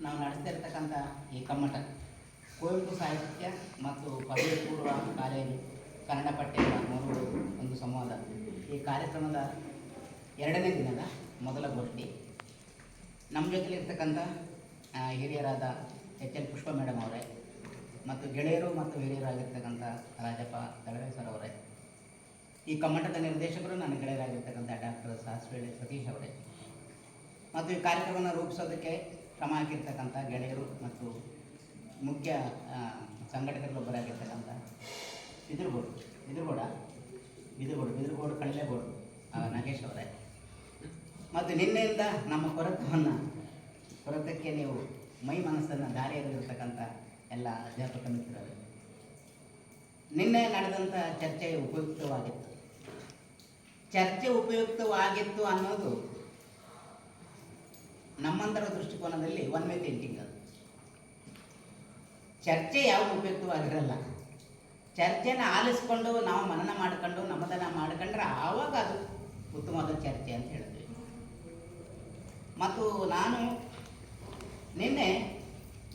ನಾವು ನಡೆಸ್ತಾ ಇರ್ತಕ್ಕಂಥ ಈ ಕಮ್ಮಟ ಕುವೆಂಪು ಸಾಹಿತ್ಯ ಮತ್ತು ಪದವಿ ಪೂರ್ವ ಕಾಲೇಜು ಕನ್ನಡ ಪಠ್ಯಗಳ ಮೂರು ಒಂದು ಸಂವಾದ. ಈ ಕಾರ್ಯಕ್ರಮದ 2ನೇ ದಿನದ ಮೊದಲ ಗೋಷ್ಠಿ. ನಮ್ಮ ಜೊತೆಲಿರ್ತಕ್ಕಂಥ ಹಿರಿಯರಾದ HL ಪುಷ್ಪ ಮೇಡಮ್ ಅವರೇ ಮತ್ತು ಗೆಳೆಯರು ಮತ್ತು ಹಿರಿಯರಾಗಿರ್ತಕ್ಕಂಥ ರಾಜಪ್ಪ ದಳವೆ ಸರ್ ಅವರೇ, ಈ ಕಮ್ಮಟದ ನಿರ್ದೇಶಕರು ನನ್ನ ಗೆಳೆಯರಾಗಿರ್ತಕ್ಕಂಥ ಡಾಕ್ಟರ್ ಸಾಸ್ವೇಳೆ ಸತೀಶ್ ಅವರೇ, ಮತ್ತು ಈ ಕಾರ್ಯಕ್ರಮವನ್ನು ರೂಪಿಸೋದಕ್ಕೆ ಶ್ರಮ ಹಾಕಿರ್ತಕ್ಕಂಥ ಗೆಳೆಯರು ಮತ್ತು ಮುಖ್ಯ ಸಂಘಟಕರಲ್ಲೊಬ್ಬರಾಗಿರ್ತಕ್ಕಂಥ ಬಿದಿರುಗೋಡು ಕಳಲೆಗೋಡು ನಾಗೇಶ್ ಅವರೇ, ಮತ್ತು ನಿನ್ನೆಯಿಂದ ನಮ್ಮ ಕೊರತಕ್ಕೆ ನೀವು ಮೈ ಮನಸ್ಸನ್ನು ದಾರಿಯಲ್ಲಿರ್ತಕ್ಕಂಥ ಎಲ್ಲ ಅಧ್ಯಾಪಕ ಮಿತ್ರರು. ನಿನ್ನೆ ನಡೆದಂಥ ಚರ್ಚೆ ಉಪಯುಕ್ತವಾಗಿತ್ತು ಅನ್ನೋದು ನಮ್ಮಂತರ ದೃಷ್ಟಿಕೋನದಲ್ಲಿ ಒನ್ ವೇ ಥಿಂಕಿಂಗ್. ಅದು ಚರ್ಚೆ ಯಾವುದು ಉಪಯುಕ್ತವಾಗಿರಲ್ಲ. ಚರ್ಚೆನ ಆಲಿಸ್ಕೊಂಡು ನಾವು ಮನನ ಮಾಡ್ಕೊಂಡು ನಮ್ಮದನ್ನು ಮಾಡ್ಕೊಂಡ್ರೆ ಆವಾಗ ಅದು ಉತ್ತಮವಾದ ಚರ್ಚೆ ಅಂತ ಹೇಳ್ತೀವಿ. ಮತ್ತು ನಾನು ನಿನ್ನೆ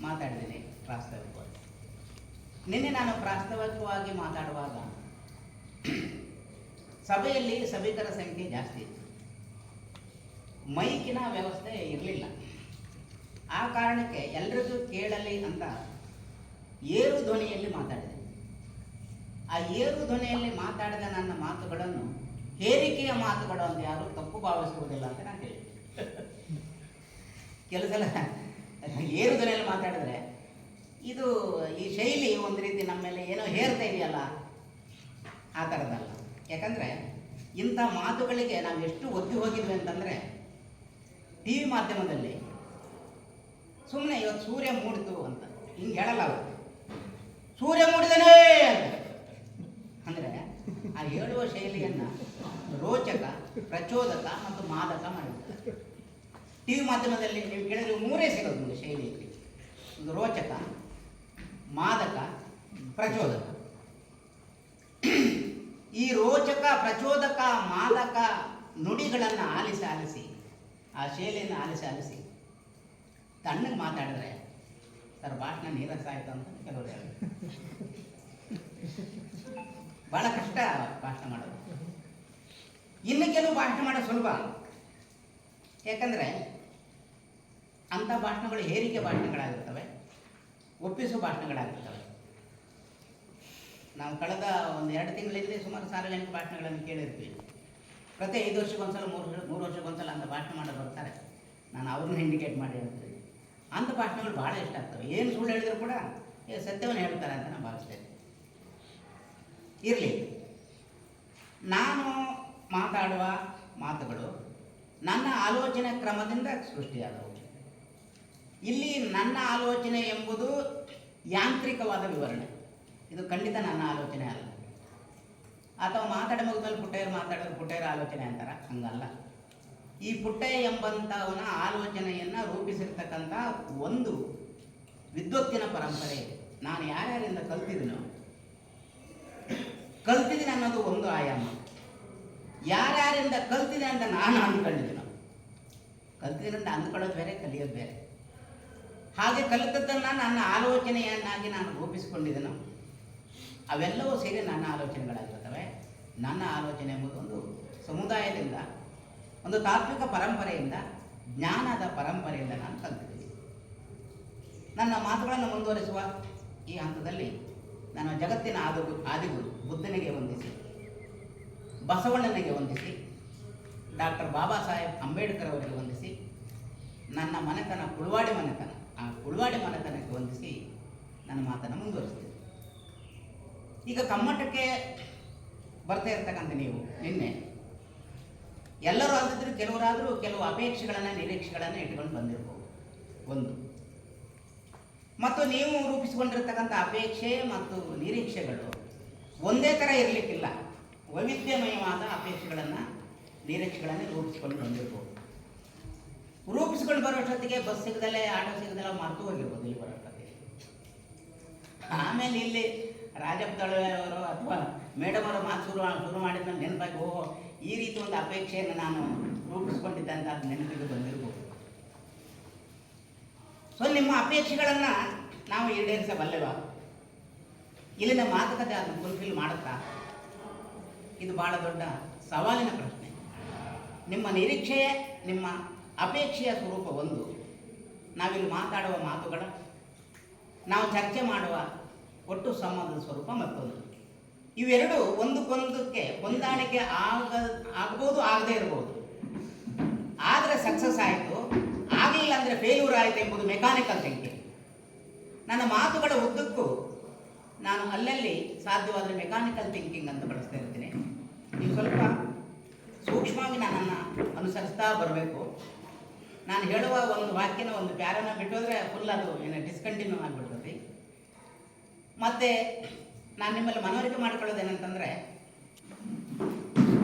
ಮಾತಾಡಿದ್ದೀನಿ ಪ್ರಾಸ್ತಾವಿಕವಾಗಿ. ನಿನ್ನೆ ನಾನು ಪ್ರಾಸ್ತಾವಿಕವಾಗಿ ಮಾತಾಡುವಾಗ ಸಭೆಯಲ್ಲಿ ಸಭಿಕರ ಸಂಖ್ಯೆ ಜಾಸ್ತಿ ಇತ್ತು, ಮೈಕಿನ ವ್ಯವಸ್ಥೆ ಇರಲಿಲ್ಲ. ಆ ಕಾರಣಕ್ಕೆ ಎಲ್ರಿಗೂ ಕೇಳಲಿ ಅಂತ ಏರು ಧ್ವನಿಯಲ್ಲಿ ಮಾತಾಡಿದೆ. ಆ ಏರು ಧ್ವನಿಯಲ್ಲಿ ಮಾತಾಡಿದ ನನ್ನ ಮಾತುಗಳನ್ನು ಹೇರಿಕೆಯ ಮಾತುಗಳು ಅಂತ ಯಾರು ತಪ್ಪು ಭಾವಿಸುವುದಿಲ್ಲ ಅಂತ ನಾನು ಹೇಳಿ. ಕೆಲವು ಸಲ ಏರು ಧ್ವನಿಯಲ್ಲಿ ಮಾತಾಡಿದ್ರೆ ಇದು ಈ ಶೈಲಿ ಒಂದು ರೀತಿ ನಮ್ಮ ಮೇಲೆ ಏನೋ ಹೇರ್ತಾ ಇದೆಯಲ್ಲ, ಆ ಥರದ್ದಲ್ಲ. ಯಾಕಂದರೆ ಇಂಥ ಮಾತುಗಳಿಗೆ ನಾವು ಎಷ್ಟು ಒತ್ತಿ ಹೋಗಿದ್ವಿ ಅಂತಂದರೆ, ಟಿ ವಿ ಮಾಧ್ಯಮದಲ್ಲಿ ಸುಮ್ಮನೆ ಇವತ್ತು ಸೂರ್ಯ ಮೂಡಿತು ಅಂತ ಹಿಂಗೆ ಹೇಳಲ್ಲ ಅವರು, ಸೂರ್ಯ ಮೂಡಿದನೇ ಅಂತ. ಅಂದರೆ ಆ ಹೇಳುವ ಶೈಲಿಯನ್ನು ರೋಚಕ, ಪ್ರಚೋದಕ ಮತ್ತು ಮಾದಕ ಮಾಡಿರ್ತಾರೆ. ಟಿ ವಿ ಮಾಧ್ಯಮದಲ್ಲಿ ನೀವು ಕೇಳಿದ್ರೆ 3 ಸಿಗೋದು ನಿಮಗೆ ಶೈಲಿಯಲ್ಲಿ: ಒಂದು ರೋಚಕ, ಮಾದಕ, ಪ್ರಚೋದಕ. ಈ ರೋಚಕ, ಪ್ರಚೋದಕ, ಮಾದಕ ನುಡಿಗಳನ್ನು ಆಲಿಸಿ ಆ ಶೈಲಿಯನ್ನು ಆಲಿಸಿ ತಣ್ಣಗೆ ಮಾತಾಡಿದ್ರೆ ಸರ್ ಭಾಷಣ ನೀರಸ ಆಯಿತು ಅಂತ ಕೆಲವರು ಹೇಳಿ. ಭಾಳ ಕಷ್ಟ ಭಾಷಣ ಮಾಡೋದು. ಇನ್ನು ಕೆಲವು ಭಾಷಣ ಮಾಡೋದು ಸುಲಭ. ಯಾಕಂದರೆ ಅಂಥ ಭಾಷಣಗಳು ಹೇರಿಕೆ ಭಾಷಣಗಳಾಗಿರ್ತವೆ, ಒಪ್ಪಿಸುವ ಭಾಷಣಗಳಾಗಿರ್ತವೆ. ನಾವು ಕಳೆದ 1-2 ತಿಂಗಳಿಂದ ಸುಮಾರು ಸಾರ್ವಜನಿಕ ಭಾಷಣಗಳನ್ನು ಕೇಳಿರ್ತೀವಿ. ಪ್ರತಿ 5 ವರ್ಷಕ್ಕೊಂದ್ಸಲ 3 ವರ್ಷಕ್ಕೊಂದ್ಸಲ ಅಂತ ಭಾಷಣ ಮಾಡೋದು ಬರ್ತಾರೆ. ನಾನು ಅವ್ರನ್ನ ಇಂಡಿಕೇಟ್ ಮಾಡಿ ಹೇಳ್ತೀನಿ. ಅಂಥ ಭಾಷಣಗಳು ಭಾಳ ಇಷ್ಟ ಆಗ್ತವೆ. ಏನು ಸುಳ್ಳು ಹೇಳಿದ್ರು ಕೂಡ ಸತ್ಯವನ್ನು ಹೇಳ್ತಾರೆ ಅಂತ ನಾನು ಭಾವಿಸ್ತೇನೆ. ಇರಲಿ, ನಾನು ಮಾತಾಡುವ ಮಾತುಗಳು ನನ್ನ ಆಲೋಚನೆ ಕ್ರಮದಿಂದ ಸೃಷ್ಟಿಯಾದವು. ಇಲ್ಲಿ ನನ್ನ ಆಲೋಚನೆ ಎಂಬುದು ಯಾಂತ್ರಿಕವಾದ ವಿವರಣೆ. ಇದು ಖಂಡಿತ ನನ್ನ ಆಲೋಚನೆ ಅಲ್ಲ. ಅಥವಾ ಮಾತಾಡ ಮುಗಿದ್ಮೇಲೆ ಪುಟ್ಟಯ್ಯರ ಆಲೋಚನೆ ಅಂತಾರೆ, ಹಂಗಲ್ಲ. ಈ ಪುಟ್ಟಯ್ಯ ಎಂಬಂಥವನ ಆಲೋಚನೆಯನ್ನು ರೂಪಿಸಿರ್ತಕ್ಕಂಥ ಒಂದು ವಿದ್ವತ್ತಿನ ಪರಂಪರೆ ಇದೆ. ನಾನು ಯಾರ್ಯಾರಿಂದ ಕಲ್ತಿದ್ದೀನಿ ಅನ್ನೋದು ಒಂದು ಆಯಾಮ. ಯಾರ್ಯಾರಿಂದ ಕಲ್ತಿದೆ ಅಂತ ನಾನು ಅಂದ್ಕೊಂಡಿದ್ದೀನೋ, ಕಲ್ತಿದ್ದೀನಿ ಅಂತ ಅಂದ್ಕೊಳ್ಳೋದು ಬೇರೆ, ಕಲಿಯೋದು ಬೇರೆ. ಹಾಗೆ ಕಲಿತದ್ದನ್ನು ನನ್ನ ಆಲೋಚನೆಯನ್ನಾಗಿ ನಾನು ರೂಪಿಸಿಕೊಂಡಿದ್ದೀನೋ ಅವೆಲ್ಲವೂ ಸೇರಿ ನನ್ನ ಆಲೋಚನೆಗಳಾಗಿರ್ತವೆ. ನನ್ನ ಆಲೋಚನೆ ಎಂಬುದು ಒಂದು ಸಮುದಾಯದಿಂದ, ಒಂದು ತಾತ್ವಿಕ ಪರಂಪರೆಯಿಂದ, ಜ್ಞಾನದ ಪರಂಪರೆಯಿಂದ ನಾನು ಕಲಿತಿದ್ದೀನಿ. ನನ್ನ ಮಾತುಗಳನ್ನು ಮುಂದುವರಿಸುವ ಈ ಹಂತದಲ್ಲಿ ನಾನು ಜಗತ್ತಿನ ಆದಿಗುರು ಬುದ್ಧನಿಗೆ ವಂದಿಸಿ, ಬಸವಣ್ಣನಿಗೆ ವಂದಿಸಿ, ಡಾಕ್ಟರ್ ಬಾಬಾ ಸಾಹೇಬ್ ಅಂಬೇಡ್ಕರ್ ಅವರಿಗೆ ವಂದಿಸಿ, ನನ್ನ ಮನೆತನ ಕುಳುವಾಡಿ ಮನೆತನ, ಆ ಕುಳುವಾಡಿ ಮನೆತನಕ್ಕೆ ವಂದಿಸಿ ನನ್ನ ಮಾತನ್ನು ಮುಂದುವರಿಸ್ತೀನಿ. ಈಗ ಕಮ್ಮಟಕ್ಕೆ ಬರ್ತಾ ಇರ್ತಕ್ಕಂಥ ನೀವು ನಿನ್ನೆ ಎಲ್ಲರೂ ಆದಿದ್ರು, ಕೆಲವರಾದರೂ ಕೆಲವು ಅಪೇಕ್ಷೆಗಳನ್ನು, ನಿರೀಕ್ಷೆಗಳನ್ನು ಇಟ್ಕೊಂಡು ಬಂದಿರ್ಬೋದು. ಒಂದು ಮತ್ತು ನೀವು ರೂಪಿಸಿಕೊಂಡಿರ್ತಕ್ಕಂಥ ಅಪೇಕ್ಷೆ ಮತ್ತು ನಿರೀಕ್ಷೆಗಳು ಒಂದೇ ಥರ ಇರಲಿಕ್ಕಿಲ್ಲ. ವೈವಿಧ್ಯಮಯವಾದ ಅಪೇಕ್ಷೆಗಳನ್ನು, ನಿರೀಕ್ಷೆಗಳನ್ನು ರೂಪಿಸ್ಕೊಂಡು ಬಂದಿರ್ಬೋದು. ರೂಪಿಸ್ಕೊಂಡು ಬರೋಷ್ಟೊತ್ತಿಗೆ ಬಸ್ ಸಿಗದಲ್ಲೇ, ಆಟೋ ಸಿಗದಲ್ಲ, ಮರೆತು ಹೋಗಿರ್ಬೋದು ಇಲ್ಲಿ ಬರೋಷ್ಟೊತ್ತಿಗೆ. ಆಮೇಲೆ ಇಲ್ಲಿ ರಾಜಪ್ಪ ದಳವೆ ಅವರು ಅಥವಾ ಮೇಡಮ್ ಅವರ ಮಾತು ಶುರು ಮಾಡಿದ ನೆನಪಾಗಿ, ಓಹೋ ಈ ರೀತಿ ಒಂದು ಅಪೇಕ್ಷೆಯನ್ನು ನಾನು ರೂಪಿಸ್ಕೊಂಡಿದ್ದೆ ಅಂತ ಅದು ನೆನಪಿಗೆ ಬಂದಿರ್ಬೋದು. ಸೊ ನಿಮ್ಮ ಅಪೇಕ್ಷೆಗಳನ್ನು ನಾವು ಈಡೇರಿಸಬಲ್ಲೆವಾ? ಇಲ್ಲಿನ ಮಾತುಕತೆ ಅದನ್ನು ಫುಲ್ಫಿಲ್ ಮಾಡುತ್ತಾ? ಇದು ಬಹಳ ದೊಡ್ಡ ಸವಾಲಿನ ಪ್ರಶ್ನೆ. ನಿಮ್ಮ ನಿರೀಕ್ಷೆಯೇ ನಿಮ್ಮ ಅಪೇಕ್ಷೆಯ ಸ್ವರೂಪ ಒಂದು, ನಾವಿಲ್ಲಿ ಮಾತಾಡುವ ಮಾತುಗಳ, ನಾವು ಚರ್ಚೆ ಮಾಡುವ ಒಟ್ಟು ಸಂಬಂಧದ ಸ್ವರೂಪ ಮತ್ತೊಂದು. ಇವೆರಡು ಒಂದಕ್ಕೊಂದಕ್ಕೆ ಹೊಂದಾಣಿಕೆ ಆಗ್ಬೋದು, ಆಗದೇ ಇರ್ಬೋದು. ಆದರೆ ಸಕ್ಸಸ್ ಆಯಿತು, ಆಗಲಿಲ್ಲ ಅಂದರೆ ಫೇಲ್ಯೂರ್ ಆಯಿತು ಎಂಬುದು ಮೆಕ್ಯಾನಿಕಲ್ ಥಿಂಕಿಂಗ್. ನನ್ನ ಮಾತುಗಳ ಉದ್ದಕ್ಕೂ ನಾನು ಅಲ್ಲಲ್ಲಿ ಸಾಧ್ಯವಾದರೆ ಮೆಕ್ಯಾನಿಕಲ್ ಥಿಂಕಿಂಗ್ ಅಂತ ಬಳಸ್ತಾ ಇರ್ತೀನಿ. ನೀವು ಸ್ವಲ್ಪ ಸೂಕ್ಷ್ಮವಾಗಿ ನನ್ನನ್ನು ಅನುಸರಿಸ್ತಾ ಬರಬೇಕು. ನಾನು ಹೇಳುವ ಒಂದು ವಾಕ್ಯನ ಒಂದು ಪ್ಯಾರನ ಬಿಟ್ಟೋದ್ರೆ ಫುಲ್ ಅದು ಡಿಸ್ಕಂಟಿನ್ಯೂ ಆಗಿಬಿಡ್ತದೆ. ಮತ್ತು ನಾನು ನಿಮ್ಮಲ್ಲಿ ಮನವರಿಕೆ ಮಾಡ್ಕೊಳ್ಳೋದೇನಂತಂದರೆ,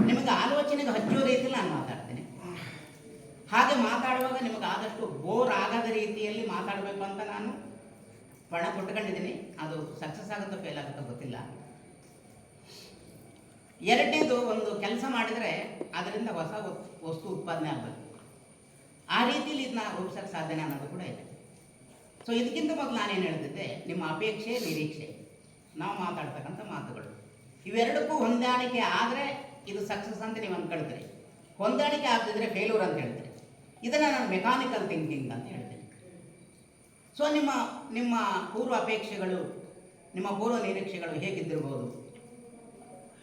ನಿಮಗೆ ಆಲೋಚನೆಗೆ ಹಚ್ಚೋ ರೀತಿಯಲ್ಲಿ ನಾನು ಮಾತಾಡ್ತೀನಿ. ಹಾಗೆ ಮಾತಾಡುವಾಗ ನಿಮಗೆ ಆದಷ್ಟು ಬೋರ್ ಆಗದ ರೀತಿಯಲ್ಲಿ ಮಾತಾಡಬೇಕು ಅಂತ ನಾನು ಪಣ ಕೊಟ್ಕೊಂಡಿದ್ದೀನಿ. ಅದು ಸಕ್ಸಸ್ ಆಗುತ್ತೋ ಫೇಲ್ ಆಗುತ್ತೋ ಗೊತ್ತಿಲ್ಲ. ಎರಡನೇದು, ಒಂದು ಕೆಲಸ ಮಾಡಿದರೆ ಅದರಿಂದ ಹೊಸ ವಸ್ತು ಉತ್ಪಾದನೆ ಆಗಬೇಕು. ಆ ರೀತಿಯಲ್ಲಿ ಇದನ್ನ ರೂಪಿಸೋಕ್ಕೆ ಸಾಧ್ಯನೇ ಅನ್ನೋದು ಕೂಡ ಇದೆ. ಸೊ ಇದಕ್ಕಿಂತ ಮೊದಲು ನಾನೇನು ಹೇಳ್ತಿದ್ದೆ, ನಿಮ್ಮ ಅಪೇಕ್ಷೆ ನಿರೀಕ್ಷೆ, ನಾವು ಮಾತಾಡ್ತಕ್ಕಂಥ ಮಾತುಗಳು, ಇವೆರಡಕ್ಕೂ ಹೊಂದಾಣಿಕೆ ಆದರೆ ಇದು ಸಕ್ಸಸ್ ಅಂತ ನೀವು ಅಂದ್ಕೊಳ್ತೀರಿ. ಹೊಂದಾಣಿಕೆ ಆಗದಿದ್ರೆ ಫೇಲ್ಯೂರ್ ಅಂತ ಹೇಳ್ತೀರಿ. ಇದನ್ನು ನಾನು ಮೆಕ್ಯಾನಿಕಲ್ ಥಿಂಕಿಂಗ್ ಅಂತ ಹೇಳ್ತೀನಿ. ಸೊ ನಿಮ್ಮ ಪೂರ್ವ ಅಪೇಕ್ಷೆಗಳು, ನಿಮ್ಮ ಪೂರ್ವ ನಿರೀಕ್ಷೆಗಳು ಹೇಗಿದ್ದಿರ್ಬೋದು?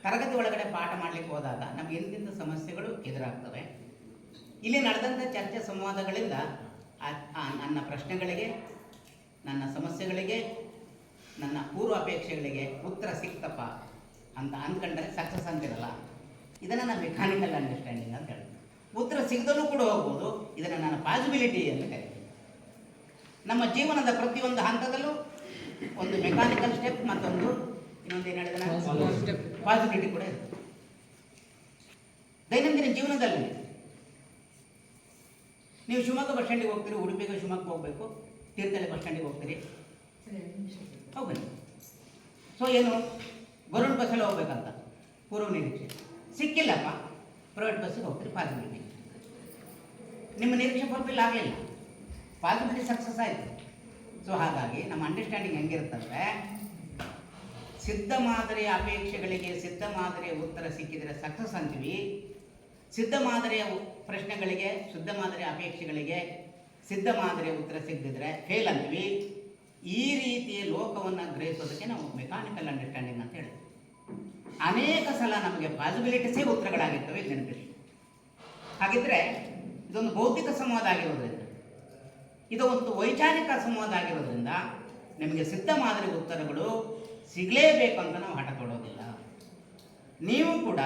ತರಗತಿ ಒಳಗಡೆ ಪಾಠ ಮಾಡಲಿಕ್ಕೆ ಹೋದಾಗ ನಮಗೆ ಎಂತೆಂಥ ಸಮಸ್ಯೆಗಳು ಎದುರಾಗ್ತವೆ. ಇಲ್ಲಿ ನಡೆದಂಥ ಚರ್ಚೆ ಸಂವಾದಗಳಿಂದ ನನ್ನ ಪ್ರಶ್ನೆಗಳಿಗೆ, ನನ್ನ ಸಮಸ್ಯೆಗಳಿಗೆ, ನನ್ನ ಪೂರ್ವ ಅಪೇಕ್ಷೆಗಳಿಗೆ ಉತ್ತರ ಸಿಕ್ತಪ್ಪ ಅಂತ ಅಂದ್ಕೊಂಡ್ರೆ ಸಕ್ಸಸ್ ಅಂತಿರಲ್ಲ. ಇದನ್ನು ನಾನು ಮೆಕ್ಯಾನಿಕಲ್ ಅಂಡರ್ಸ್ಟ್ಯಾಂಡಿಂಗ್ ಅಂತ ಹೇಳ್ತೀನಿ. ಉತ್ತರ ಸಿಗದಲ್ಲೂ ಕೂಡ ಹೋಗ್ಬೋದು. ಇದನ್ನು ನಾನು ಪಾಸಿಬಿಲಿಟಿ ಅಂತ ಕರಿತೀನಿ. ನಮ್ಮ ಜೀವನದ ಪ್ರತಿಯೊಂದು ಹಂತದಲ್ಲೂ ಒಂದು ಮೆಕ್ಯಾನಿಕಲ್ ಸ್ಟೆಪ್, ಮತ್ತೊಂದು ಇನ್ನೊಂದು ಏನು ಹೇಳಿದ ಪಾಸಿಬಿಲಿಟಿ ಕೂಡ ಇದೆ. ದೈನಂದಿನ ಜೀವನದಲ್ಲಿ ನೀವು ಶಿವಮೊಗ್ಗ ಬಸ್ ಸ್ಟ್ಯಾಂಡಿಗೆ ಹೋಗ್ತೀರಿ, ಉಡುಪಿಗೆ ಶಿವಮೊಗ್ಗ ಹೋಗಬೇಕು, ತೀರ್ಥಹಳ್ಳಿ ಬಸ್ ಸ್ಟ್ಯಾಂಡಿಗೆ ಹೋಗ್ತೀರಿ, ಹೋಗ್ಬನ್ನಿ. ಸೊ ಏನು, ಗೌರ್ಮೆಂಟ್ ಬಸ್ಸಲ್ಲಿ ಹೋಗ್ಬೇಕಂತ ಪೂರ್ವ ನಿರೀಕ್ಷೆ ಸಿಕ್ಕಿಲ್ಲಪ್ಪ, ಪ್ರೈವೇಟ್ ಬಸ್ಸಿಗೆ ಹೋಗ್ತೀರಿ, ಪಾಸಿಬಿಲಿಟಿ. ನಿಮ್ಮ ನಿರೀಕ್ಷೆ ಫುಲ್ಫಿಲ್ ಆಗಲಿಲ್ಲ, ಪಾಸಿಬಿಲಿಟಿ ಸಕ್ಸಸ್ ಆಯಿತು. ಸೊ ಹಾಗಾಗಿ ನಮ್ಮ ಅಂಡರ್ಸ್ಟ್ಯಾಂಡಿಂಗ್ ಹೆಂಗಿರುತ್ತಂದರೆ, ಸಿದ್ಧ ಮಾದರಿಯ ಅಪೇಕ್ಷೆಗಳಿಗೆ ಸಿದ್ಧ ಮಾದರಿಯ ಉತ್ತರ ಸಿಕ್ಕಿದರೆ ಸಕ್ಸಸ್ ಅಂತೀವಿ. ಸಿದ್ಧ ಮಾದರಿಯ ಪ್ರಶ್ನೆಗಳಿಗೆ, ಸಿದ್ಧ ಮಾದರಿಯ ಅಪೇಕ್ಷೆಗಳಿಗೆ ಸಿದ್ಧ ಮಾದರಿಯ ಉತ್ತರ ಸಿಗದಿದ್ರೆ ಫೇಲ್ ಅಂತೀವಿ. ಈ ರೀತಿಯ ಲೋಕವನ್ನು ಗ್ರಹಿಸೋದಕ್ಕೆ ನಾವು ಮೆಕ್ಯಾನಿಕಲ್ ಅಂಡರ್ಸ್ಟ್ಯಾಂಡಿಂಗ್ ಅಂತ ಹೇಳ್ತೀವಿ. ಅನೇಕ ಸಲ ನಮಗೆ ಪಾಸಿಬಿಲಿಟೀಸೇ ಉತ್ತರಗಳಾಗಿರ್ತವೆ, ಇದು ನೆನಪಿಡಿ. ಹಾಗಿದ್ರೆ ಇದೊಂದು ಭೌತಿಕ ಸಂವಾದ ಆಗಿರೋದ್ರಿಂದ, ಇದು ಒಂದು ವೈಚಾರಿಕ ಸಂವಾದ ಆಗಿರೋದ್ರಿಂದ ನಿಮಗೆ ಸಿದ್ಧ ಮಾದರಿ ಉತ್ತರಗಳು ಸಿಗಲೇಬೇಕು ಅಂತ ನಾವು ಹಠ ತೊಡೋದಿಲ್ಲ. ನೀವು ಕೂಡ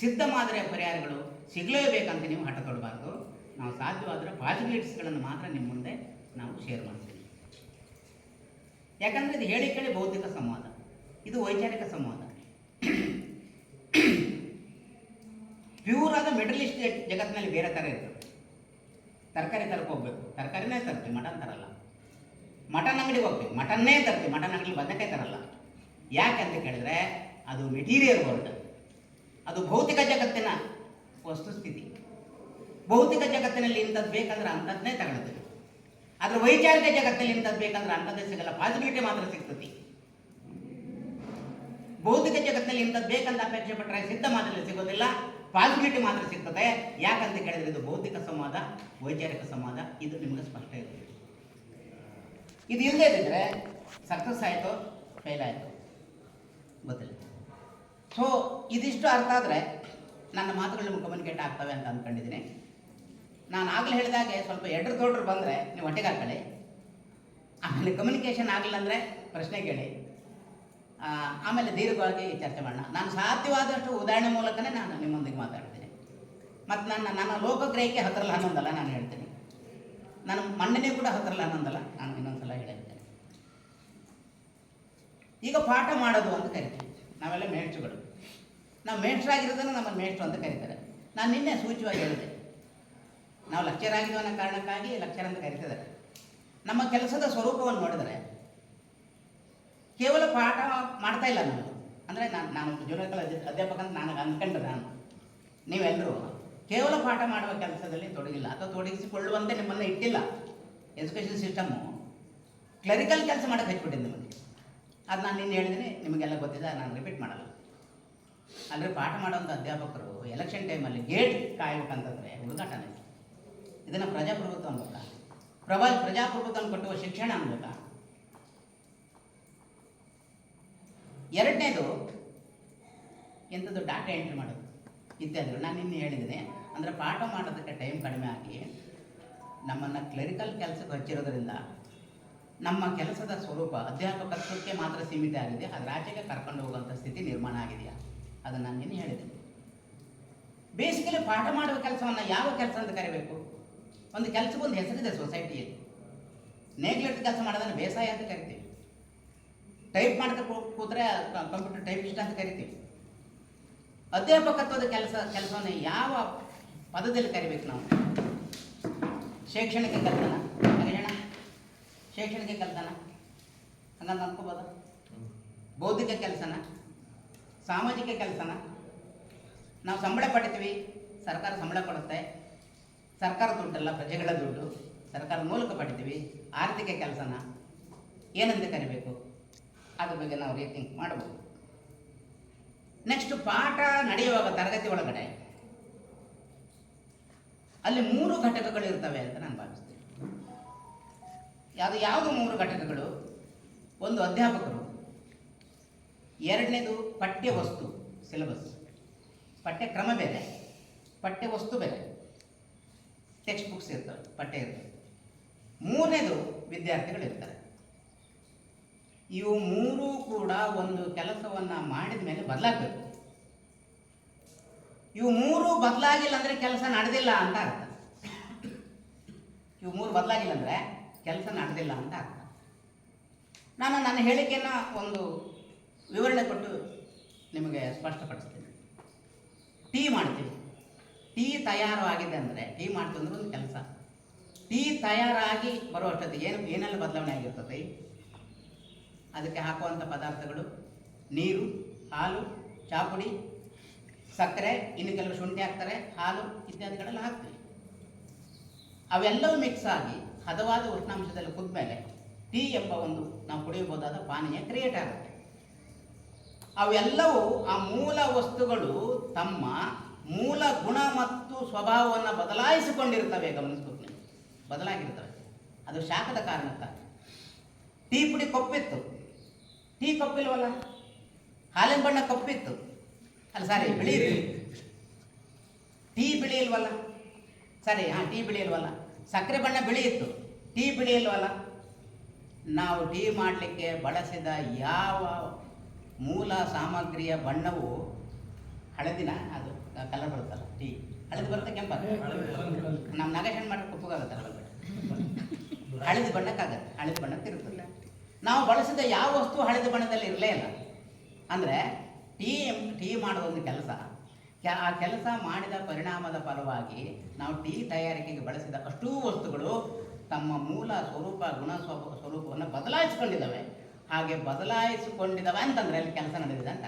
ಸಿದ್ಧ ಮಾದರಿಯ ಪರಿಹಾರಗಳು ಸಿಗಲೇಬೇಕಂತ ನೀವು ಹಠ ತೊಡಬಾರ್ದು. ನಾವು ಸಾಧ್ಯವಾದರೆ ಪಾಸಿಬಿಲಿಟೀಸ್ಗಳನ್ನು ಮಾತ್ರ ನಿಮ್ಮ ಮುಂದೆ ನಾವು ಶೇರ್ ಮಾಡ್ತೀವಿ. ಯಾಕಂದರೆ ಇದು ಹೇಳಿ ಕೇಳಿ ಭೌತಿಕ ಸಂವಾದ, ಇದು ವೈಚಾರಿಕ ಸಂವಾದ. ಪ್ಯೂರ್ ಆದ ಮಿಡಲಿಸ್ಟ್ ಜಗತ್ತಿನಲ್ಲಿ ಬೇರೆ ಥರ ಇರ್ತದೆ. ತರಕಾರಿ ತರಕ್ಕೆ ಹೋಗ್ಬೇಕು, ತರಕಾರಿನೇ ತರ್ತೀವಿ, ಮಟನ್ ತರಲ್ಲ. ಮಟನ್ ಅಂಗಡಿಗೆ ಹೋಗ್ತೀವಿ, ಮಟನ್ನೇ ತರ್ತೀವಿ, ಮಟನ್ ಅಂಗಡಿಲಿ ಬದನೆಕಾಯಿ ತರಲ್ಲ. ಯಾಕೆ ಅಂತ ಕೇಳಿದ್ರೆ ಅದು ಮೆಟೀರಿಯಲ್ ವರ್ಲ್ಡ್, ಅದು ಭೌತಿಕ ಜಗತ್ತಿನ ವಸ್ತುಸ್ಥಿತಿ. ಭೌತಿಕ ಜಗತ್ತಿನಲ್ಲಿ ಇಂಥದ್ದು ಬೇಕಂದ್ರೆ ಅಂಥದ್ದನ್ನೇ ತಗೊಳ್ತೀವಿ. ಆದರೆ ವೈಚಾರಿಕ ಜಗತ್ತಿನಲ್ಲಿ ಇಂಥದ್ದು ಬೇಕಂದ್ರೆ ಅಂಥದ್ದೇ ಸಿಗಲ್ಲ, ಪಾಸಿಬಿಲಿಟಿ ಮಾತ್ರ ಸಿಗ್ತತಿ. ಭೌತಿಕ ಜಗತ್ತಿನಲ್ಲಿ ಇಂಥದ್ದು ಬೇಕಂತ ಅಪೇಕ್ಷೆ ಪಟ್ಟರೆ ಸಿದ್ಧ ಮಾತ್ರ ಸಿಗೋದಿಲ್ಲ, ಪಾಸಿಬಿಲಿಟಿ ಮಾತ್ರ ಸಿಗ್ತದೆ. ಯಾಕಂತ ಕೇಳಿದ್ರೆ ಇದು ಭೌತಿಕ ಸಂವಾದ, ವೈಚಾರಿಕ ಸಂವಾದ. ಇದು ನಿಮಗೆ ಸ್ಪಷ್ಟ ಇರುತ್ತೆ. ಇದು ಇಲ್ಲದೇ ಇದ್ದರೆ ಸಕ್ಸಸ್ ಆಯಿತು, ಫೇಲ್ ಆಯಿತು ಗೊತ್ತಿಲ್ಲ. ಸೊ ಇದಿಷ್ಟು ಅರ್ಥ ಆದರೆ ನನ್ನ ಮಾತುಗಳು ನಿಮ್ಗೆ ಕಮ್ಯುನಿಕೇಟ್ ಆಗ್ತವೆ ಅಂತ ಅಂದ್ಕೊಂಡಿದ್ದೀನಿ. ನಾನು ಆಗಲೇ ಹೇಳಿದಾಗೆ ಸ್ವಲ್ಪ ಎಡ್ರು ತೋಡ್ರು ಬಂದರೆ ನೀವು ಹೊಟ್ಟೆಗೆ ಹಾಕೊಳ್ಳಿ. ಆಮೇಲೆ ಕಮ್ಯುನಿಕೇಷನ್ ಆಗಲಿಲ್ಲ ಅಂದರೆ ಪ್ರಶ್ನೆ ಕೇಳಿ, ಆಮೇಲೆ ದೀರ್ಘವಾಗಿ ಚರ್ಚೆ ಮಾಡೋಣ. ನಾನು ಸಾಧ್ಯವಾದಷ್ಟು ಉದಾಹರಣೆ ಮೂಲಕನೇ ನಾನು ನಿಮ್ಮೊಂದಿಗೆ ಮಾತಾಡ್ತೀನಿ. ಮತ್ತು ನನ್ನ ಲೋಕಗ್ರಹಿಕೆ 10ರಲ್ಲಿ 11 ಅಲ್ಲ, ನಾನು ಹೇಳ್ತೀನಿ. ನಾನು ಮಣ್ಣನೇ ಕೂಡ 10ರಲ್ಲಿ 11 ಅಲ್ಲ, ನಾನು ಇನ್ನೊಂದು ಸಲ ಹೇಳಿರ್ತೇನೆ. ಈಗ ಪಾಠ ಮಾಡೋದು ಅಂತ ಕರಿತೀವಿ ನಾವೆಲ್ಲ ಮೇಷ್ಟ್ರುಗಳು. ನಾವು ಮೇಷ್ಟ್ರಾಗಿರೋದನ್ನು ನಮ್ಮನ್ನು ಮೇಷ್ಟ್ರು ಅಂತ ಕರೀತಾರೆ. ನಾನು ನಿನ್ನೆ ಸೂಚ್ಯವಾಗಿ ಹೇಳಿದೆ, ನಾವು ಲೆಕ್ಚರ್ ಆಗಿದ್ದು ಅನ್ನೋ ಕಾರಣಕ್ಕಾಗಿ ಲೆಕ್ಚರ್ ಅಂತ ಕರೀತಿದ್ದಾರೆ. ನಮ್ಮ ಕೆಲಸದ ಸ್ವರೂಪವನ್ನು ನೋಡಿದರೆ ಕೇವಲ ಪಾಠ ಮಾಡ್ತಾ ಇಲ್ಲ ನಾನು. ಅಂದರೆ ನಾನು ಜೂನಿಯರ್ ಕಾಲೇಜ್ ಅಧ್ಯಾಪಕ ಅಂತ ನಾನು ಅಂದ್ಕೊಂಡೆ. ನೀವೆಲ್ಲರೂ ಕೇವಲ ಪಾಠ ಮಾಡುವ ಕೆಲಸದಲ್ಲಿ ತೊಡಗಿಲ್ಲ ಅಥವಾ ತೊಡಗಿಸಿಕೊಳ್ಳುವಂತೆ ನಿಮ್ಮನ್ನು ಇಟ್ಟಿಲ್ಲ ಎಜುಕೇಷನ್ ಸಿಸ್ಟಮ್ಮು. ಕ್ಲರಿಕಲ್ ಕೆಲಸ ಮಾಡೋಕ್ಕೆ ಹಚ್ಬಿಟ್ಟಿದ್ದೆ ನಿಮಗೆ. ಅದು ನಾನು ನಿನ್ನೆ ಹೇಳಿದ್ದೀನಿ, ನಿಮಗೆಲ್ಲ ಗೊತ್ತಿದೆ, ನಾನು ರಿಪೀಟ್ ಮಾಡಲ್ಲ. ಅಂದರೆ ಪಾಠ ಮಾಡೋಂಥ ಅಧ್ಯಾಪಕರು ಎಲೆಕ್ಷನ್ ಟೈಮಲ್ಲಿ ಗೇಟ್ ಕಾಯ್ಬೇಕಂತಂದರೆ ಹುಡುಗಾಟನೇ. ಇದನ್ನು ಪ್ರಜಾಪ್ರಭುತ್ವ ಅನ್ಬೇಕಾ? ಪ್ರಜಾಪ್ರಭುತ್ವ ಕೊಟ್ಟುವ ಶಿಕ್ಷಣ ಅನ್ಬೇಕಾ? ಎರಡನೇದು ಎಂಥದ್ದು ಡಾಟಾ ಎಂಟ್ರಿ ಮಾಡೋದು ಇತ್ಯಾದಿಗಳು. ನಾನು ನಿನ್ನೆ ಹೇಳಿದ್ದೀನಿ. ಅಂದರೆ ಪಾಠ ಮಾಡೋದಕ್ಕೆ ಟೈಮ್ ಕಡಿಮೆ ಆಗಿ ನಮ್ಮನ್ನು ಕ್ಲರಿಕಲ್ ಕೆಲಸಕ್ಕೆ ಹಚ್ಚಿರೋದ್ರಿಂದ ನಮ್ಮ ಕೆಲಸದ ಸ್ವರೂಪ ಅಧ್ಯಾಪಕತ್ವಕ್ಕೆ ಮಾತ್ರ ಸೀಮಿತ ಆಗಿದೆ. ಅದರ ಆಚೆಗೆ ಕರ್ಕೊಂಡು ಹೋಗುವಂಥ ಸ್ಥಿತಿ ನಿರ್ಮಾಣ ಆಗಿದೆಯಾ? ಅದನ್ನು ನಾನು ನಿನ್ನೆ ಹೇಳಿದ್ದೀನಿ. ಬೇಸಿಕಲಿ ಪಾಠ ಮಾಡುವ ಕೆಲಸವನ್ನು ಯಾವ ಕೆಲಸ ಅಂತ ಕರಿಬೇಕು? ಒಂದು ಕೆಲಸಕ್ಕೊಂದು ಹೆಸರಿದೆ ಸೊಸೈಟಿಯಲ್ಲಿ. ನೆಗ್ಲೆಕ್ಟ್ ಕೆಲಸ ಮಾಡೋದನ್ನು ಬೇಸಾಯ ಅಂತ ಕರಿತೀವಿ. ಟೈಪ್ ಮಾಡ್ತಾ ಕೂತ್ರೆ ಕಂಪ್ಯೂಟರ್ ಟೈಪಿಸ್ಟ್ ಅಂತ ಕರಿತೀವಿ. ಅಧ್ಯಾಪಕತ್ವದ ಕೆಲಸವನ್ನು ಯಾವ ಪದದಲ್ಲಿ ಕರಿಬೇಕು ನಾವು? ಶೈಕ್ಷಣಿಕ ಕಲ್ತನ ಹೇಳೋಣ, ಶೈಕ್ಷಣಿಕ ಕಲ್ತನ ಹಂಗಂತ ಅನ್ಕೋಬೋದ? ಬೌದ್ಧಿಕ ಕೆಲಸನ, ಸಾಮಾಜಿಕ ಕೆಲಸನ? ನಾವು ಸಂಬಳ ಪಡಿತೀವಿ, ಸರ್ಕಾರ ಸಂಬಳ ಕೊಡುತ್ತೆ, ಸರ್ಕಾರ ದುಡ್ಡಲ್ಲ ಪ್ರಜೆಗಳ ದುಡ್ಡು, ಸರ್ಕಾರದ ಮೂಲಕ ಪಡಿತೀವಿ. ಆರ್ಥಿಕ ಕೆಲಸನ ಏನಂತ ಕರಿಬೇಕು? ಅದ್ರ ಬಗ್ಗೆ ನಾವು ರೀಥಿಂಕ್ ಮಾಡಬಹುದು. ನೆಕ್ಸ್ಟ್, ಪಾಠ ನಡೆಯುವಾಗ ತರಗತಿ ಒಳಗಡೆ ಅಲ್ಲಿ 3 ಘಟಕಗಳು ಇರ್ತವೆ ಅಂತ ನಾನು ಭಾವಿಸ್ತೇನೆ. ಯಾವುದು 3 ಘಟಕಗಳು? ಒಂದು ಅಧ್ಯಾಪಕರು, ಎರಡನೇದು ಪಠ್ಯ ವಸ್ತು ಸಿಲೆಬಸ್, ಪಠ್ಯಕ್ರಮ ಬೇರೆ, ಪಠ್ಯ ವಸ್ತು ಬೇರೆ, ಟೆಕ್ಸ್ಟ್ ಬುಕ್ಸ್ ಇರ್ತವೆ, ಪಠ್ಯ ಇರ್ತವೆ. ಮೂರನೇದು ವಿದ್ಯಾರ್ಥಿಗಳು ಇರ್ತಾರೆ. ಇವು 3 ಕೂಡ ಒಂದು ಕೆಲಸವನ್ನು ಮಾಡಿದ ಮೇಲೆ ಬದಲಾಗಬೇಕು. ಇವು 3 ಬದಲಾಗಿಲ್ಲ ಅಂದರೆ ಕೆಲಸ ನಡೆದಿಲ್ಲ ಅಂತ ಅರ್ಥ. ಇವು 3 ಬದಲಾಗಿಲ್ಲ ಅಂದರೆ ಕೆಲಸ ನಡೆದಿಲ್ಲ ಅಂತ ಅರ್ಥ. ನಾನು ನನ್ನ ಹೇಳಿಕೆಯನ್ನು ಒಂದು ವಿವರಣೆ ಕೊಟ್ಟು ನಿಮಗೆ ಸ್ಪಷ್ಟಪಡಿಸ್ತೀನಿ. ಟೀ ಮಾಡ್ತೀವಿ, ಟೀ ತಯಾರು ಆಗಿದೆ ಅಂದರೆ, ಟೀ ಮಾಡ್ತೀವಿ ಅಂದ್ರೆ ಒಂದು ಕೆಲಸ. ಟೀ ತಯಾರಾಗಿ ಬರುವಷ್ಟೊತ್ತಿಗೆ ಏನೆಲ್ಲ ಬದಲಾವಣೆ ಆಗಿರ್ತದೆ? ಅದಕ್ಕೆ ಹಾಕುವಂಥ ಪದಾರ್ಥಗಳು ನೀರು, ಹಾಲು, ಚಾಪುಡಿ, ಸಕ್ಕರೆ, ಇನ್ನು ಕೆಲವು ಶುಂಠಿ ಹಾಕ್ತಾರೆ, ಹಾಲು ಇತ್ಯಾದಿಗಳೆಲ್ಲ ಹಾಕ್ತೀವಿ. ಅವೆಲ್ಲವೂ ಮಿಕ್ಸ್ ಆಗಿ ಹದವಾದ ಉಷ್ಣಾಂಶದಲ್ಲಿ ಕುದ್ದ ಮೇಲೆ ಟೀ ಎಂಬ ಒಂದು ನಾವು ಕುಡಿಯಬಹುದಾದ ಪಾನೀಯ ಕ್ರಿಯೇಟ್ ಆಗುತ್ತೆ. ಅವೆಲ್ಲವೂ ಆ ಮೂಲ ವಸ್ತುಗಳು ತಮ್ಮ ಮೂಲ ಗುಣ ಮತ್ತು ಸ್ವಭಾವವನ್ನು ಬದಲಾಯಿಸಿಕೊಂಡಿರ್ತವೆ. ಗಮನಿಸ್ಬೇಕು ನೀವು, ಬದಲಾಗಿರ್ತವೆ. ಅದು ಶಾಖದ ಕಾರಣಕ್ಕಾಗಿ. ಟೀ ಪುಡಿ ಕಪ್ಪಿತ್ತು, ಟೀ ಕಪ್ಪಿಲ್ವಲ್ಲ. ಹಾಲಿನ ಬಣ್ಣ ಕಪ್ಪಿತ್ತು, ಅಲ್ಲ ಸಾರಿ ಬಿಳಿ ಇತ್ತು. ಟೀ ಬಿಳಿ ಇಲ್ವಲ್ಲ, ಸರಿ ಟೀ ಬಿಳಿ ಇಲ್ವಲ್ಲ. ಸಕ್ಕರೆ ಬಣ್ಣ ಬಿಳಿ ಇತ್ತು, ಟೀ ಬಿಳಿ ಇಲ್ವಲ್ಲ. ನಾವು ಟೀ ಮಾಡಲಿಕ್ಕೆ ಬಳಸಿದ ಯಾವ ಮೂಲ ಸಾಮಗ್ರಿಯ ಬಣ್ಣವು ಹಳದಿನ, ಅದು ಕಲರ್ ಬರುತ್ತಲ್ಲ, ಟೀ ಹಳದಿ ಬರುತ್ತೆ, ಕೆಂಪಾಗ. ನಮ್ಮ ನಾಗೇಶನ್ ಮಾಡಿದ್ರೆ ಕಪ್ಪಗಾಗುತ್ತಲ್ಲ, ಹಳದಿ ಬಣ್ಣಕ್ಕಾಗತ್ತೆ, ಹಳದಿ ಬಣ್ಣ ತಿರುಗುತ್ತಿಲ್ಲ. ನಾವು ಬಳಸಿದ ಯಾವ ವಸ್ತು ಹಳದಿ ಬಣ್ಣದಲ್ಲಿ ಇರಲೇ ಇಲ್ಲ. ಅಂದರೆ ಟೀ ಮಾಡೋದೊಂದು ಕೆಲಸ. ಆ ಕೆಲಸ ಮಾಡಿದ ಪರಿಣಾಮದ ಫಲವಾಗಿ ನಾವು ಟೀ ತಯಾರಿಕೆಗೆ ಬಳಸಿದ ಅಷ್ಟೂ ವಸ್ತುಗಳು ತಮ್ಮ ಮೂಲ ಸ್ವರೂಪ, ಗುಣ ಸ್ವರೂಪವನ್ನು ಬದಲಾಯಿಸಿಕೊಂಡಿದ್ದಾವೆ. ಹಾಗೆ ಬದಲಾಯಿಸಿಕೊಂಡಿದ್ದಾವೆ ಅಂತಂದರೆ ಅಲ್ಲಿ ಕೆಲಸ ನಡೆದಿದೆ ಅಂತ.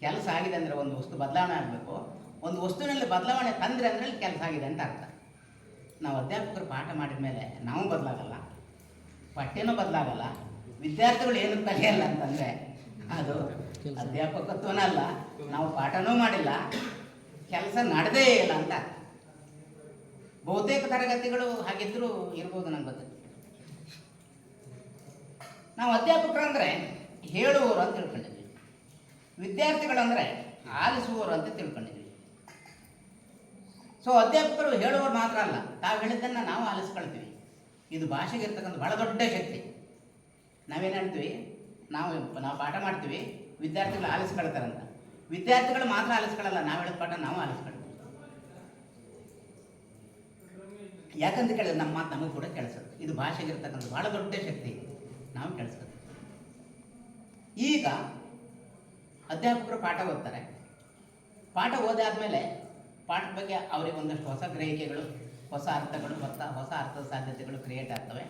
ಕೆಲಸ ಆಗಿದೆ ಅಂದರೆ ಒಂದು ವಸ್ತು ಬದಲಾವಣೆ ಆಗಬೇಕು. ಒಂದು ವಸ್ತುವಿನಲ್ಲಿ ಬದಲಾವಣೆ ತಂದರೆ ಅಂದರೆ ಅಲ್ಲಿ ಕೆಲಸ ಆಗಿದೆ ಅಂತ ಅರ್ಥ. ನಾವು ಅಧ್ಯಾಪಕರು ಪಾಠ ಮಾಡಿದ ಮೇಲೆ ನಾವು ಬದಲಾಗಲ್ಲ, ಪಠ್ಯನೂ ಬದಲಾಗಲ್ಲ, ವಿದ್ಯಾರ್ಥಿಗಳು ಏನು ಕಲಿಯಲ್ಲ ಅಂತಂದರೆ ಅದು ಅಧ್ಯಾಪಕತ್ವನಲ್ಲ. ನಾವು ಪಾಠನೂ ಮಾಡಿಲ್ಲ, ಕೆಲಸ ನಡೆದೇ ಇಲ್ಲ ಅಂತ. ಬಹುತೇಕ ತರಗತಿಗಳು ಹಾಗಿದ್ದರೂ ಇರ್ಬೋದು, ನಂಗೆ ಗೊತ್ತಿಲ್ಲ. ನಾವು ಅಧ್ಯಾಪಕರು ಅಂದರೆ ಹೇಳುವವರು ಅಂತ ತಿಳ್ಕೊಂಡಿದ್ವಿ, ವಿದ್ಯಾರ್ಥಿಗಳಂದರೆ ಆಲಿಸುವವರು ಅಂತ ತಿಳ್ಕೊಂಡಿದ್ವಿ. ಸೊ ಅಧ್ಯಾಪಕರು ಹೇಳುವವರು ಮಾತ್ರ ಅಲ್ಲ, ತಾವು ಹೇಳಿದ್ದನ್ನು ನಾವು ಆಲಿಸ್ಕೊಳ್ತೀವಿ. ಇದು ಭಾಷೆಗೆ ಇರ್ತಕ್ಕಂಥ ಬಹಳ ದೊಡ್ಡ ಶಕ್ತಿ. ನಾವೇನು ಹೇಳ್ತೀವಿ, ನಾವು ಪಾಠ ಮಾಡ್ತೀವಿ, ವಿದ್ಯಾರ್ಥಿಗಳು ಆಲಿಸ್ಕೊಳ್ತಾರಂತ. ವಿದ್ಯಾರ್ಥಿಗಳು ಮಾತ್ರ ಆಲಿಸ್ಕೊಳ್ಳಲ್ಲ, ನಾವು ಹೇಳಿದ ಪಾಠ ನಾವು ಆಲಿಸ್ಕೊಳ್ತೀವಿ. ಯಾಕಂತ ಕೇಳಿದ್ರೆ ನಮ್ಮ ಮಾತು ನಮಗೆ ಕೂಡ ಕೇಳಿಸುತ್ತೆ. ಇದು ಭಾಷೆಗೆ ಇರ್ತಕ್ಕಂಥ ಬಹಳ ದೊಡ್ಡ ಶಕ್ತಿ, ನಾವು ಕೇಳಿಸ್ಕೊಳ್ತೀವಿ. ಈಗ ಅಧ್ಯಾಪಕರು ಪಾಠ ಓದ್ತಾರೆ. ಪಾಠ ಓದಾದ್ಮೇಲೆ ಪಾಠದ ಬಗ್ಗೆ ಅವರಿಗೆ ಒಂದಷ್ಟು ಹೊಸ ಗ್ರಹಿಕೆಗಳು, ಹೊಸ ಅರ್ಥಗಳು, ಹೊಸ ಅರ್ಥದ ಸಾಧ್ಯತೆಗಳು ಕ್ರಿಯೇಟ್ ಆಗ್ತವೆ.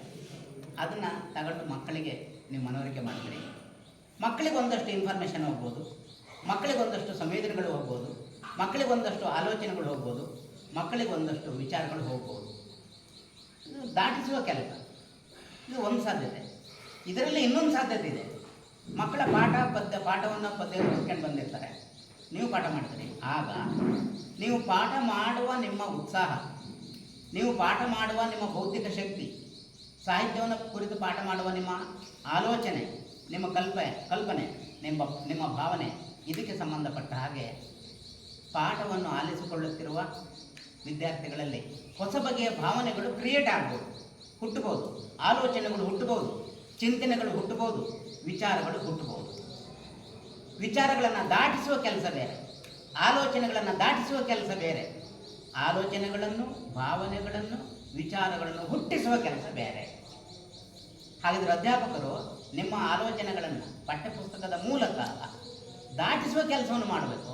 ಅದನ್ನು ತಗೊಂಡು ಮಕ್ಕಳಿಗೆ ನೀವು ಮನವರಿಕೆ ಮಾಡ್ತೀರಿ. ಮಕ್ಕಳಿಗೆ ಒಂದಷ್ಟು ಇನ್ಫಾರ್ಮೇಷನ್ ಹೋಗ್ಬೋದು, ಮಕ್ಕಳಿಗೆ ಒಂದಷ್ಟು ಸಂವೇದನೆಗಳು ಹೋಗ್ಬೋದು, ಮಕ್ಕಳಿಗೆ ಒಂದಷ್ಟು ಆಲೋಚನೆಗಳು ಹೋಗ್ಬೋದು, ಮಕ್ಕಳಿಗೆ ಒಂದಷ್ಟು ವಿಚಾರಗಳು ಹೋಗ್ಬೋದು. ಇದು ದಾಟಿಸುವ ಕೆಲಸ. ಇದು ಒಂದು ಸಾಧ್ಯತೆ. ಇದರಲ್ಲಿ ಇನ್ನೊಂದು ಸಾಧ್ಯತೆ ಇದೆ. ಮಕ್ಕಳ ಪಾಠವನ್ನು ಕಲ್ತ್ಕೊಂಡು ಬಂದಿರ್ತಾರೆ, ನೀವು ಪಾಠ ಮಾಡ್ತೀರಿ. ಆಗ ನೀವು ಪಾಠ ಮಾಡುವ ನಿಮ್ಮ ಉತ್ಸಾಹ, ನೀವು ಪಾಠ ಮಾಡುವ ನಿಮ್ಮ ಬೌದ್ಧಿಕ ಶಕ್ತಿ, ಸಾಹಿತ್ಯವನ್ನು ಕುರಿತು ಪಾಠ ಮಾಡುವ ನಿಮ್ಮ ಆಲೋಚನೆ, ನಿಮ್ಮ ಕಲ್ಪನೆ, ನಿಮ್ಮ ಭಾವನೆ, ಇದಕ್ಕೆ ಸಂಬಂಧಪಟ್ಟ ಹಾಗೆ ಪಾಠವನ್ನು ಆಲಿಸಿಕೊಳ್ಳುತ್ತಿರುವ ವಿದ್ಯಾರ್ಥಿಗಳಲ್ಲಿ ಹೊಸ ಬಗೆಯ ಭಾವನೆಗಳು ಕ್ರಿಯೇಟ್ ಆಗ್ಬೋದು, ಹುಟ್ಟಬಹುದು, ಆಲೋಚನೆಗಳು ಹುಟ್ಟಬಹುದು, ಚಿಂತನೆಗಳು ಹುಟ್ಟಬಹುದು, ವಿಚಾರಗಳು ಹುಟ್ಟಬಹುದು. ವಿಚಾರಗಳನ್ನು ದಾಟಿಸುವ ಕೆಲಸ ಬೇರೆ, ಆಲೋಚನೆಗಳನ್ನು ದಾಟಿಸುವ ಕೆಲಸ ಬೇರೆ. ಆಲೋಚನೆಗಳನ್ನು, ಭಾವನೆಗಳನ್ನು, ವಿಚಾರಗಳನ್ನು ಹುಟ್ಟಿಸುವ ಕೆಲಸ ಬೇರೆ. ಹಾಗಿದ್ರೆ ಅಧ್ಯಾಪಕರು ನಿಮ್ಮ ಆಲೋಚನೆಗಳನ್ನು ಪಠ್ಯಪುಸ್ತಕದ ಮೂಲಕ ದಾಟಿಸುವ ಕೆಲಸವನ್ನು ಮಾಡಬೇಕು,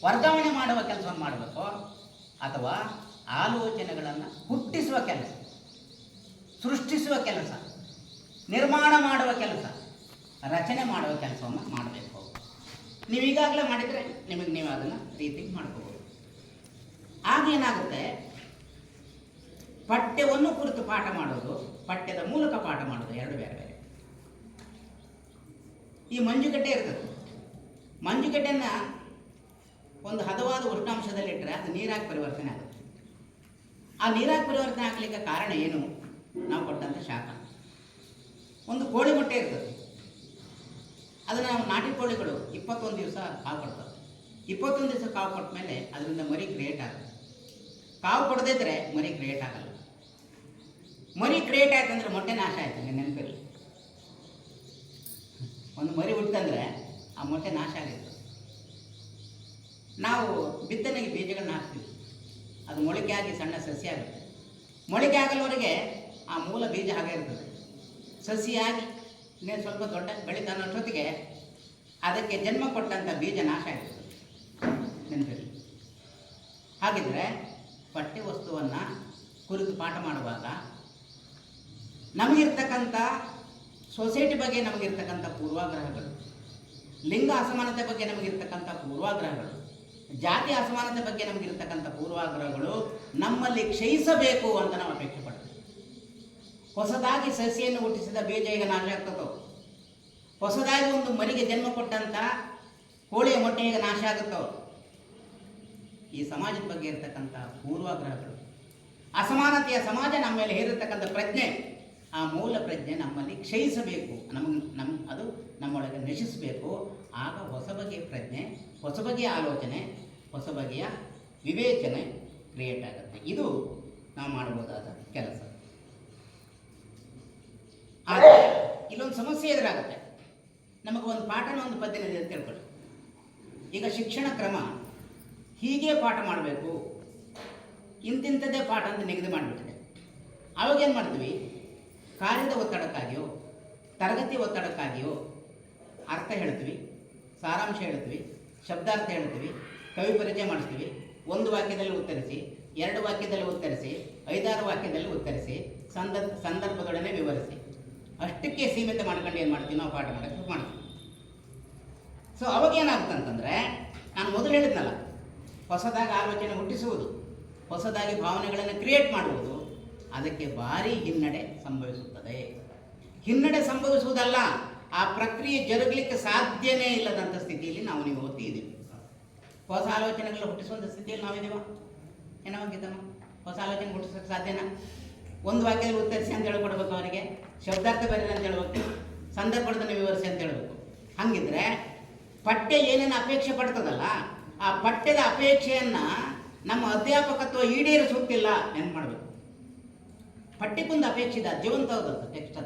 ವರ್ಗಾವಣೆ ಮಾಡುವ ಕೆಲಸವನ್ನು ಮಾಡಬೇಕು, ಅಥವಾ ಆಲೋಚನೆಗಳನ್ನು ಹುಟ್ಟಿಸುವ ಕೆಲಸ, ಸೃಷ್ಟಿಸುವ ಕೆಲಸ, ನಿರ್ಮಾಣ ಮಾಡುವ ಕೆಲಸ, ರಚನೆ ಮಾಡುವ ಕೆಲಸವನ್ನು ಮಾಡಬೇಕು. ನೀವು ಈಗಾಗಲೇ ಮಾಡಿದರೆ ನಿಮಗೆ ನೀವು ಅದನ್ನು ರೀತಿಂಗ್ ಮಾಡ್ಕೋಬೋದು. ಆಗೇನಾಗುತ್ತೆ, ಪಠ್ಯವನ್ನು ಕುರಿತು ಪಾಠ ಮಾಡೋದು, ಪಠ್ಯದ ಮೂಲಕ ಪಾಠ ಮಾಡೋದು ಎರಡು ಬೇರೆ ಬೇರೆ. ಈ ಮಂಜುಗಡ್ಡೆ ಇರ್ತದೆ, ಮಂಜುಗಡ್ಡೆಯನ್ನು ಒಂದು ಹದವಾದ ಉಷ್ಣಾಂಶದಲ್ಲಿಟ್ಟರೆ ಅದು ನೀರಾಗಿ ಪರಿವರ್ತನೆ ಆಗುತ್ತೆ. ಆ ನೀರಾಗಿ ಪರಿವರ್ತನೆ ಆಗಲಿಕ್ಕೆ ಕಾರಣ ಏನು? ನಾವು ಕೊಟ್ಟಂಥ ಶಾಖ. ಒಂದು ಕೋಳಿ ಮೊಟ್ಟೆ ಇರ್ತದೆ, ಅದನ್ನು ನಾವು ನಾಟಿ ಕೋಳಿಗಳು 21 ದಿವಸ ಕಾವು ಕೊಡ್ತವೆ. 21 ದಿವಸ ಕಾವು ಕೊಟ್ಟ ಮೇಲೆ ಅದರಿಂದ ಮರಿ ಕ್ರಿಯೇಟ್ ಆಗುತ್ತೆ. ಕಾವು ಕೊಡದಿದ್ದರೆ ಮರಿ ಕ್ರಿಯೇಟ್ ಆಗಲ್ಲ. ಮರಿ ಕ್ರಿಯೇಟ್ ಆಯ್ತು ಅಂದರೆ ಮೊಟ್ಟೆ ನಾಶ ಆಯ್ತು. ನೆನಪಿರಲಿ, ಒಂದು ಮರಿ ಹುಟ್ಟಂದರೆ ಆ ಮೊಟ್ಟೆ ನಾಶ ಆಗಿರ್ತದೆ. ನಾವು ಬಿತ್ತನೆಗೆ ಬೀಜಗಳನ್ನ ಹಾಕ್ತೀವಿ, ಅದು ಮೊಳಕೆ ಆಗಿ ಸಣ್ಣ ಸಸ್ಯ ಆಗುತ್ತೆ. ಮೊಳಕೆ ಆಗಲ್ವರೆಗೆ ಆ ಮೂಲ ಬೀಜ ಹಾಗೆ ಇರ್ತದೆ. ಸಸಿಯಾಗಿ ಇನ್ನೇನು ಸ್ವಲ್ಪ ದೊಡ್ಡ ಬೆಳೀತಾನಷ್ಟೊತ್ತಿಗೆ ಅದಕ್ಕೆ ಜನ್ಮ ಕೊಟ್ಟಂಥ ಬೀಜ ನಾಶ ಆಗ್ತದೆ. ನೆನಪಿರಲಿ. ಹಾಗಿದ್ರೆ ಪಠ್ಯ ವಸ್ತುವನ್ನು ಕುರಿತು ಪಾಠ ಮಾಡುವಾಗ ನಮಗಿರ್ತಕ್ಕಂಥ ಸೊಸೈಟಿ ಬಗ್ಗೆ ನಮಗಿರ್ತಕ್ಕಂಥ ಪೂರ್ವಾಗ್ರಹಗಳು, ಲಿಂಗ ಅಸಮಾನತೆ ಬಗ್ಗೆ ನಮಗಿರ್ತಕ್ಕಂಥ ಪೂರ್ವಾಗ್ರಹಗಳು, ಜಾತಿ ಅಸಮಾನತೆ ಬಗ್ಗೆ ನಮಗಿರ್ತಕ್ಕಂಥ ಪೂರ್ವಾಗ್ರಹಗಳು ನಮ್ಮಲ್ಲಿ ಕ್ಷಯಿಸಬೇಕು ಅಂತ ನಾವು ಅಪೇಕ್ಷೆ ಪಡ್ತೀವಿ. ಹೊಸದಾಗಿ ಸಸಿಯನ್ನು ಹುಟ್ಟಿಸಿದ ಬೀಜ ಈಗ ನಾಶ ಆಗ್ತದೋ, ಹೊಸದಾಗಿ ಒಂದು ಮರಿಗೆ ಜನ್ಮ ಕೊಟ್ಟಂಥ ಕೋಳಿಯ ಮೊಟ್ಟೆ ಈಗ ನಾಶ ಆಗುತ್ತೋ, ಈ ಸಮಾಜದ ಬಗ್ಗೆ ಇರತಕ್ಕಂಥ ಪೂರ್ವಾಗ್ರಹಗಳು, ಅಸಮಾನತೆಯ ಸಮಾಜ ನಮ್ಮ ಮೇಲೆ ಹೇರಿರ್ತಕ್ಕಂಥ ಪ್ರಜ್ಞೆ, ಆ ಮೂಲ ಪ್ರಜ್ಞೆ ನಮ್ಮಲ್ಲಿ ಕ್ಷಯಿಸಬೇಕು, ಅದು ನಮ್ಮೊಳಗೆ ನಶಿಸಬೇಕು. ಆಗ ಹೊಸ ಬಗೆಯ ಪ್ರಜ್ಞೆ, ಹೊಸ ಬಗೆಯ ಆಲೋಚನೆ, ಹೊಸ ಬಗೆಯ ವಿವೇಚನೆ ಕ್ರಿಯೇಟ್ ಆಗುತ್ತೆ. ಇದು ನಾವು ಮಾಡಬಹುದಾದ ಕೆಲಸ. ಆದರೆ ಇಲ್ಲೊಂದು ಸಮಸ್ಯೆ ಎದುರಾಗುತ್ತೆ. ನಮಗೆ ಒಂದು ಪಾಠನ ಒಂದು ಪದ್ಯನ ಇದೆ ಅಂತ ತಿಳ್ಕೊಳ್ಳಿ. ಈಗ ಶಿಕ್ಷಣ ಕ್ರಮ ಹೀಗೆ ಪಾಠ ಮಾಡಬೇಕು, ಇಂತಿಂಥದ್ದೇ ಪಾಠ ಅಂತ ನಿಗದಿ ಮಾಡಿಬಿಟ್ಟಿದೆ. ಅವಾಗೇನು ಮಾಡ್ತೀವಿ, ಕಾರ್ಯದ ಒತ್ತಡಕ್ಕಾಗಿಯೋ ತರಗತಿ ಒತ್ತಡಕ್ಕಾಗಿಯೋ ಅರ್ಥ ಹೇಳ್ತೀವಿ, ಸಾರಾಂಶ ಹೇಳ್ತೀವಿ, ಶಬ್ದಾರ್ಥ ಹೇಳ್ತೀವಿ, ಕವಿ ಪರಿಚಯ ಮಾಡಿಸ್ತೀವಿ, ಒಂದು ವಾಕ್ಯದಲ್ಲಿ ಉತ್ತರಿಸಿ, 2 ವಾಕ್ಯದಲ್ಲಿ ಉತ್ತರಿಸಿ, 5-6 ವಾಕ್ಯದಲ್ಲಿ ಉತ್ತರಿಸಿ, ಸಂದರ್ಭದೊಡನೆ ವಿವರಿಸಿ, ಅಷ್ಟಕ್ಕೆ ಸೀಮಿತ ಮಾಡ್ಕೊಂಡು ಏನು ಮಾಡ್ತೀವಿ, ನಾವು ಪಾಠ ಮಾಡೋಕ್ಕೆ ಮಾಡ್ತೀವಿ. ಸೊ ಅವಾಗ ಏನಾಗುತ್ತೆ ಅಂತಂದರೆ, ನಾನು ಮೊದಲು ಹೇಳಿದ್ನಲ್ಲ, ಹೊಸದಾಗಿ ಆಲೋಚನೆ ಹುಟ್ಟಿಸುವುದು, ಹೊಸದಾಗಿ ಭಾವನೆಗಳನ್ನು ಕ್ರಿಯೇಟ್ ಮಾಡುವುದು, ಅದಕ್ಕೆ ಭಾರಿ ಹಿನ್ನಡೆ ಸಂಭವಿಸುತ್ತದೆ. ಹಿನ್ನಡೆ ಸಂಭವಿಸುವುದಲ್ಲ, ಆ ಪ್ರಕ್ರಿಯೆ ಜರುಗಲಿಕ್ಕೆ ಸಾಧ್ಯವೇ ಇಲ್ಲದಂಥ ಸ್ಥಿತಿಯಲ್ಲಿ ನಾವು ನೀವು ಇದ್ದೀವಿ. ಹೊಸ ಆಲೋಚನೆಗಳು ಹುಟ್ಟಿಸುವಂಥ ಸ್ಥಿತಿಯಲ್ಲಿ ನಾವಿದ್ದೀವ ಏನಾಗಿದ್ದಮ್ಮ? ಹೊಸ ಆಲೋಚನೆ ಹುಟ್ಟಿಸೋಕ್ಕೆ ಸಾಧ್ಯನಾ? ಒಂದು ವಾಕ್ಯದಲ್ಲಿ ಉತ್ತರಿಸಿ ಅಂತ ಹೇಳ್ಕೊಡ್ಬೇಕು, ಅವರಿಗೆ ಶಬ್ದಾರ್ಥ ಬರೀರಿ ಅಂತ ಹೇಳ್ಬೇಕು, ಸಂದರ್ಭದಲ್ಲಿ ವಿವರಿಸಿ ಅಂತ ಹೇಳ್ಬೇಕು. ಹಾಗಿದ್ರೆ ಪಠ್ಯ ಏನೇನು ಅಪೇಕ್ಷೆ ಪಡ್ತದಲ್ಲ, ಆ ಪಠ್ಯದ ಅಪೇಕ್ಷೆಯನ್ನು ನಮ್ಮ ಅಧ್ಯಾಪಕತ್ವ ಈಡೇರಿಸುತ್ತಿಲ್ಲ ನೆನ್ಪು ಮಾಡಬೇಕು. ಪಠ್ಯಕ್ಕೊಂದು ಅಪೇಕ್ಷೆ ಇದೆ, ಜೀವಂತವಾದ ಟೆಕ್ಸ್ಟ್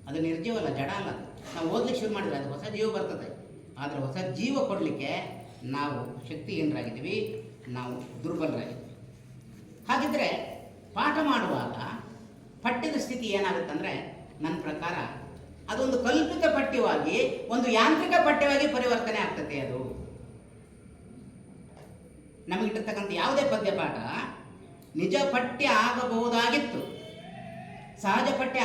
ಅದು ನಿರ್ಜೀವಲ್ಲ, ಜಡ ಅಲ್ಲ. ನಾವು ಓದಲಿಕ್ಕೆ ಶುರು ಮಾಡಿದ್ರೆ ಅದು ಹೊಸ ಜೀವ ಬರ್ತದೆ. ಆದರೆ ಹೊಸ ಜೀವ ಕೊಡಲಿಕ್ಕೆ ನಾವು ಶಕ್ತಿಹೀನರಾಗಿದ್ದೀವಿ, ನಾವು ದುರ್ಬಲರಾಗಿದ್ದೀವಿ. ಹಾಗಿದ್ರೆ ಪಾಠ ಮಾಡುವಾಗ ಪಠ್ಯದ ಸ್ಥಿತಿ ಏನಾಗುತ್ತಂದರೆ, ನನ್ನ ಪ್ರಕಾರ ಅದೊಂದು ಕಲ್ಪಿತ ಪಠ್ಯವಾಗಿ ಒಂದು ಯಾಂತ್ರಿಕ ಪಠ್ಯವಾಗಿ ಪರಿವರ್ತನೆ ಆಗ್ತದೆ. ಅದು ನಮಗಿಟ್ಟಿರ್ತಕ್ಕಂಥ ಯಾವುದೇ ಪದ್ಯ ಪಾಠ ನಿಜ ಪಠ್ಯ ಆಗಬಹುದಾಗಿತ್ತು, ಸಹಜ ಪಠ್ಯ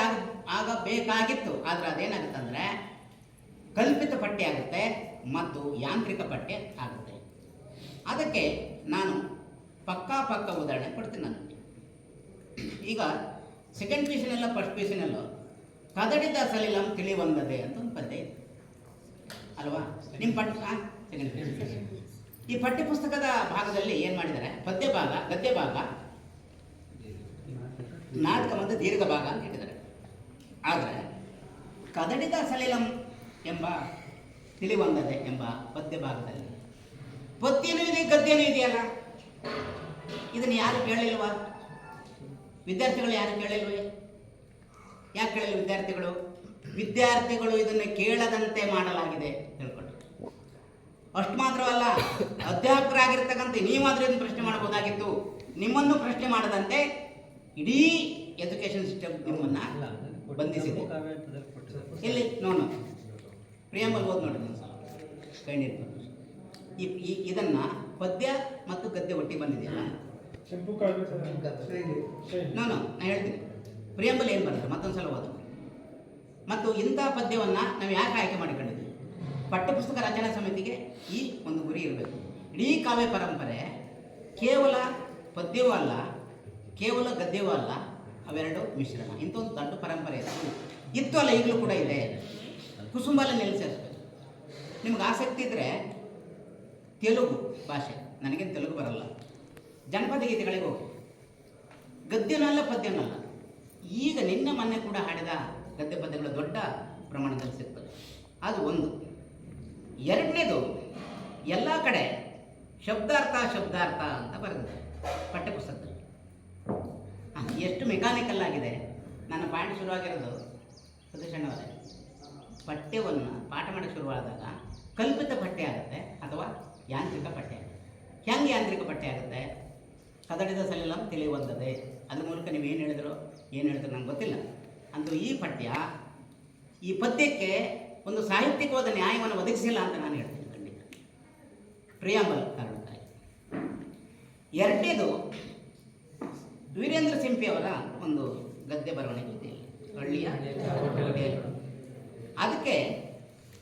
ಆಗಬೇಕಾಗಿತ್ತು. ಆದರೆ ಅದೇನಾಗುತ್ತಂದರೆ ಕಲ್ಪಿತ ಪಠ್ಯ ಆಗುತ್ತೆ ಮತ್ತು ಯಾಂತ್ರಿಕ ಪಠ್ಯ ಆಗುತ್ತೆ. ಅದಕ್ಕೆ ನಾನು ಪಕ್ಕ ಉದಾಹರಣೆ ಕೊಡ್ತೀನಿ. ನಾನು ಈಗ ಸೆಕೆಂಡ್ ಪೀಸಿನಲ್ಲ ಫಸ್ಟ್ ಪೀಸಿನಲ್ಲೋ ಕದಡಿದ ಸಲಿಲಂ ತಿಳಿ ಬಂದದೆ ಅಂತ ಒಂದು ಪದ್ಯ ಇದೆ ಅಲ್ವಾ? ನಿಮ್ಮ ಸೆಕೆಂಡ್ ಪೀಸ್ ಈ ಪಠ್ಯ ಪುಸ್ತಕದ ಭಾಗದಲ್ಲಿ ಏನು ಮಾಡಿದ್ದಾರೆ, ಪದ್ಯ ಭಾಗ, ಗದ್ಯ ಭಾಗ, ನಾಟಕ ಮತ್ತು ದೀರ್ಘ ಭಾಗ ಅಂತ ಹೇಳಿದ್ದಾರೆ. ಆದರೆ ಕದಡಿದ ಸಲಿಲಂ ಎಂಬ ತಿಳಿವಂದದೆ ಎಂಬ ಪದ್ಯ ಭಾಗದಲ್ಲಿ ಪದ್ಯನೂ ಇದೆ ಗದ್ಯನೂ ಇದೆಯಲ್ಲ, ಇದನ್ನು ಯಾರು ಕೇಳಿಲ್ವಾ? ವಿದ್ಯಾರ್ಥಿಗಳು ಯಾರು ಕೇಳಿಲ್ವೇ? ಯಾಕೆ ಕೇಳಿಲ್ಲ ವಿದ್ಯಾರ್ಥಿಗಳು? ವಿದ್ಯಾರ್ಥಿಗಳು ಇದನ್ನು ಕೇಳದಂತೆ ಮಾಡಲಾಗಿದೆ ತಿಳ್ಕೊಂಡು. ಅಷ್ಟು ಮಾತ್ರವಲ್ಲ, ಅಧ್ಯಾಪಕರಾಗಿರ್ತಕ್ಕಂಥ ನೀವಾದರೂ ಇದನ್ನು ಪ್ರಶ್ನೆ ಮಾಡಬಹುದಾಗಿತ್ತು. ನಿಮ್ಮನ್ನು ಪ್ರಶ್ನೆ ಮಾಡದಂತೆ ಇಡೀ ಎಜುಕೇಷನ್ ಸಿಸ್ಟಮ್ ನಿಮ್ಮನ್ನು ಬಂಧಿಸಿದೆ. ಇಲ್ಲಿ ನೋಡು, ಪ್ರಿಯಂಬಲ್ ಓದ್ ನೋಡಿ ಕೈ ನೀರು. ಇದನ್ನು ಪದ್ಯ ಮತ್ತು ಗದ್ಯ ಒಟ್ಟಿಗೆ ಬಂದಿದೆಯಲ್ಲ, ನಾನು ಹೇಳ್ತೀನಿ. ಪ್ರಿಯಂಬಲ್ ಏನು ಬರ್ತದೆ ಮತ್ತೊಂದು ಸಲ ಓದು. ಮತ್ತು ಇಂಥ ಪದ್ಯವನ್ನು ನಾವು ಯಾಕೆ ಆಯ್ಕೆ ಮಾಡಿಕೊಂಡಿದ್ವಿ? ಪಠ್ಯಪುಸ್ತಕ ರಚನಾ ಸಮಿತಿಗೆ ಈ ಒಂದು ಗುರಿ ಇರಬೇಕು. ಇಡೀ ಕಾವ್ಯ ಪರಂಪರೆ ಕೇವಲ ಪದ್ಯವೂ ಅಲ್ಲ, ಕೇವಲ ಗದ್ಯವೂ ಅಲ್ಲ, ಅವೆರಡು ಮಿಶ್ರಣ. ಇಂಥ ಒಂದು ದೊಡ್ಡ ಪರಂಪರೆ ಇತ್ತು ಅಲ್ಲ, ಈಗಲೂ ಕೂಡ ಇದೆ. ಕುಸುಂಬಲ್ಲಿ ನಿಲ್ಲಿಸಬೇಕು. ನಿಮ್ಗೆ ಆಸಕ್ತಿ ಇದ್ದರೆ ತೆಲುಗು ಭಾಷೆ, ನನಗೇನು ತೆಲುಗು ಬರಲ್ಲ, ಜನಪದ ಗೀತೆಗಳಿಗೆ ಹೋಗಿ. ಗದ್ಯನಲ್ಲ ಪದ್ಯನಲ್ಲ, ಈಗ ನಿನ್ನೆ ಮೊನ್ನೆ ಕೂಡ ಹಾಡಿದ ಗದ್ಯ ಪದ್ಯಗಳು ದೊಡ್ಡ ಪ್ರಮಾಣದಲ್ಲಿ ಸಿಗ್ತದೆ. ಅದು ಒಂದು. ಎರಡನೇದು, ಎಲ್ಲ ಕಡೆ ಶಬ್ದಾರ್ಥ ಅಂತ ಬರೆದಿದೆ ಪಠ್ಯಪುಸ್ತಕದಲ್ಲಿ. ಎಷ್ಟು ಮೆಕ್ಯಾನಿಕಲ್ ಆಗಿದೆ. ನನ್ನ ಪಾಯಿಂಟ್ ಶುರುವಾಗಿರೋದು ಸತೀಶಣ್ಣವರೇ, ಪಠ್ಯವನ್ನು ಪಾಠ ಮಾಡೋಕ್ಕೆ ಶುರುವಾದಾಗ ಕಲ್ಪಿತ ಪಠ್ಯ ಆಗುತ್ತೆ ಅಥವಾ ಯಾಂತ್ರಿಕ ಪಠ್ಯ ಆಗುತ್ತೆ. ಹೆಂಗೆ ಯಾಂತ್ರಿಕ ಪಠ್ಯ ಆಗುತ್ತೆ? ಕದಡಿದ ಸಲಿಲಂ ತಿಳಿಯುವಂಥದ್ದೇ. ಅದ್ರ ಮೂಲಕ ನೀವು ಏನು ಹೇಳಿದ್ರು ನಂಗೆ ಗೊತ್ತಿಲ್ಲ. ಅಂತೂ ಈ ಪಠ್ಯ, ಈ ಪದ್ಯಕ್ಕೆ ಒಂದು ಸಾಹಿತ್ಯಿಕವಾದ ನ್ಯಾಯವನ್ನು ಒದಗಿಸಿಲ್ಲ ಅಂತ ನಾನು ಹೇಳ್ತೀನಿ ಖಂಡಿತ, ಪ್ರಿಯಾಂಬಲ್ ಕಾರಣಕ್ಕಾಗಿ. ಎರಡನೇದು, ವೀರೇಂದ್ರ ಸಿಂಪಿಯವರ ಒಂದು ಗದ್ಯ ಬರವಣಿಗೆ ಇದೆ, ಹಳ್ಳಿಯ ಕೋಟೆಯಲ್ಲಿ. ಅದಕ್ಕೆ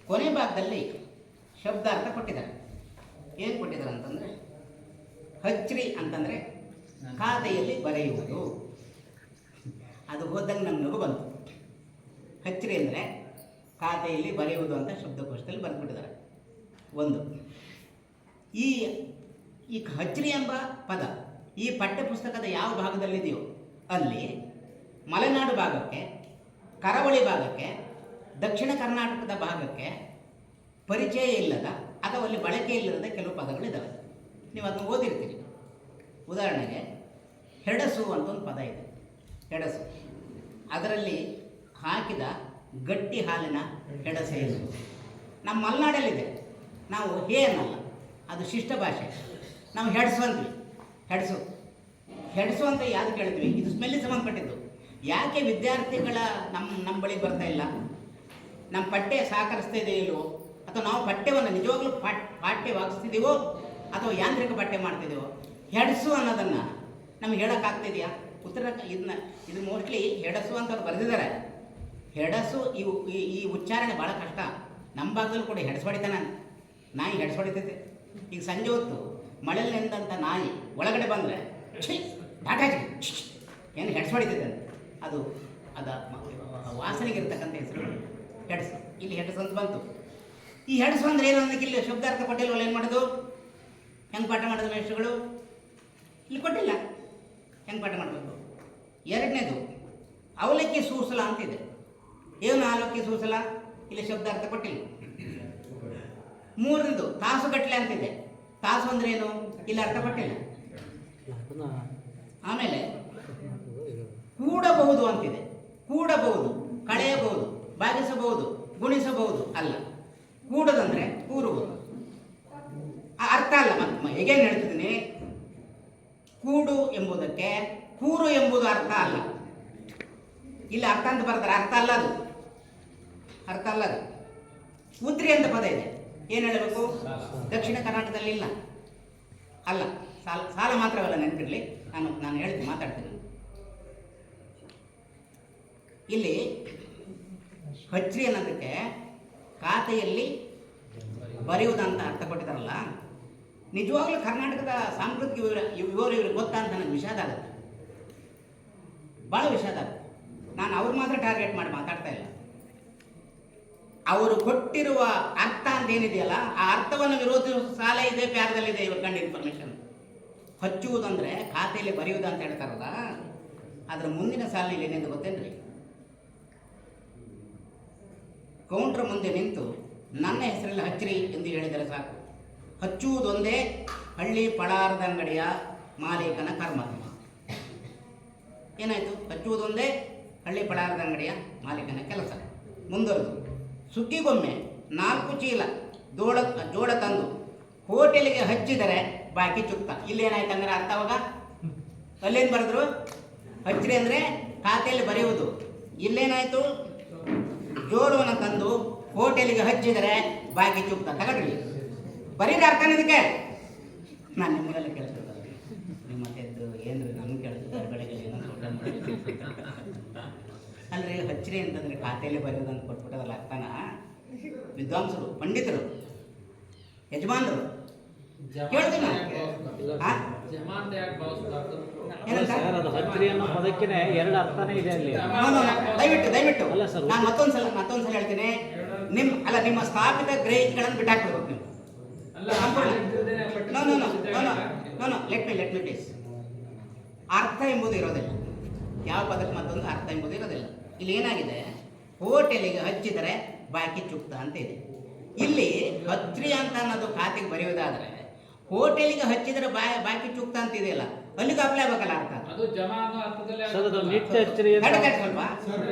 ಕೊನೆ ಭಾಗದಲ್ಲಿ ಶಬ್ದಾರ್ಥ ಕೊಟ್ಟಿದ್ದಾರೆ. ಏನು ಕೊಟ್ಟಿದ್ದಾರೆ ಅಂತಂದರೆ, ಹಚ್ರಿ ಅಂತಂದರೆ ಖಾತೆಯಲ್ಲಿ ಬರೆಯುವುದು. ಅದು ಹೋದಂಗೆ ನಮ್ಗೆ ನಗು ಬಂತು. ಹಚ್ರಿ ಅಂದರೆ ಖಾತೆಯಲ್ಲಿ ಬರೆಯುವುದು ಅಂತ ಶಬ್ದಕೋಶದಲ್ಲಿ ಬರೆದುಬಿಟ್ಟಿದ್ದಾರೆ. ಒಂದು, ಈ ಹಚ್ರಿ ಎಂಬ ಪದ ಈ ಪಠ್ಯಪುಸ್ತಕದ ಯಾವ ಭಾಗದಲ್ಲಿದೆಯೋ ಅಲ್ಲಿ ಮಲೆನಾಡು ಭಾಗಕ್ಕೆ, ಕರಾವಳಿ ಭಾಗಕ್ಕೆ, ದಕ್ಷಿಣ ಕರ್ನಾಟಕದ ಭಾಗಕ್ಕೆ ಪರಿಚಯ ಇಲ್ಲದ ಅಥವಾ ಅಲ್ಲಿ ಬಳಕೆ ಇಲ್ಲದ ಕೆಲವು ಪದಗಳಿದ್ದಾವೆ. ನೀವು ಅದನ್ನು ಓದಿರ್ತೀರಿ. ಉದಾಹರಣೆಗೆ ಹೆಡಸು ಅಂತ ಒಂದು ಪದ ಇದೆ. ಹೆಡಸು, ಅದರಲ್ಲಿ ಹಾಕಿದ ಗಟ್ಟಿ ಹಾಲಿನ ಹೆಡಸೆ ಇದು ನಮ್ಮ ಮಲೆನಾಡಲ್ಲಿದೆ. ನಾವು ಹೇ ಅನ್ನಲ್ಲ, ಅದು ಶಿಷ್ಟ ಭಾಷೆ. ನಾವು ಹೆಡ್ಸು ಅಂತೀವಿ. ಹೆಡ್ಸು ಅಂತ ಯಾವ್ದು ಕೇಳ್ತೀವಿ? ಇದು ಸ್ಮೆಲ್ಲಿಗೆ ಸಂಬಂಧಪಟ್ಟಿದ್ದು. ಯಾಕೆ ವಿದ್ಯಾರ್ಥಿಗಳ ನಮ್ಮ ಬಳಿ ಬರ್ತಾ ಇಲ್ಲ? ನಮ್ಮ ಪಠ್ಯ ಸಹಕರಿಸ್ತಾ ಇದೆಯೋ, ಅಥವಾ ನಾವು ಪಠ್ಯವನ್ನು ನಿಜವಾಗ್ಲೂ ಪಾಠ್ಯವಾಗಿಸ್ತಿದ್ದೀವೋ ಅಥವಾ ಯಾಂತ್ರಿಕ ಪಠ್ಯ ಮಾಡ್ತಿದ್ದೀವೋ? ಹೆಡ್ಸು ಅನ್ನೋದನ್ನು ನಮ್ಗೆ ಹೇಳೋಕ್ಕಾಗ್ತಿದೆಯಾ? ಉತ್ತರ ಇದು ಮೋಸ್ಟ್ಲಿ ಹೆಡಸು ಅಂತ ಅವ್ರು ಬರೆದಿದ್ದಾರೆ. ಹೆಡಸು ಈ ಉಚ್ಚಾರಣೆ ಭಾಳ ಕಷ್ಟ. ನಮ್ಮ ಭಾಗದಲ್ಲೂ ಕೂಡ ಹೆಡ್ಸ್ಬಡಿತಾನೆ, ನಾಯಿ ಹೆಡ್ಸ್ಬಡಿತೈತೆ. ಈಗ ಸಂಜೆ ಹೊತ್ತು ಮಳೆಯಲ್ಲಿ ನೆಂದಂಥ ನಾಯಿ ಒಳಗಡೆ ಬಂದರೆ ಟಾಟಾಜಿ ಏನು ಹೆಡ್ಸ್ಬಡಿತೈತೆ ಅಂತ. ಅದು ವಾಸನೆಗಿರ್ತಕ್ಕಂಥ ಹೆಸರು ಹೆಡ್ಸು. ಇಲ್ಲಿ ಹೆಡ್ಸು ಅಂತ ಬಂತು. ಈ ಹೆಡ್ಸು ಅಂದರೆ ಏನು ಅನ್ನೋದಕ್ಕೆ ಇಲ್ಲಿ ಶಬ್ದಾರ್ಥ ಕೊಟ್ಟಿಲ್ವಲ್ಲ. ಏನು ಮಾಡೋದು? ಹೆಂಗೆ ಪಾಠ ಮಾಡೋದು ಮೇಷ್ಟ್ರುಗಳು? ಇಲ್ಲಿ ಕೊಟ್ಟಿಲ್ಲ. ಹೆಂಗೆ ಪಾಠ ಮಾಡಬೇಕು? ಎರಡನೇದು, ಅವಲಕ್ಕಿ ಸೂಸಲ ಅಂತಿದೆ. ಏನು ಅವಲಕ್ಕಿ ಸೂಸಲ? ಇಲ್ಲಿ ಶಬ್ದಾರ್ಥ ಕೊಟ್ಟಿಲ್ಲ. ಮೂರನೇದು, ತಾಸುಗಟ್ಟಲೆ ಅಂತಿದೆ. ತಾಸು ಅಂದ್ರೆ ಏನು? ಇಲ್ಲಿ ಅರ್ಥ ಕೊಟ್ಟಿಲ್ಲ. ಆಮೇಲೆ ಕೂಡಬಹುದು ಅಂತಿದೆ. ಕೂಡಬಹುದು, ಕಳೆಯಬಹುದು, ಭಾಗಿಸಬಹುದು, ಗುಣಿಸಬಹುದು ಅಲ್ಲ. ಕೂಡದಂದ್ರೆ ಕೂರುವುದು. ಅರ್ಥ ಅಲ್ಲ. ಮತ್ತೆ ಹೇಗೇನು ಹೇಳ್ತಿದ್ದೀನಿ? ಕೂಡು ಎಂಬುದಕ್ಕೆ ಕೂರು ಎಂಬುದು ಅರ್ಥ ಅಲ್ಲ. ಇಲ್ಲಿ ಅರ್ಥ ಅಂತ ಬರ್ತಾರೆ, ಅರ್ಥ ಅಲ್ಲ ಅದು. ಉದ್ರಿ ಅಂತ ಪದ ಇದೆ. ಏನು ಹೇಳಬೇಕು? ದಕ್ಷಿಣ ಕರ್ನಾಟಕದಲ್ಲಿ ಇಲ್ಲ. ಅಲ್ಲ, ಸಾಲ ಮಾತ್ರವಲ್ಲ, ನೆನಪಿರಲಿ. ನಾನು ಹೇಳ್ತೀನಿ, ಮಾತಾಡ್ತೀನಿ. ಇಲ್ಲಿ ಹಚ್ರಿ ಅನ್ನೋದಕ್ಕೆ ಖಾತೆಯಲ್ಲಿ ಬರೆಯುವುದಂತ ಅರ್ಥ ಕೊಟ್ಟಿದ್ದಾರಲ್ಲ. ನಿಜವಾಗ್ಲೂ ಕರ್ನಾಟಕದ ಸಾಂಸ್ಕೃತಿಕ ವಿವರ ಇವ್ರಿಗೆ ಗೊತ್ತಾ ಅಂತ ನನಗೆ ವಿಷಾದ ಆಗುತ್ತೆ, ಭಾಳ ವಿಷಾದ ಆಗುತ್ತೆ. ಅವ್ರು ಮಾತ್ರ ಟಾರ್ಗೆಟ್ ಮಾಡಿ ಮಾತಾಡ್ತಾ ಇಲ್ಲ. ಅವರು ಕೊಟ್ಟಿರುವ ಅರ್ಥ ಅಂತ ಏನಿದೆಯಲ್ಲ, ಆ ಅರ್ಥವನ್ನು ವಿರೋಧಿಸುವ ಸಾಲ ಇದೆ, ಪ್ಯಾರದಲ್ಲಿದೆ. ಇವ್ರ ಕಂಡು ಇನ್ಫಾರ್ಮೇಶನ್ ಹಚ್ಚುವುದಂದ್ರೆ ಖಾತೆಯಲ್ಲಿ ಬರೆಯುವುದು ಅಂತ ಹೇಳ್ತಾರಲ್ಲ, ಅದರ ಮುಂದಿನ ಸಾಲಿನಲ್ಲಿ ಏನೆಂದು ಗೊತ್ತೇನ್ರಿ? ಕೌಂಟ್ರ್ ಮುಂದೆ ನಿಂತು ನನ್ನ ಹೆಸರಲ್ಲಿ ಹಚ್ಚಿರಿ ಎಂದು ಹೇಳಿದರೆ ಸಾಕು. ಹಚ್ಚುವುದೊಂದೇ ಹಳ್ಳಿ ಪಳಾರದ ಅಂಗಡಿಯ ಮಾಲೀಕನ ಕರ್ಮ. ಏನಾಯಿತು? ಹಚ್ಚುವುದೊಂದೇ ಹಳ್ಳಿ ಪಳಾರದ ಅಂಗಡಿಯ ಮಾಲೀಕನ ಕೆಲಸ. ಮುಂದುವರೆದು ಸುಗ್ಗಿಗೊಮ್ಮೆ 4 ಚೀಲ ಜೋಳ ತಂದು ಹೋಟೆಲಿಗೆ ಹಚ್ಚಿದರೆ ಬಾಕಿ ಚುಕ್ತ. ಇಲ್ಲೇನಾಯ್ತು ಅಂದ್ರೆ ಅರ್ಥ ಅವಾಗ? ಅಲ್ಲೇನು ಬರೆದ್ರು? ಹಚ್ಚಿರಿ ಅಂದರೆ ಖಾತೆಯಲ್ಲಿ ಬರೆಯುವುದು. ಇಲ್ಲೇನಾಯಿತು? ಜೋಳವನ್ನು ತಂದು ಹೋಟೆಲಿಗೆ ಹಚ್ಚಿದರೆ ಬಾಕಿ ಚುಕ್ತ. ತಗೊಳ್ರಿ, ಬರೀದ ಅರ್ಥನೇ ಇದಕ್ಕೆ. ನಾನು ನಿಮ್ಮನ್ನೆಲ್ಲ ಕೇಳ್ತಿದ್ದೆ, ನಿಮ್ಮ ಮತ್ತೆದ್ದು ಏನ್ರಿ ನಮ್ಗೆ ಕೇಳ್ತಿದ್ದಾರೆ ಬೆಳಗ್ಗೆ ಏನೋ ಹೋಟೆಲ್ ಅಲ್ರಿ. ಹಚ್ಚಿರಿ ಅಂತಂದ್ರೆ ಖಾತೆಯಲ್ಲಿ ಬರೆಯೋದು ಅಂತ ಕೊಟ್ಬಿಟ್ಟದಲ್ಲ ಅರ್ಥನ. ವಿದ್ವಾಂಸರು, ಪಂಡಿತರು, ಯಜಮಾನರು ಕೇಳ್ತೀನಿ ದಯವಿಟ್ಟು ನಾನು ಮತ್ತೊಂದ್ಸಲ ಹೇಳ್ತೀನಿ. ನಿಮ್ಮ ಸ್ಥಾಪಿತ ಗ್ರಹಿಕೆಗಳನ್ನು ಬಿಟ್ಟಾಕ್ಬೇಕು ನೀವು. Let me please. ಅರ್ಥ ಎಂಬುದು ಇರೋದಿಲ್ಲ, ಯಾವ ಪದಕ್ಕೆ ಮತ್ತೊಂದು ಅರ್ಥ ಎಂಬುದು ಇರೋದಿಲ್ಲ. ಇಲ್ಲಿ ಏನಾಗಿದೆ? ಹೋಟೆಲಿಗೆ ಹಚ್ಚಿದರೆ ಬಾಕಿ ಚುಕ್ತ ಅಂತ ಇದೆ. ಇಲ್ಲಿ ಹಚ್ಚ್ರಿ ಅಂತ ಅನ್ನೋದು ಖಾತೆಗೆ ಬರೆಯೋದಾದ್ರೆ, ಹೋಟೆಲಿಗೆ ಹಚ್ಚಿದರೆ ಬಾಕಿ ಚುಕ್ತ ಅಂತ ಇದೆಯಲ್ಲ, ಅಲ್ಲಿಗೆ ಅಪ್ಲೈ ಆಗಬೇಕಲ್ಲ ಅರ್ಥ.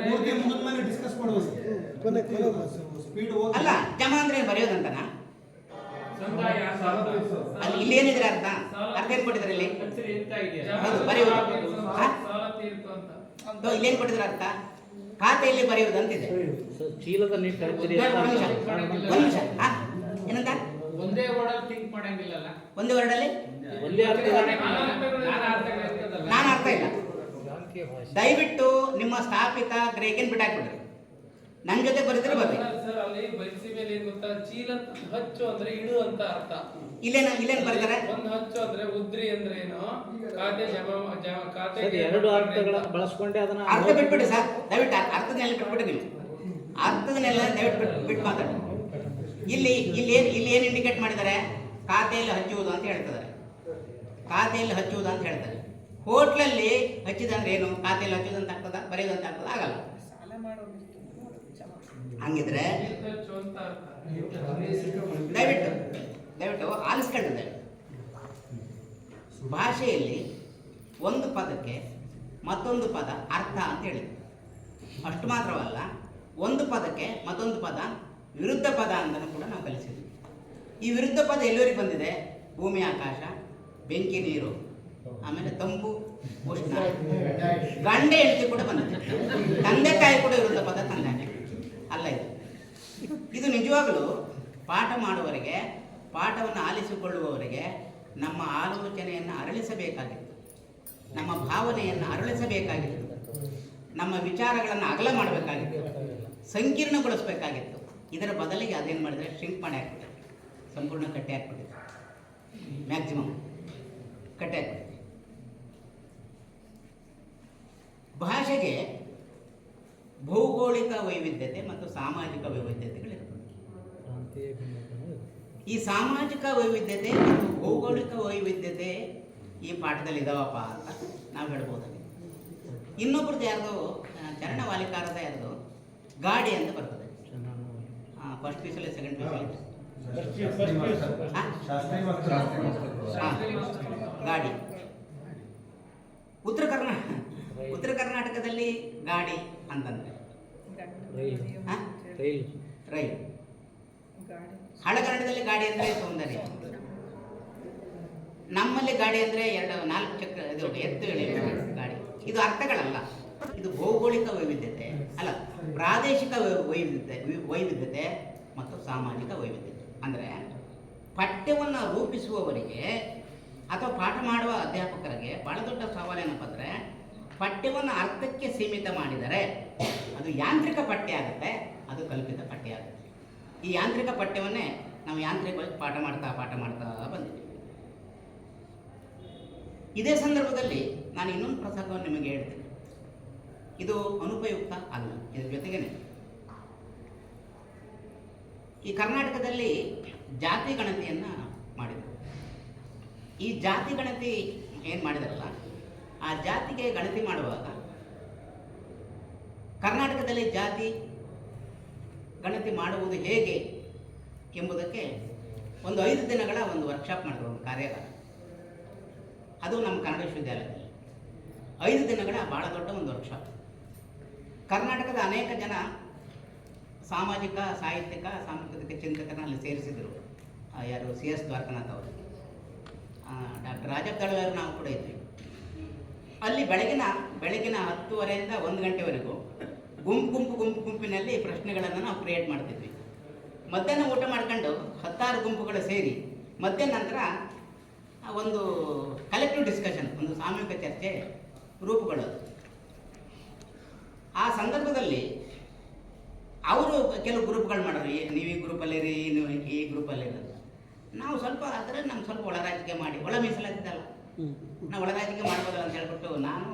ಅಲ್ಲ, ಜಮಾ ಅಂದ್ರೆ ಬರೆಯೋದಂತನಾ? ಅಲ್ಲಿ ಇಲ್ಲೇನಿದ್ರೆ ಅರ್ಥ ಏನ್ ಕೊಟ್ಟಿದ್ರೆ ಇಲ್ಲಿ? ಹೌದು, ಬರೆಯುವುದು. ಇಲ್ಲೇನ್ ಕೊಟ್ಟಿದ್ರೆ ಅರ್ಥ? ಖಾತೆಯಲ್ಲಿ ಬರೆಯುವುದು ಅಂತಿದೆ. ಚೀಲದ ಏನಂತ? ಒಂದೇ ವರ್ಡ್ ಥಿಂಕ್ ಮಾಡಂಗಿಲ್ಲ. ಒಂದೇ ವರ್ಡಲ್ಲಿ ನಾನು ಅರ್ಥ ಇಲ್ಲ. ದಯವಿಟ್ಟು ನಿಮ್ಮ ಸ್ಥಾಪಿತ ಗ್ರಹಿಕೆನ್ ಬಿಟ್ಟಾಕ್ಬಿಡ್ರಿ. ನನ್ನ ಜೊತೆ ಬರೆದ್ರೆ ಬರ್ರಿ. ಸರ್, ಅಲ್ಲಿ ಬೈಸಿ ಮೇಲೆ ಏನು ಗೊತ್ತಾ? ಚೀಲ ಹಚ್ಚು ಅಂದ್ರೆ ಇಡು ಅಂತ ಅರ್ಥ. ಇಲ್ಲೇನ್ ಬರೆದಾರೆ? ಒಂದು ಹಚ್ಚು ಅಂದ್ರೆ ಉದ್ರಿ ಅಂದ್ರೆ ಏನು? ಖಾತೆ ಖಾತೆ ಎರಡು ಅರ್ಥಗಳ ಬಳಸ್ಕೊಂಡೆ ಅದನ್ನ ಅರ್ಥ ಬಿಟ್ಬಿಡಿ ಸರ್. ದಯವಿಟ್ಟು ಅರ್ಥದನ್ನೆಲ್ಲ ಬಿಟ್ಬಿಡಿ ನೀವು. ಅರ್ಥದನ್ನೆಲ್ಲ ದಯವಿಟ್ಟು ಬಿಟ್ಟು ಮಾತಾಡಿ. ಇಲ್ಲಿ ಏನು ಇಂಡಿಕೇಟ್ ಮಾಡಿದ್ದಾರೆ? ಖಾತೆಯಲ್ಲಿ ಹಚ್ಚುವುದು ಅಂತ ಹೇಳ್ತಿದ್ದಾರೆ. ಖಾತೆಯಲ್ಲಿ ಹಚ್ಚುವುದು ಅಂತ ಹೇಳ್ತಾರೆ. ಹೋಟ್ಲಲ್ಲಿ ಹಚ್ಚಿದಂದ್ರೆ ಏನು? ಖಾತೆಯಲ್ಲಿ ಹಚ್ಚುವುದು ಅಂತ ಆಗ್ತದ? ಬರೆಯೋದು ಅಂತ ಆಗ್ತದ? ಆಗಲ್ಲ. ಹಂಗಿದ್ರೆ ದಯವಿಟ್ಟು ಆಲಿಸ್ಕೊಂಡಿದ್ದೆ. ಭಾಷೆಯಲ್ಲಿ ಒಂದು ಪದಕ್ಕೆ ಮತ್ತೊಂದು ಪದ ಅರ್ಥ ಅಂತ ಹೇಳಿದೆ. ಅಷ್ಟು ಮಾತ್ರವಲ್ಲ, ಒಂದು ಪದಕ್ಕೆ ಮತ್ತೊಂದು ಪದ ವಿರುದ್ಧ ಪದ ಅಂತಲೂ ಕೂಡ ನಾವು ಕಲಿಸಿದ್ವಿ. ಈ ವಿರುದ್ಧ ಪದ ಎಲ್ಲಿವರೆಗೆ ಬಂದಿದೆ? ಭೂಮಿ ಆಕಾಶ, ಬೆಂಕಿ ನೀರು, ಆಮೇಲೆ ತಂಪು ಉಷ್ಣ, ಗಂಡ ಹೆಂಡತಿ ಕೂಡ ಬಂದಿದೆ. ತಂದೆ ತಾಯಿ ಕೂಡ ವಿರುದ್ಧ ಪದ ತಂದಾನೆ ಅಲ್ಲ. ಇದು ನಿಜವಾಗಲೂ ಪಾಠ ಮಾಡುವವರಿಗೆ, ಪಾಠವನ್ನು ಆಲಿಸಿಕೊಳ್ಳುವವರಿಗೆ ನಮ್ಮ ಆಲೋಚನೆಯನ್ನು ಅರಳಿಸಬೇಕಾಗಿತ್ತು, ನಮ್ಮ ಭಾವನೆಯನ್ನು ಅರಳಿಸಬೇಕಾಗಿತ್ತು, ನಮ್ಮ ವಿಚಾರಗಳನ್ನು ಅಗಲ ಮಾಡಬೇಕಾಗಿತ್ತು, ಸಂಕೀರ್ಣಗೊಳಿಸಬೇಕಾಗಿತ್ತು. ಇದರ ಬದಲಿಗೆ ಅದೇನು ಮಾಡಿದರೆ ಶ್ರಿಂಕ್ ಮಾಡಿ ಹಾಕ್ಬಿಟ್ಟೆ, ಸಂಪೂರ್ಣ ಕಟ್ಟೆ ಹಾಕ್ಬಿಟ್ಟಿದೆ, ಮ್ಯಾಕ್ಸಿಮಮ್ ಕಟ್ಟೆ ಹಾಕ್ಬಿಟ್ಟಿದೆ. ಭಾಷೆಗೆ ಭೌಗೋಳಿಕ ವೈವಿಧ್ಯತೆ ಮತ್ತು ಸಾಮಾಜಿಕ ವೈವಿಧ್ಯತೆಗಳಿರ್ತದೆ. ಈ ಸಾಮಾಜಿಕ ವೈವಿಧ್ಯತೆ ಮತ್ತು ಭೌಗೋಳಿಕ ವೈವಿಧ್ಯತೆ ಈ ಪಾಠದಲ್ಲಿ ಇದಾವಪ್ಪ ಅಂತ ನಾವು ಹೇಳ್ಬೋದಾಗಿದೆ. ಇನ್ನೊಬ್ರದ್ದು ಯಾರ್ದು ಚರಣವಾಲಿಕಾರದ ಯಾರ್ದು ಗಾಡಿ ಅಂತ ಬರ್ತದೆ. ಫಸ್ಟ್ ಪೀಸಲ್ಲಿ, ಸೆಕೆಂಡ್ ಪೀಸಲ್ಲಿ ಗಾಡಿ. ಉತ್ತರ ಕರ್ನಾಟಕದಲ್ಲಿ ಗಾಡಿ ಅಂತಂದ್ರೆ ರೈಲು. ಹಳಗನ್ನಡದಲ್ಲಿ ಗಾಡಿ ಅಂದರೆ ಸೌಂದರ್ಯ. ನಮ್ಮಲ್ಲಿ ಗಾಡಿ ಅಂದರೆ 4 ಚಕ್ರ ಎತ್ತು ಗಾಡಿ. ಇದು ಅರ್ಥಗಳಲ್ಲ, ಇದು ಭೌಗೋಳಿಕ ವೈವಿಧ್ಯತೆ ಅಲ್ಲ, ಪ್ರಾದೇಶಿಕ ವೈವಿಧ್ಯತೆ ಮತ್ತು ಸಾಮಾಜಿಕ ವೈವಿಧ್ಯತೆ. ಅಂದರೆ ಪಠ್ಯವನ್ನು ರೂಪಿಸುವವರಿಗೆ ಅಥವಾ ಪಾಠ ಮಾಡುವ ಅಧ್ಯಾಪಕರಿಗೆ ಭಾಳ ದೊಡ್ಡ ಸವಾಲೇನಪ್ಪ ಅಂದರೆ, ಪಠ್ಯವನ್ನು ಅರ್ಥಕ್ಕೆ ಸೀಮಿತ ಮಾಡಿದರೆ ಅದು ಯಾಂತ್ರಿಕ ಪಠ್ಯ ಆಗುತ್ತೆ, ಅದು ಕಲ್ಪಿತ ಪಠ್ಯ ಆಗುತ್ತೆ. ಈ ಯಾಂತ್ರಿಕ ಪಠ್ಯವನ್ನೇ ನಾವು ಯಾಂತ್ರಿಕವಾಗಿ ಪಾಠ ಮಾಡ್ತಾ ಬಂದಿದ್ದೀವಿ. ಇದೇ ಸಂದರ್ಭದಲ್ಲಿ ನಾನು ಇನ್ನೊಂದು ಪ್ರಸಂಗವನ್ನು ನಿಮಗೆ ಹೇಳ್ತೀನಿ. ಇದು ಅನುಪಯುಕ್ತ ಅಲ್ಲ. ಇದ್ರ ಜೊತೆಗೇನೆ ಈ ಕರ್ನಾಟಕದಲ್ಲಿ ಜಾತಿ ಗಣತಿಯನ್ನು ಮಾಡಿದರು. ಈ ಜಾತಿ ಗಣತಿ ಏನು ಮಾಡಿದಾರಲ್ಲ, ಆ ಜಾತಿಗೆ ಗಣತಿ ಮಾಡುವಾಗ ಕರ್ನಾಟಕದಲ್ಲಿ ಜಾತಿ ಗಣತಿ ಮಾಡುವುದು ಹೇಗೆ ಎಂಬುದಕ್ಕೆ ಒಂದು 5 ದಿನಗಳ ಒಂದು ವರ್ಕ್ಶಾಪ್ ಮಾಡಿದ್ರು, ಒಂದು ಕಾರ್ಯಾಗಾರ. ಅದು ನಮ್ಮ ಕನ್ನಡ ವಿಶ್ವವಿದ್ಯಾಲಯದಲ್ಲಿ 5 ದಿನಗಳ ಭಾಳ ದೊಡ್ಡ ಒಂದು ವರ್ಕ್ಶಾಪ್. ಕರ್ನಾಟಕದ ಅನೇಕ ಜನ ಸಾಮಾಜಿಕ, ಸಾಹಿತ್ಯಿಕ, ಸಾಂಸ್ಕೃತಿಕ ಚಿಂತಕರನ್ನ ಅಲ್ಲಿ ಸೇರಿಸಿದರು. ಯಾರು CS ದ್ವಾರಕನಾಥ್ ಅವರು, ಡಾಕ್ಟರ್ ರಾಜಪ್ಪ ದಳವಾಯಿ ನಾವು ಕೂಡ ಇದ್ವಿ. ಅಲ್ಲಿ ಬೆಳಗಿನ 10:30 1 ಗಂಟೆವರೆಗೂ ಗುಂಪಿನಲ್ಲಿ ಪ್ರಶ್ನೆಗಳನ್ನು ನಾವು ಕ್ರಿಯೇಟ್ ಮಾಡ್ತಿದ್ವಿ. ಮಧ್ಯಾಹ್ನ ಊಟ ಮಾಡ್ಕೊಂಡು 16 ಗುಂಪುಗಳು ಸೇರಿ ಮಧ್ಯಾಹ್ನ ನಂತರ ಒಂದು ಕಲೆಕ್ಟಿವ್ ಡಿಸ್ಕಷನ್, ಒಂದು ಸಾಮೂಹಿಕ ಚರ್ಚೆ ರೂಪುಗೊಳ್ಳೋದು. ಆ ಸಂದರ್ಭದಲ್ಲಿ ಅವರು ಕೆಲವು ಗ್ರೂಪ್ಗಳು ಮಾಡೋರು, ನೀವು ಈ ಗ್ರೂಪಲ್ಲಿರಿ, ನೀವು ಈ ಗ್ರೂಪಲ್ಲಿರೋದು. ನಾವು ಸ್ವಲ್ಪ ಅದರಲ್ಲಿ ನಮ್ಗೆ ಸ್ವಲ್ಪ ಒಳರಾಜಿಕೆ ಮಾಡಿ, ಒಳ ಮೀಸಲಾತಿದ್ದಲ್ಲ, ನಾವು ಒಳರಾಜಿಕೆ ಮಾಡ್ಬೋದಲ್ಲ ಅಂತ ಹೇಳ್ಬಿಟ್ಟು ನಾನು,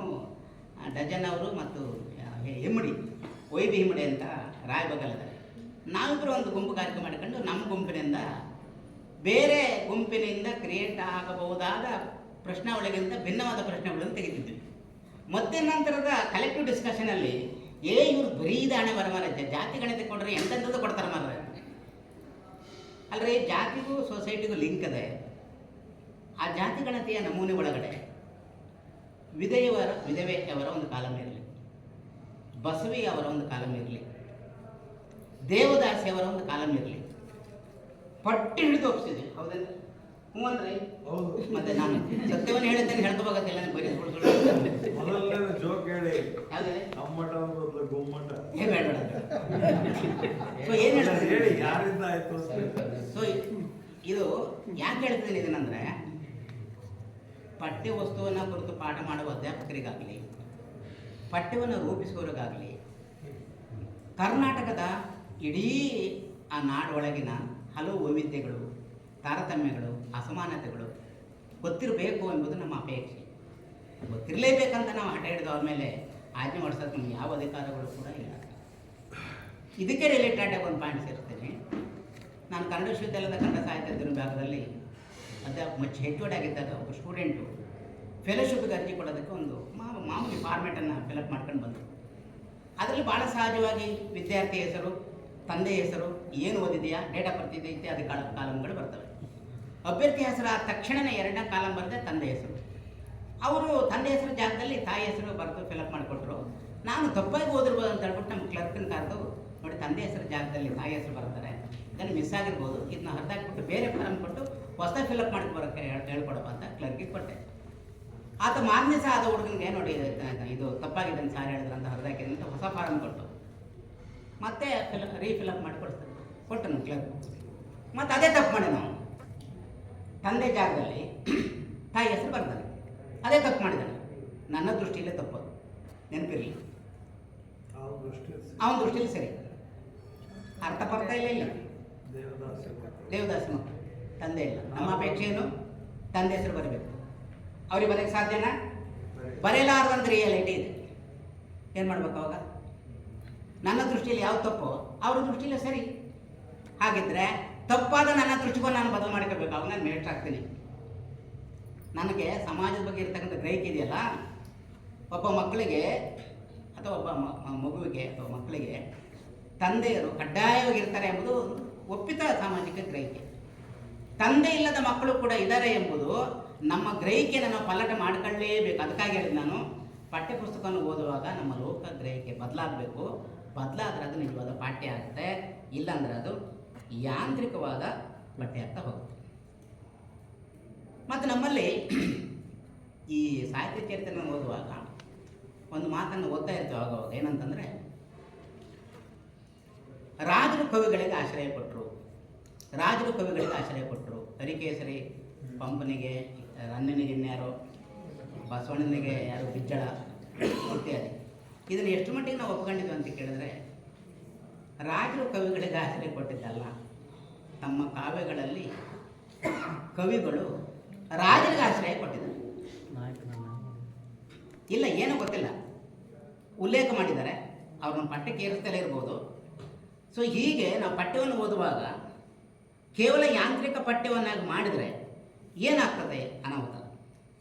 ಡಜನ್ ಅವರು ಮತ್ತು ಹಿಮ್ಮಡಿ, OIB ಹಿಮ್ಮಡಿ ಅಂತ ರಾಯಬಾಗಲ್ಲಿದ್ದಾರೆ, ನಾವಿಬ್ಬರು ಒಂದು ಗುಂಪು ಕಾರ್ಯಕ್ರಮ ಮಾಡಿಕೊಂಡು ನಮ್ಮ ಗುಂಪಿನಿಂದ ಬೇರೆ ಗುಂಪಿನಿಂದ ಕ್ರಿಯೇಟ್ ಆಗಬಹುದಾದ ಪ್ರಶ್ನಾವಳಿಗಿಂತ ಭಿನ್ನವಾದ ಪ್ರಶ್ನೆಗಳನ್ನು ತೆಗೆದಿದ್ವಿ. ಮತ್ತೆ ನಂತರದ ಕಲೆಕ್ಟಿವ್ ಡಿಸ್ಕಷನಲ್ಲಿ ಇವ್ರು ಬರೀ ದಾಣೆ ಬರಮಾರ, ಜಾತಿ ಗಣತಿ ಕೊಡ್ರಿ ಎಂತೆಂಥದ್ದು ಕೊಡ್ತಾರೆ ಮಾರ. ಅಲ್ರಿ, ಜಾತಿಗೂ ಸೊಸೈಟಿಗೂ ಲಿಂಕ್ ಅದೆ. ಆ ಜಾತಿ ಗಣತಿಯ ನಮೂನೆ ಒಳಗಡೆ ವಿಧವೆಯವರ ಒಂದು ಕಾಲಮ್ ಇರಲಿ, ಬಸವಿ ಅವರ ಒಂದು ಕಾಲಮ್ ಇರಲಿ, ದೇವದಾಸಿಯವರ ಒಂದು ಕಾಲಮ್ ಇರಲಿ, ಪಟ್ಟಿ ಹಿಡಿದು ಒಪ್ಪಿಸಿದೆ. ಹೌದಲ್ಲ? ಹ್ಞೂ ಅಂದ್ರೆ ಮತ್ತೆ ನಾನು ಸತ್ಯವನ್ನು ಹೇಳಿದ್ದೇನೆ, ಹೇಳ್ಕೋಬೇಕಾಗಿಲ್ಲ, ಬರೀ ಜೋಕ್ ಹೇಳಿ ಯಾವುದೇ ಗುಮ್ಮಟ ಏ ಬೇಡ. ಸೊ ಏನು ಹೇಳ್ತೀನಿ, ಯಾರಿಂದ ಆಯ್ತು? ಸೊ ಇದು ಯಾಕೆ ಹೇಳ್ತಿದ್ದೀನಿ ಇದನ್ನಂದ್ರೆ, ಪಠ್ಯ ವಸ್ತುವನ್ನು ಕುರಿತು ಪಾಠ ಮಾಡುವ ಅಧ್ಯಾಪಕರಿಗಾಗಲಿ, ಪಠ್ಯವನ್ನು ರೂಪಿಸುವವರಿಗಾಗಲಿ, ಕರ್ನಾಟಕದ ಇಡೀ ಆ ನಾಡೊಳಗಿನ ಹಲವು ವೈವಿಧ್ಯಗಳು, ತಾರತಮ್ಯಗಳು, ಅಸಮಾನತೆಗಳು ಗೊತ್ತಿರಬೇಕು ಎಂಬುದು ನಮ್ಮ ಅಪೇಕ್ಷೆ. ಗೊತ್ತಿರಲೇಬೇಕಂತ ನಾವು ಹಠ ಹಿಡಿದು ಅವ್ರ ಮೇಲೆ ಆಜ್ಞೆ ಮಾಡಿಸೋಕೆ ನಮ್ಗೆ ಯಾವ ಅಧಿಕಾರಗಳು ಕೂಡ ಇಲ್ಲ. ಇದಕ್ಕೆ ರಿಲೇಟೆಡ್ ಒಂದು ಪಾಯಿಂಟ್ ಸೇರಿಸ್ತೇನೆ. ನಾನು ಕನ್ನಡ ವಿಶ್ವವಿದ್ಯಾಲಯದ ಕನ್ನಡ ಸಾಹಿತ್ಯ ವಿಭಾಗದಲ್ಲಿ ಹೆಚ್ಚುವಡಿ ಆಗಿದ್ದಾಗ ಒಬ್ಬ ಸ್ಟೂಡೆಂಟು ಫೆಲೋಶಿಪ್ಗೆ ಅರ್ಜಿ ಕೊಡೋದಕ್ಕೆ ಒಂದು ಮಾಮೂಲಿ ಫಾರ್ಮೇಟನ್ನು ಫಿಲಪ್ ಮಾಡ್ಕೊಂಡು ಬಂದರು. ಅದರಲ್ಲಿ ಭಾಳ ಸಹಜವಾಗಿ ವಿದ್ಯಾರ್ಥಿ ಹೆಸರು, ತಂದೆ ಹೆಸರು, ಏನು ಓದಿದೆಯಾ, ಡೇಟ್ ಆಫ್ ಬರ್ತ್ ಇದೆ ಇತ್ಯಾದಿ ಕಾಲಮ್ಗಳು ಬರ್ತವೆ. ಅಭ್ಯರ್ಥಿ ಹೆಸರು ಆದ ತಕ್ಷಣವೇ 2ನೇ ಕಾಲಮ್ ಬರೆದೆ ತಂದೆ ಹೆಸರು. ಅವರು ತಂದೆ ಹೆಸರು ಜಾಗದಲ್ಲಿ ತಾಯಿ ಹೆಸರು ಬರೆದು ಫಿಲಪ್ ಮಾಡಿಕೊಟ್ರು. ನಾನು ತಪ್ಪಾಗಿ ಓದಿರ್ಬೋದು ಅಂತ ಹೇಳ್ಬಿಟ್ಟು ನಮ್ಮ ಕ್ಲರ್ಕನ್ನು ಕರೆದು, ನೋಡಿ ತಂದೆ ಹೆಸರು ಜಾಗದಲ್ಲಿ ತಾಯಿ ಹೆಸರು ಬರ್ತಾರೆ, ಇದನ್ನು ಮಿಸ್ ಆಗಿರ್ಬೋದು, ಇದನ್ನ ಹರಿದಾಕ್ಬಿಟ್ಟು ಬೇರೆ ಫಾರಮ್ ಕೊಟ್ಟು ಹೊಸ ಫಿಲಪ್ ಮಾಡಿ ಬರೋಕ್ಕೆ ಹೇಳ್ಕೊಡಪ್ಪ ಅಂತ ಕ್ಲರ್ಕಿಗೆ ಕೊಟ್ಟೆ. ಆತ ಮಾರನೇ ಸಹ ಆದ ಹುಡುಗನಿಗೆ, ನೋಡಿ ಇದು ತಪ್ಪಾಗಿದೆ ಅಂತ ಸಾರ್ ಹೇಳಿದ್ರು ಅಂತ ಹರಿದಾಕಿದೆ ಅಂತ ಹೊಸ ಫಾರಮ್ ಕೊಟ್ಟು ಮತ್ತೆ ರೀಫಿಲಪ್ ಮಾಡಿ ಕೊಟ್ಟು ನಮ್ಮ ಕ್ಲರ್ಕ್. ಮತ್ತು ಅದೇ ತಪ್ಪು ಮಾಡಿ ನಾವು ತಂದೆ ಜಾಗದಲ್ಲಿ ತಾಯಿ ಹೆಸರು ಬರ್ತಾನೆ, ಅದೇ ತಪ್ಪು ಮಾಡಿದ್ದಾನೆ. ನನ್ನ ದೃಷ್ಟಿಯಲ್ಲೇ ತಪ್ಪದು, ನೆನಪಿರಲಿ. ಅವನ ದೃಷ್ಟಿಯಲ್ಲಿ ಸರಿ, ಅರ್ಥ ಬರ್ತಾ ಇಲ್ಲ. ದೇವದಾಸಿ ಮಕ್ಕಳು ತಂದೆ ಇಲ್ಲ. ನಮ್ಮ ಅಪೇಕ್ಷೆ ಏನು? ತಂದೆ ಹೆಸರು ಬರಬೇಕು. ಅವ್ರಿಗೆ ಬರೋಕ್ಕೆ ಸಾಧ್ಯನಾ? ಬರೆಯಲಾರ್ದಂತ ರಿಯಾಲಿಟಿ ಇದೆ. ಏನು ಮಾಡ್ಬೇಕು ಅವಾಗ? ನನ್ನ ದೃಷ್ಟಿಯಲ್ಲಿ ಯಾವ ತಪ್ಪು, ಅವ್ರ ದೃಷ್ಟಿಯಲ್ಲಿ ಸರಿ. ಹಾಗಿದ್ರೆ ತಪ್ಪಾದ ನನ್ನ ದೃಷ್ಟಿಕೋನ ನಾನು ಬದಲು ಮಾಡ್ಕೋಬೇಕು. ಅವಾಗ ನಾನು ಮೇಟ್ ಆಗ್ತೀನಿ. ನನಗೆ ಸಮಾಜದ ಬಗ್ಗೆ ಇರ್ತಕ್ಕಂಥ ಗ್ರಹಿಕೆ ಇದೆಯಲ್ಲ, ಒಬ್ಬ ಮಕ್ಕಳಿಗೆ ಅಥವಾ ಒಬ್ಬ ಮಗುವಿಗೆ ಅಥವಾ ಮಕ್ಕಳಿಗೆ ತಂದೆಯರು ಕಡ್ಡಾಯವಾಗಿರ್ತಾರೆ ಎಂಬುದು ಒಪ್ಪಿತ ಸಾಮಾಜಿಕ ಗ್ರಹಿಕೆ. ತಂದೆ ಇಲ್ಲದ ಮಕ್ಕಳು ಕೂಡ ಇದ್ದಾರೆ ಎಂಬುದು ನಮ್ಮ ಗ್ರಹಿಕೆಯನ್ನು ನಾವು ಪಲ್ಲಟ ಮಾಡ್ಕೊಳ್ಳೇಬೇಕು. ಅದಕ್ಕಾಗಿ ಹೇಳಿದ ನಾನು, ಪಠ್ಯಪುಸ್ತಕವನ್ನು ಓದುವಾಗ ನಮ್ಮ ಲೋಕ ಗ್ರಹಿಕೆ ಬದಲಾಗಬೇಕು. ಬದಲಾದ್ರೆ ಅದು ನಿಜವಾದ ಪಾಠ್ಯ ಆಗುತ್ತೆ, ಇಲ್ಲಾಂದ್ರೆ ಅದು ಯಾಂತ್ರಿಕವಾದ ಪಠ್ಯ ಆಗ್ತಾ ಹೋಗುತ್ತೆ. ಮತ್ತು ನಮ್ಮಲ್ಲಿ ಈ ಸಾಹಿತ್ಯ ಚರಿತ್ರೆಯನ್ನು ಓದುವಾಗ ಒಂದು ಮಾತನ್ನು ಓದ್ತಾ ಇರ್ತೀವಿ ಆವಾಗ, ಏನಂತಂದರೆ, ರಾಜರು ಕವಿಗಳಿಗೆ ಆಶ್ರಯ ಕೊಟ್ಟರು, ರಾಜರು ಕವಿಗಳಿಗೆ ಆಶ್ರಯ ಕೊಟ್ಟರು. ತರೀಕೆಸರಿ ಪಂಪನಿಗೆ, ರನ್ನನಿಗೆ ಇನ್ಯಾರೋ, ಬಸವಣ್ಣನಿಗೆ ಯಾರು ಬಿಜ್ಜಳ ಇತ್ಯಾದಿ. ಇದನ್ನು ಎಷ್ಟು ಮಟ್ಟಿಗೆ ನಾವು ಒಪ್ಕೊಂಡಿದ್ವಿ ಅಂತ ಕೇಳಿದ್ರೆ, ರಾಜರು ಕವಿಗಳಿಗೆ ಆಶ್ರಯ ಕೊಟ್ಟಿದ್ದಲ್ಲ, ತಮ್ಮ ಕಾವ್ಯಗಳಲ್ಲಿ ಕವಿಗಳು ರಾಜರಿಗೆ ಆಶ್ರಯ ಕೊಟ್ಟಿದ್ದಾರೆ. ಇಲ್ಲ, ಏನೂ ಗೊತ್ತಿಲ್ಲ, ಉಲ್ಲೇಖ ಮಾಡಿದ್ದಾರೆ. ಅವ್ರನ್ನ ಪಠ್ಯಕ್ಕೆ ಏರಿಸ್ತಲೇ ಇರ್ಬೋದು. ಸೊ ಹೀಗೆ ನಾವು ಪಠ್ಯವನ್ನು ಓದುವಾಗ ಕೇವಲ ಯಾಂತ್ರಿಕ ಪಠ್ಯವನ್ನಾಗಿ ಮಾಡಿದರೆ ಏನಾಗ್ತದೆ ಅನಾಹುತ.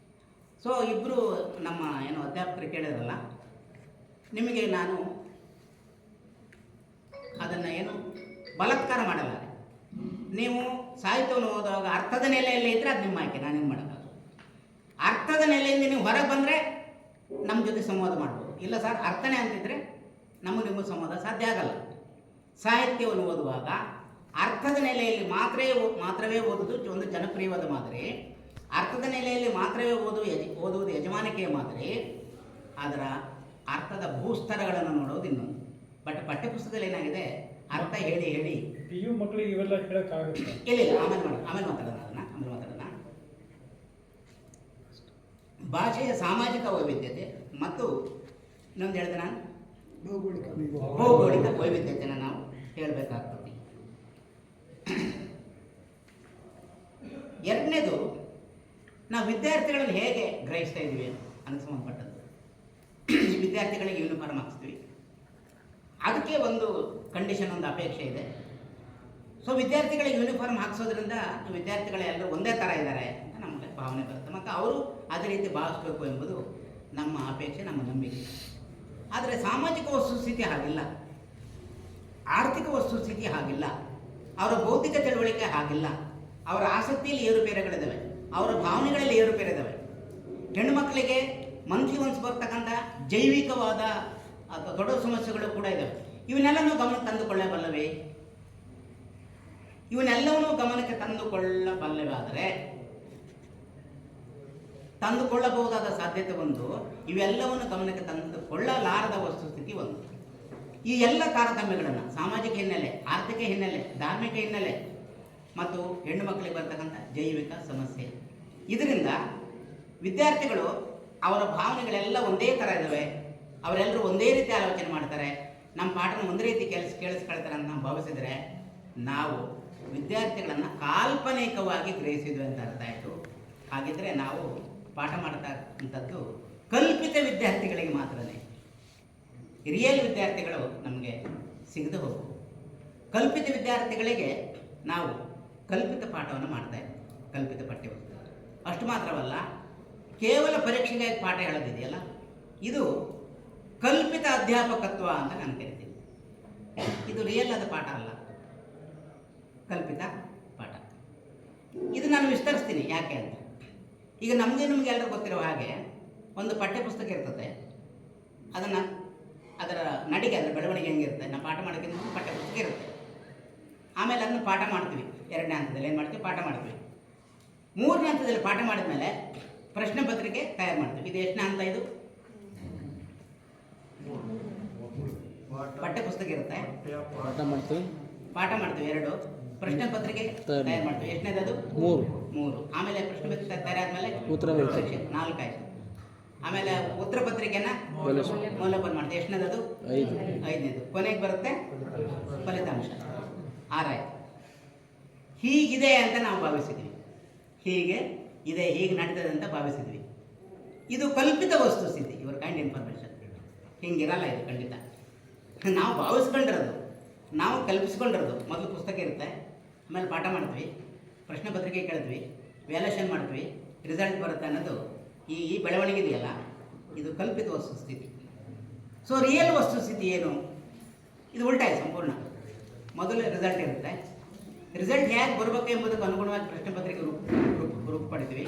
ಸೊ ಇಬ್ಬರು ನಮ್ಮ ಏನು ಅಧ್ಯಾಪಕರು ಕೇಳಿದ್ರಲ್ಲ, ನಿಮಗೆ ನಾನು ಅದನ್ನು ಏನು ಬಲಾತ್ಕಾರ ಮಾಡಲ್ಲ. ನೀವು ಸಾಹಿತ್ಯವನ್ನು ಓದುವಾಗ ಅರ್ಥದ ನೆಲೆಯಲ್ಲೇ ಇದ್ದರೆ ಅದು ನಿಮ್ಮ ಆಯ್ಕೆ, ನಾನೇನು ಮಾಡೋಕ್ಕಾಗಲ್ಲ. ಅರ್ಥದ ನೆಲೆಯಿಂದ ನೀವು ಹೊರಗೆ ಬಂದರೆ ನಮ್ಮ ಜೊತೆ ಸಂವಾದ ಮಾಡ್ಬೋದು. ಇಲ್ಲ ಸರ್ ಅರ್ಥನೇ ಅಂತಿದ್ರೆ ನಮಗೆ ನಿಮಗೂ ಸಂವಾದ ಸಾಧ್ಯ ಆಗಲ್ಲ. ಸಾಹಿತ್ಯವನ್ನು ಓದುವಾಗ ಅರ್ಥದ ನೆಲೆಯಲ್ಲಿ ಮಾತ್ರವೇ ಓದುವುದು ಒಂದು ಜನಪ್ರಿಯವಾದ ಮಾದರಿ. ಅರ್ಥದ ನೆಲೆಯಲ್ಲಿ ಮಾತ್ರವೇ ಓದುವುದು ಯಜಮಾನಿಕೆಯ ಮಾದರಿ. ಅದರ ಅರ್ಥದ ಭೂಸ್ತರಗಳನ್ನು ನೋಡೋದು ಇನ್ನೊಂದು. ಬಟ್ ಪಠ್ಯಪುಸ್ತಕದಲ್ಲಿ ಏನಾಗಿದೆ, ಅರ್ಥ ಹೇಳಿ ಹೇಳಿ PU ಮಕ್ಕಳಿಗೆ ಇವೆಲ್ಲ ಹೇಳೋಕ್ಕಾಗುತ್ತೆ. ಇಲ್ಲ ಆಮೇಲೆ ಮಾತಾಡೋಣ. ಭಾಷೆಯ ಸಾಮಾಜಿಕ ವೈವಿಧ್ಯತೆ ಮತ್ತು ಇನ್ನೊಂದು ಹೇಳಿದೆ ನಾನು ಭೌಗೋಳಿಕ ವೈವಿಧ್ಯತೆಯನ್ನು ನಾವು ಹೇಳಬೇಕಾಗ್ತದೆ. ಎರಡನೇದು, ನಾವು ವಿದ್ಯಾರ್ಥಿಗಳನ್ನು ಹೇಗೆ ಗ್ರಹಿಸ್ತಾ ಇದ್ದೀವಿ ಅನ್ನೋದು ಸಂಬಂಧಪಟ್ಟದ್ದು. ವಿದ್ಯಾರ್ಥಿಗಳಿಗೆ ಯೂನಿಫಾರ್ಮ್ ಹಾಕ್ಸ್ತೀವಿ, ಅದಕ್ಕೆ ಒಂದು ಕಂಡೀಷನ್, ಒಂದು ಅಪೇಕ್ಷೆ ಇದೆ. ಸೊ ವಿದ್ಯಾರ್ಥಿಗಳಿಗೆ ಯೂನಿಫಾರ್ಮ್ ಹಾಕ್ಸೋದ್ರಿಂದ ವಿದ್ಯಾರ್ಥಿಗಳೆಲ್ಲರೂ ಒಂದೇ ಥರ ಇದ್ದಾರೆ ಅಂತ ನಮಗೆ ಭಾವನೆ ಬರುತ್ತೆ, ಮತ್ತು ಅವರು ಅದೇ ರೀತಿ ಭಾವಿಸ್ಬೇಕು ಎಂಬುದು ನಮ್ಮ ಅಪೇಕ್ಷೆ, ನಮ್ಮ ನಂಬಿಕೆ. ಆದರೆ ಸಾಮಾಜಿಕ ವಸ್ತುಸ್ಥಿತಿ ಹಾಗಿಲ್ಲ, ಆರ್ಥಿಕ ವಸ್ತುಸ್ಥಿತಿ ಹಾಗಿಲ್ಲ, ಅವರ ಬೌದ್ಧಿಕ ಚಳವಳಿಕೆ ಹಾಗಿಲ್ಲ. ಅವರ ಆಸಕ್ತಿಯಲ್ಲಿ ಏರುಪೇರುಗಳಿದ್ದಾವೆ, ಅವರ ಭಾವನೆಗಳಲ್ಲಿ ಏರುಪೇರಿದ್ದಾವೆ. ಹೆಣ್ಣು ಮಕ್ಕಳಿಗೆ ಮಂತ್ಲಿ ಒನ್ಸ್ ಬರ್ತಕ್ಕಂಥ ಜೈವಿಕವಾದ ಅಥವಾ ದೊಡ್ಡ ಸಮಸ್ಯೆಗಳು ಕೂಡ ಇದ್ದಾವೆ. ಇವನ್ನೆಲ್ಲವೂ ಗಮನಕ್ಕೆ ತಂದುಕೊಳ್ಳಬಲ್ಲವೇ? ಇವನ್ನೆಲ್ಲವನ್ನೂ ಗಮನಕ್ಕೆ ತಂದುಕೊಳ್ಳಬಲ್ಲವಾದರೆ ತಂದುಕೊಳ್ಳಬಹುದಾದ ಸಾಧ್ಯತೆ ಒಂದು, ಇವೆಲ್ಲವನ್ನು ಗಮನಕ್ಕೆ ತಂದುಕೊಳ್ಳಲಾರದ ವಸ್ತುಸ್ಥಿತಿ ಒಂದು. ಈ ಎಲ್ಲ ತಾರತಮ್ಯಗಳನ್ನು ಸಾಮಾಜಿಕ ಹಿನ್ನೆಲೆ, ಆರ್ಥಿಕ ಹಿನ್ನೆಲೆ, ಧಾರ್ಮಿಕ ಹಿನ್ನೆಲೆ ಮತ್ತು ಹೆಣ್ಣು ಮಕ್ಕಳಿಗೆ ಬರ್ತಕ್ಕಂಥ ಜೈವಿಕ ಸಮಸ್ಯೆ, ಇದರಿಂದ ವಿದ್ಯಾರ್ಥಿಗಳು ಅವರ ಭಾವನೆಗಳೆಲ್ಲ ಒಂದೇ ಥರ ಇದ್ದಾವೆ, ಅವರೆಲ್ಲರೂ ಒಂದೇ ರೀತಿ ಆಲೋಚನೆ ಮಾಡ್ತಾರೆ, ನಮ್ಮ ಪಾಠನ ಒಂದೇ ರೀತಿ ಕೇಳಿಸ್ಕೊಳ್ತಾರೆ ಅಂತ ನಾವು ಭಾವಿಸಿದರೆ ನಾವು ವಿದ್ಯಾರ್ಥಿಗಳನ್ನು ಕಾಲ್ಪನಿಕವಾಗಿ ಗ್ರಹಿಸಿದ್ವಿ ಅಂತ ಅರ್ಥ ಆಯಿತು. ಹಾಗಿದ್ದರೆ ನಾವು ಪಾಠ ಮಾಡ್ತಕ್ಕಂಥದ್ದು ಕಲ್ಪಿತ ವಿದ್ಯಾರ್ಥಿಗಳಿಗೆ ಮಾತ್ರನೇ. ರಿಯಲ್ ವಿದ್ಯಾರ್ಥಿಗಳು ನಮಗೆ ಸಿಗದೆ ಹೋಗು. ಕಲ್ಪಿತ ವಿದ್ಯಾರ್ಥಿಗಳಿಗೆ ನಾವು ಕಲ್ಪಿತ ಪಾಠವನ್ನು ಮಾಡ್ತಾ ಇದ್ದೀವಿ, ಕಲ್ಪಿತ ಪಠ್ಯವಸ್ತು. ಅಷ್ಟು ಮಾತ್ರವಲ್ಲ, ಕೇವಲ ಪರೀಕ್ಷೆಗಾಗಿ ಪಾಠ ಹೇಳೋದಿದೆಯಲ್ಲ, ಇದು ಕಲ್ಪಿತ ಅಧ್ಯಾಪಕತ್ವ ಅಂತ ನಾನು ಕರಿತೀನಿ. ಇದು ರಿಯಲ್ ಆದ ಪಾಠ ಅಲ್ಲ, ಕಲ್ಪಿತ ಪಾಠ. ಇದು ನಾನು ವಿಸ್ತರಿಸ್ತೀನಿ ಯಾಕೆ ಅಂತ. ಈಗ ನಿಮಗೆ ಎಲ್ಲರೂ ಗೊತ್ತಿರೋ ಹಾಗೆ ಒಂದು ಪಠ್ಯಪುಸ್ತಕ ಇರ್ತದೆ, ಅದನ್ನು ಅದರ ನಡಿಗೆ, ಅದರ ಬೆಳವಣಿಗೆ ಹೆಂಗಿರುತ್ತೆ, ನಾವು ಪಾಠ ಮಾಡೋಕ್ಕಿಂತ ಪಠ್ಯಪುಸ್ತಕ ಇರುತ್ತೆ. ಆಮೇಲೆ ಅದನ್ನು ಪಾಠ ಮಾಡ್ತೀವಿ. 2ನೇ ಹಂತದಲ್ಲಿ ಏನು ಮಾಡ್ತೀವಿ, ಪಾಠ ಮಾಡ್ತೀವಿ. 3ನೇ ಹಂತದಲ್ಲಿ ಪಾಠ ಮಾಡಿದ ಮೇಲೆ ಪ್ರಶ್ನೆ ಪತ್ರಿಕೆ ತಯಾರು ಮಾಡ್ತೀವಿ. ಇದು ಎಷ್ಟನೇ ಹಂತ? ಇದು ಪಠ್ಯಪುಸ್ತಕ ಇರುತ್ತೆ, ಪಾಠ ಮಾಡ್ತೀವಿ 2, ಪ್ರಶ್ನೆ ಪತ್ರಿಕೆ ತಯಾರು ಮಾಡ್ತೀವಿ. ಎಷ್ಟನೇದು? ಅದು 3. ಆಮೇಲೆ ಪ್ರಶ್ನೆ ಪತ್ರಿಕೆ ತಯಾರಾದ್ಮೇಲೆ ಉತ್ತರ ಪರೀಕ್ಷೆ 4 ಆಯಿತು. ಆಮೇಲೆ ಉತ್ತರ ಪತ್ರಿಕೆನ ಮೌಲ್ಯಮಾಪನ ಮಾಡ್ತೀವಿ. ಎಷ್ಟನೇದು? ಅದು 5ನೇದು. ಕೊನೆಗೆ ಬರುತ್ತೆ ಫಲಿತಾಂಶ 6 ಆಯಿತು. ಹೀಗಿದೆ ಅಂತ ನಾವು ಭಾವಿಸಿದ್ವಿ, ಹೀಗೆ ಇದೆ, ಹೀಗೆ ನಡೀತದೆ ಅಂತ ಭಾವಿಸಿದ್ವಿ. ಇದು ಕಲ್ಪಿತ ವಸ್ತುಸ್ಥಿತಿ, ಇವರ್ ಕೈಂಡ್ ಇನ್ಫಾರ್ಮೇಷನ್. ಹಿಂಗಿರಲ್ಲ ಇದು ಖಂಡಿತ. ನಾವು ಭಾವಿಸ್ಕೊಂಡಿರೋದು, ನಾವು ಕಲ್ಪಿಸ್ಕೊಂಡಿರೋದು. ಮೊದಲು ಪುಸ್ತಕ ಇರುತ್ತೆ, ಆಮೇಲೆ ಪಾಠ ಮಾಡ್ತೀವಿ, ಪ್ರಶ್ನೆ ಪತ್ರಿಕೆ ಕೇಳ್ತೀವಿ, ವ್ಯಾಲ್ಯೂಷನ್ ಮಾಡ್ತೀವಿ, ರಿಸಲ್ಟ್ ಬರುತ್ತೆ ಅನ್ನೋದು ಈ ಬೆಳವಣಿಗೆ ಇದೆಯಲ್ಲ, ಇದು ಕಲ್ಪಿತ ವಸ್ತುಸ್ಥಿತಿ. ಸೊ ರಿಯಲ್ ವಸ್ತುಸ್ಥಿತಿ ಏನು? ಇದು ಉಲ್ಟಾಯಿ ಸಂಪೂರ್ಣ. ಮೊದಲು ರಿಸಲ್ಟ್ ಇರುತ್ತೆ, ರಿಸಲ್ಟ್ ಹೇಗೆ ಬರಬೇಕು ಎಂಬುದಕ್ಕೆ ಅನುಗುಣವಾಗಿ ಪ್ರಶ್ನೆ ಪತ್ರಿಕೆ ರೂಪ ಪಡಿತೀವಿ.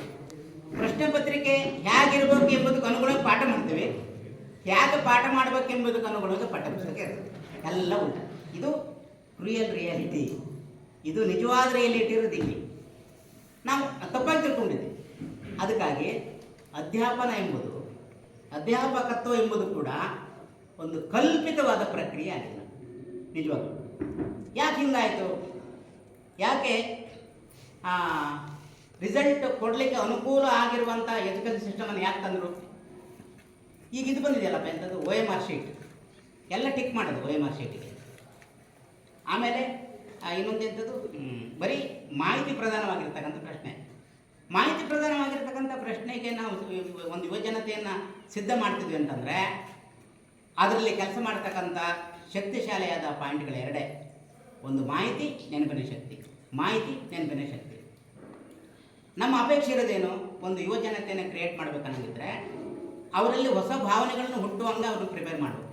ಪ್ರಶ್ನೆ ಪತ್ರಿಕೆ ಹೇಗಿರ್ಬೇಕು ಎಂಬುದಕ್ಕೆ ಅನುಗುಣವಾಗಿ ಪಾಠ ಮಾಡ್ತೀವಿ, ಹೇಗೆ ಪಾಠ ಮಾಡಬೇಕು ಎಂಬುದಕ್ಕೆ ಅನುಗುಣವಾಗಿ ಪಠ್ಯಪುಸ್ತಕ ಇರುತ್ತೆ. ಎಲ್ಲ ಉಂಟು. ಇದು ರಿಯಾಲಿಟಿ. ಇದು ನಿಜವಾದ ರಿಯಾಲಿಟಿ ಇರೋದು ಇಲ್ಲಿ. ನಾವು ತಪ್ಪಾಗಿ ತಿಳ್ಕೊಂಡಿದ್ದೀವಿ. ಅದಕ್ಕಾಗಿ ಅಧ್ಯಾಪನ ಎಂಬುದು, ಅಧ್ಯಾಪಕತ್ವ ಎಂಬುದು ಕೂಡ ಒಂದು ಕಲ್ಪಿತವಾದ ಪ್ರಕ್ರಿಯೆ ಆಗಿಲ್ಲ ನಿಜವಾಗ್ಲೂ. ಯಾಕೆ ಹಿಂಗಾಯಿತು? ಯಾಕೆ ರಿಸಲ್ಟ್ ಕೊಡಲಿಕ್ಕೆ ಅನುಕೂಲ ಆಗಿರುವಂಥ ಎಜುಕೇಷನ್ ಸಿಸ್ಟಮನ್ನು ಯಾಕೆ ತಂದರು? ಈಗ ಇದು ಬಂದಿದೆಯಲ್ಲಪ್ಪ ಎಂಥದ್ದು, OMR ಶೀಟ್. ಎಲ್ಲ ಟಿಕ್ ಮಾಡೋದು OMR ಶೀಟಿಗೆ. ಆಮೇಲೆ ಇನ್ನೊಂದು ಎಂಥದ್ದು, ಬರೀ ಮಾಹಿತಿ ಪ್ರಧಾನವಾಗಿರ್ತಕ್ಕಂಥ ಪ್ರಶ್ನೆ. ಮಾಹಿತಿ ಪ್ರಧಾನವಾಗಿರ್ತಕ್ಕಂಥ ಪ್ರಶ್ನೆಗೆ ನಾವು ಒಂದು ಯುವಜನತೆಯನ್ನು ಸಿದ್ಧ ಮಾಡ್ತಿದ್ವಿ ಅಂತಂದರೆ ಅದರಲ್ಲಿ ಕೆಲಸ ಮಾಡ್ತಕ್ಕಂಥ ಶಕ್ತಿಶಾಲಿಯಾದ ಪಾಯಿಂಟ್ಗಳು ಎರಡೇ. ಒಂದು ಮಾಹಿತಿ, ನೆನಪಿನ ಶಕ್ತಿ. ಮಾಹಿತಿ, ನೆನಪಿನ ಶಕ್ತಿ. ನಮ್ಮ ಅಪೇಕ್ಷೆ ಇರೋದೇನು? ಒಂದು ಯುವ ಜನತೆಯನ್ನು ಕ್ರಿಯೇಟ್ ಮಾಡಬೇಕನ್ನೋದಿದ್ರೆ ಅವರಲ್ಲಿ ಹೊಸ ಭಾವನೆಗಳನ್ನು ಹುಟ್ಟುವಂಗೆ ಅವ್ರನ್ನ ಪ್ರಿಪೇರ್ ಮಾಡಬೇಕು,